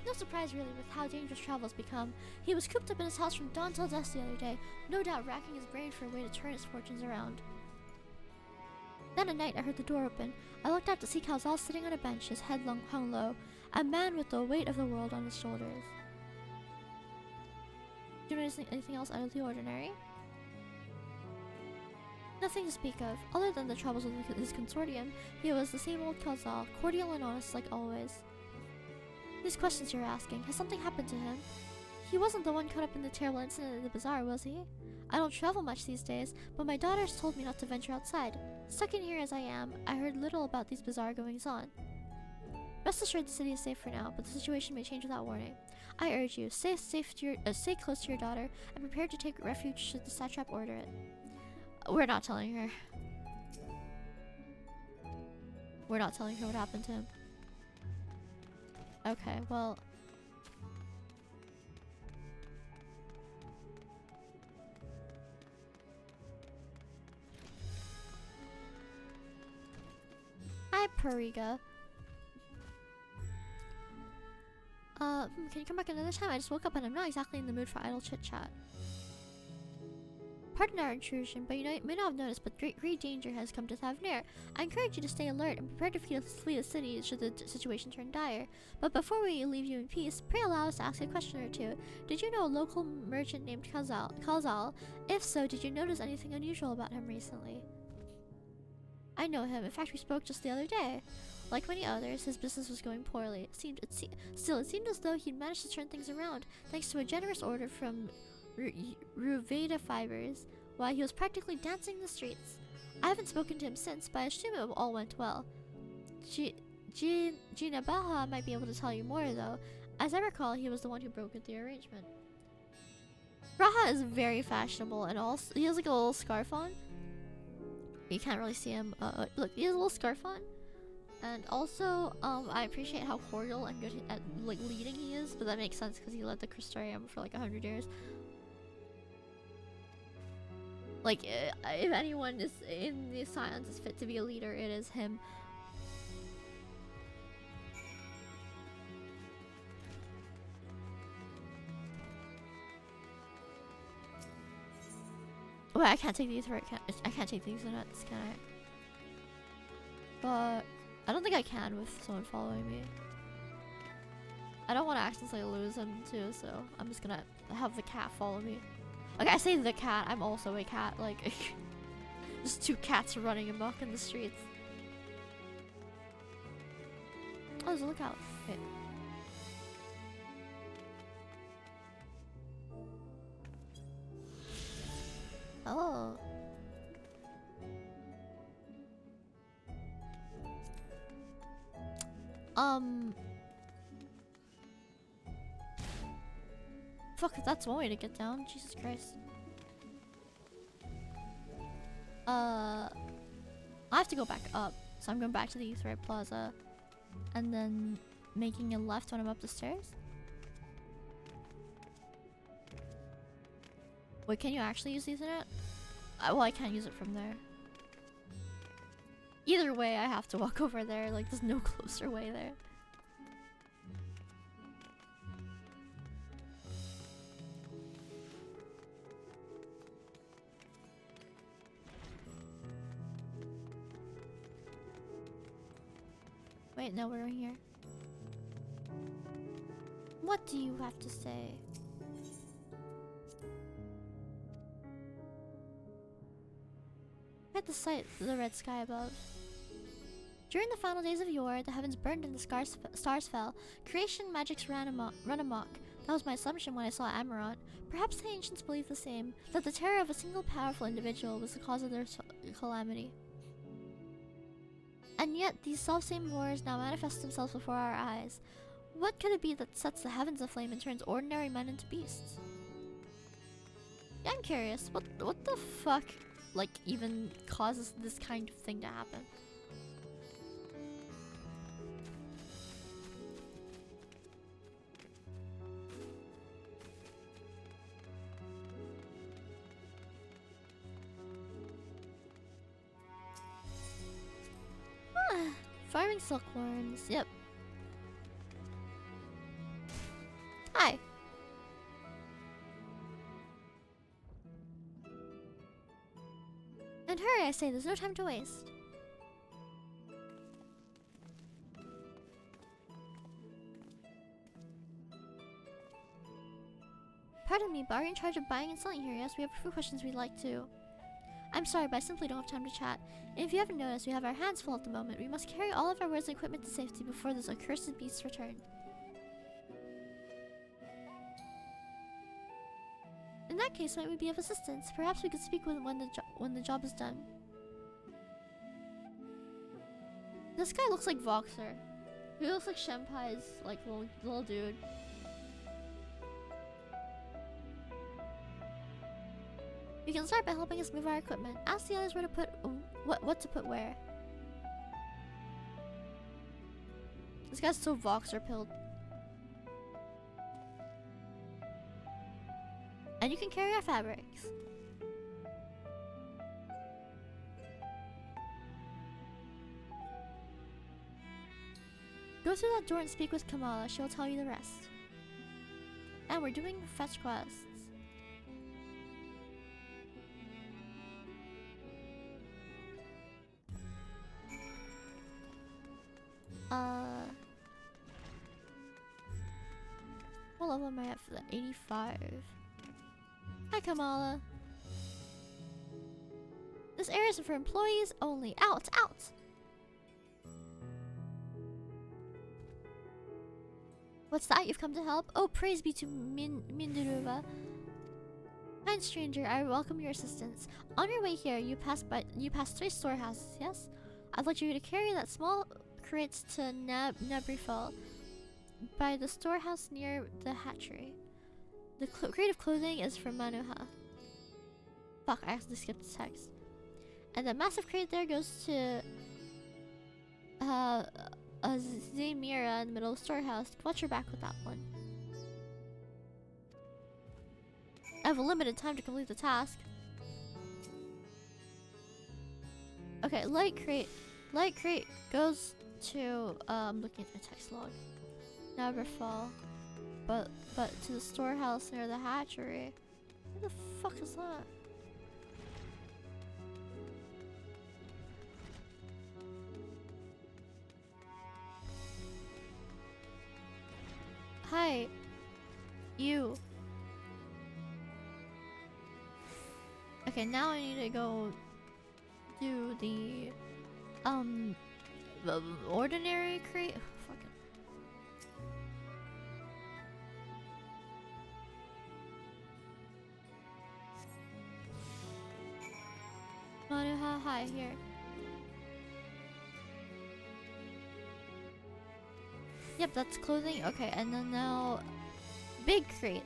No surprise really with how dangerous travel has become. He was cooped up in his house from dawn till dusk the other day, no doubt racking his brain for a way to turn his fortunes around. Then at night I heard the door open. I looked out to see Calzal sitting on a bench, his head hung low, a man with the weight of the world on his shoulders. Do you notice anything else out of the ordinary? Nothing to speak of. Other than the troubles with his consortium, he was the same old Calzal, cordial and honest like always. These questions you're asking, has something happened to him? He wasn't the one caught up in the terrible incident at the bazaar, was he? I don't travel much these days, but my daughters told me not to venture outside. Stuck in here as I am, I heard little about these bizarre goings-on. Rest assured the city is safe for now, but the situation may change without warning. I urge you, stay close to your daughter, and prepare to take refuge should the satrap order it. We're not telling her. We're not telling her what happened to him. Okay, well... Hi, Pariga. Can you come back another time? I just woke up and I'm not exactly in the mood for idle chit-chat. Pardon our intrusion, but you may not have noticed, but great danger has come to Thavnair. I encourage you to stay alert and prepare to flee the city should the situation turn dire. But before we leave you in peace, pray allow us to ask a question or two. Did you know a local merchant named Calzal? If so, did you notice anything unusual about him recently? I know him. In fact, we spoke just the other day. Like many others, his business was going poorly. It seemed as though he'd managed to turn things around, thanks to a generous order from Ruveda Fibers, while he was practically dancing the streets. I haven't spoken to him since, but I assume it all went well. Gina Baha might be able to tell you more, though. As I recall, he was the one who brokered the arrangement. Raha is very fashionable, and also he has like a little scarf on. You can't really see him. Look, he has a little scarf on. And also, I appreciate how cordial and good at like leading he is, but that makes sense because he led the Crystarium for like 100 years. Like, if anyone is in the Scions is fit to be a leader, it is him. Wait, I can't take these right. I can't take these nuts, can I? But I don't think I can with someone following me. I don't want to accidentally lose him too, so I'm just gonna have the cat follow me. Like, I say the cat, I'm also a cat, like, just two cats running amok in the streets. Oh, there's a lookout. Wait. Oh. Fuck, that's one way to get down. Jesus Christ. I have to go back up. So I'm going back to the Etherite Plaza. And then making a left when I'm up the stairs. Wait, can you actually use the Ethernet? Well, I can't use it from there. Either way, I have to walk over there. Like, there's no closer way there. Wait, no, we're here. What do you have to say? At the sight of the red sky above. During the final days of yore, the heavens burned and the stars fell. Creation magics run amok. That was my assumption when I saw Amarant. Perhaps the ancients believed the same, that the terror of a single powerful individual was the cause of their calamity. And yet, these self-same horrors now manifest themselves before our eyes. What could it be that sets the heavens aflame and turns ordinary men into beasts? Yeah, I'm curious. What the fuck, like, even causes this kind of thing to happen? Farming silkworms. Yep. Hi. And hurry, I say, there's no time to waste. Pardon me, but are you in charge of buying and selling here? Yes, we have a few questions we'd like to. I'm sorry, but I simply don't have time to chat. And if you haven't noticed, we have our hands full at the moment. We must carry all of our wares and equipment to safety before those accursed beasts return. In that case, might we be of assistance? Perhaps we could speak with when the job is done. This guy looks like Voxer. He looks like Shenpai's like little dude. You can start by helping us move our equipment. Ask the others where to put what to put where. This guy's so Voxer pilled. And you can carry our fabrics. Go through that door and speak with Kamala. She'll tell you the rest. And we're doing fetch quests. What level am I at for the 85? Hi, Kamala. This area is for employees only. Out, out! What's that? You've come to help? Oh, praise be to Minduruva. Kind stranger, I welcome your assistance. On your way here, you pass 3 storehouses, yes? I'd like you to carry that small crates to Nebrifel by the storehouse near the hatchery. The crate of clothing is from Manuha. Fuck, I accidentally skipped the text. And the massive crate there goes to Zamira in the middle of the storehouse. Watch your back with that one. I have a limited time to complete the task. Okay, light crate goes to I'm looking at the text log. Neverfall. But to the storehouse near the hatchery. Where the fuck is that? Hi. You. Okay, now I need to go do the ordinary crate. Oh, fuck it. Manuha, hi, here. Yep, that's clothing. Okay, and then now big crate.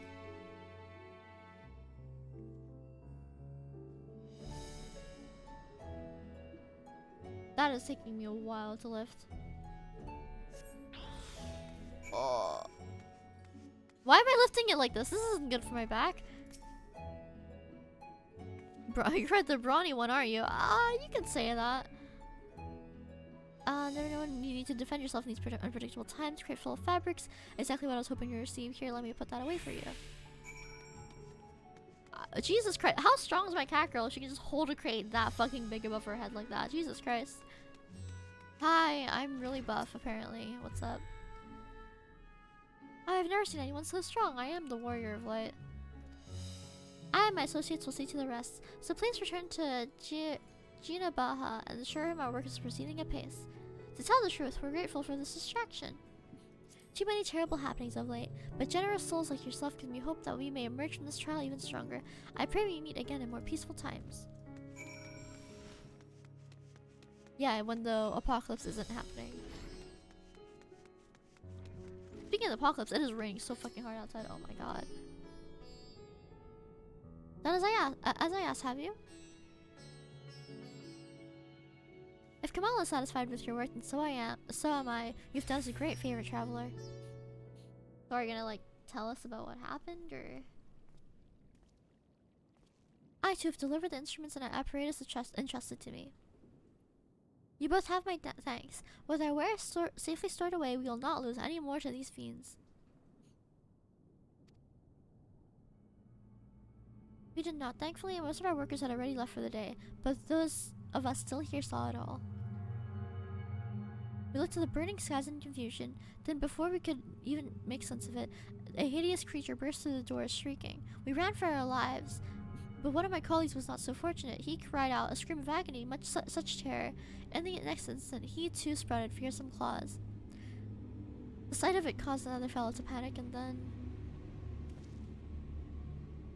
That is taking me a while to lift. Oh. Why am I lifting it like this? This isn't good for my back. Bro, you're right, the brawny one, aren't you? You can say that. Never know when you need to defend yourself in these unpredictable times. Crate full of fabrics. Exactly what I was hoping to receive. Here, let me put that away for you. Jesus Christ. How strong is my cat girl if she can just hold a crate that fucking big above her head like that? Jesus Christ. Hi, I'm really buff, apparently. What's up? I've never seen anyone so strong. I am the warrior of light. I and my associates will see to the rest. So please return to Jinabaha and assure him our work is proceeding at pace. To tell the truth, we're grateful for this distraction. Too many terrible happenings of late, but generous souls like yourself give me hope that we may emerge from this trial even stronger. I pray we meet again in more peaceful times. Yeah, when the apocalypse isn't happening. Speaking of the apocalypse, it is raining so fucking hard outside. Oh my god. Then as I asked, have you? If Kamala is satisfied with your work, then so am I. You've done us a great favor, traveler. So are you gonna like tell us about what happened, or? I too have delivered the instruments and apparatus entrusted to me. You both have my thanks. With our wares safely stored away, we will not lose any more to these fiends. We did not. Thankfully, most of our workers had already left for the day, but those of us still here saw it all. We looked at the burning skies in confusion. Then, before we could even make sense of it, a hideous creature burst through the doors, shrieking. We ran for our lives, but one of my colleagues was not so fortunate. He cried out a scream of agony, such terror. In the next instant, he too sprouted fearsome claws. The sight of it caused another fellow to panic, and then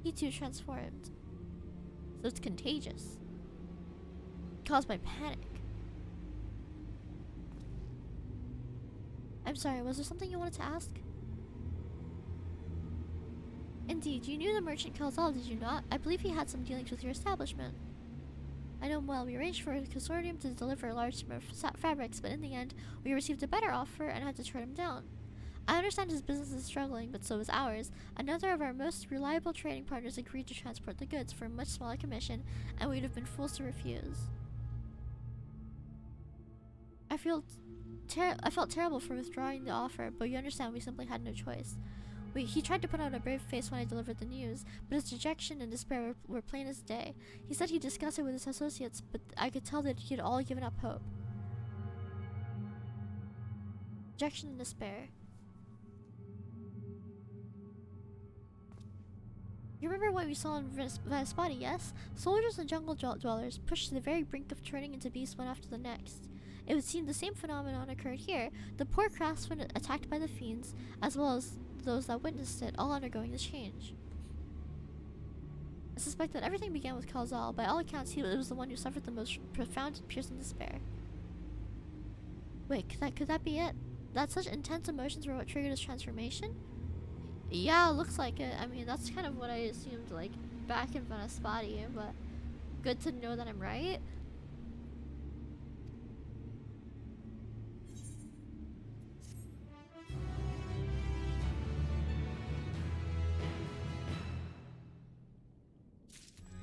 he too transformed. So it's contagious. Caused by panic. I'm sorry, was there something you wanted to ask? Indeed, you knew the merchant Kalzal, did you not? I believe he had some dealings with your establishment. I know him well. We arranged for a consortium to deliver a large number of fabrics, but in the end, we received a better offer and had to turn him down. I understand his business is struggling, but so is ours. Another of our most reliable trading partners agreed to transport the goods for a much smaller commission, and we'd have been fools to refuse. I felt terrible for withdrawing the offer, but you understand we simply had no choice. He tried to put on a brave face when I delivered the news, but his dejection and despair were plain as day. He said he'd discuss it with his associates, but I could tell that he had all given up hope. Dejection and despair. You remember what we saw in Vanaspati, yes? Soldiers and jungle dwellers, pushed to the very brink of turning into beasts one after the next. It would seem the same phenomenon occurred here. The poor craftsmen attacked by the fiends, as well as those that witnessed it, all undergoing this change. I suspect that everything began with Kalzal. By all accounts, he was the one who suffered the most profound and piercing despair. Wait, could that be it? That such intense emotions were what triggered his transformation? Yeah, looks like it. I mean, that's kind of what I assumed, like, back in Vanaspati, but good to know that I'm right.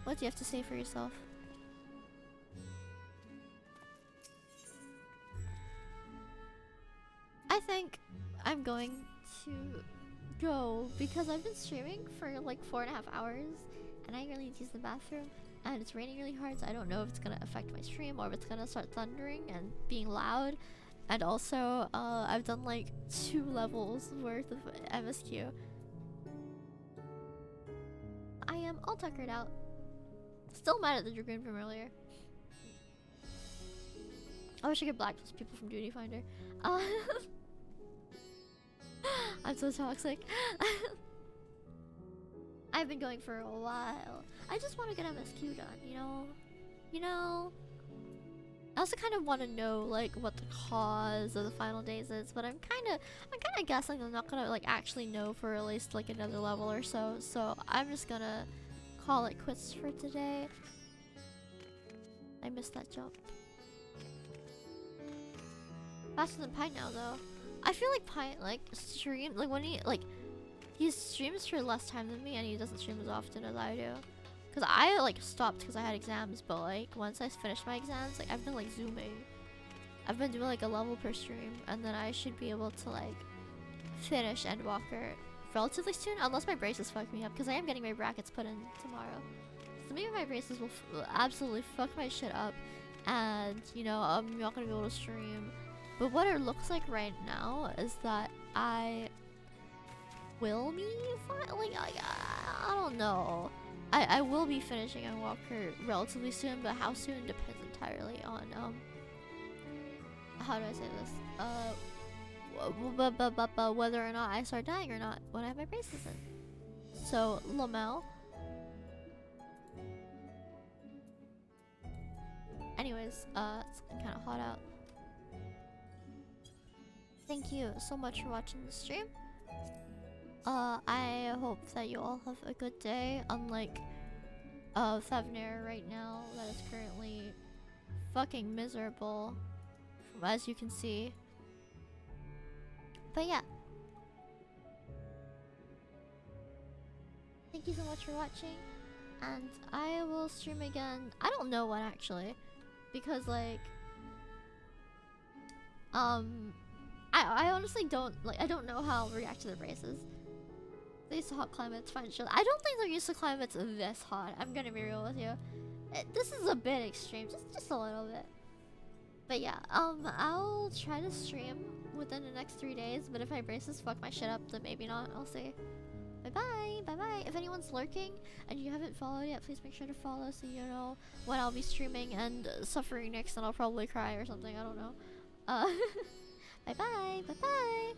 What do you have to say for yourself? I think I'm going to go because I've been streaming for like 4.5 hours and I really need to use the bathroom and it's raining really hard, so I don't know if it's gonna affect my stream or if it's gonna start thundering and being loud. And also I've done like 2 levels worth of MSQ. I am all tuckered out. Still mad at the Dragoon from earlier. I wish I could blacklist people from Duty Finder. I'm so toxic. I've been going for a while. I just want to get MSQ done, you know? You know? I also kind of want to know like what the cause of the final days is, but I'm kind of guessing I'm not gonna like actually know for at least like another level or so. So I'm just gonna call it quits for today. I missed that jump. Faster than Pine now though. I feel like Pine like stream like when he streams for less time than me and he doesn't stream as often as I do. Cause I like stopped because I had exams, but like once I finished my exams, like I've been like zooming. I've been doing like a level per stream, and then I should be able to like finish Endwalker relatively soon, unless my braces fuck me up, because I am getting my brackets put in tomorrow. So maybe my braces will absolutely fuck my shit up, and you know I'm not gonna be able to stream. But what it looks like right now is that I will be fine. Like I don't know. I will be finishing Endwalker relatively soon, but how soon depends entirely on how do I say this? Whether or not I start dying or not when I have my braces in. So Lamel. Anyways, it's kind of hot out. Thank you so much for watching the stream. I hope that you all have a good day, unlike Thavnair right now that is currently fucking miserable, as you can see. But yeah. Thank you so much for watching, and I will stream again. I don't know when actually, because like I honestly don't I don't know how I'll react to the braces. They used to hot climates, fine chill. I don't think they're used to climates this hot. I'm gonna be real with you. This is a bit extreme, just a little bit. But yeah, I'll try to stream within the next 3 days. But if my braces fuck my shit up, then maybe not. I'll see. Bye bye, bye bye. If anyone's lurking and you haven't followed yet, please make sure to follow so you know when I'll be streaming and suffering next. And I'll probably cry or something. I don't know. Bye bye, bye bye.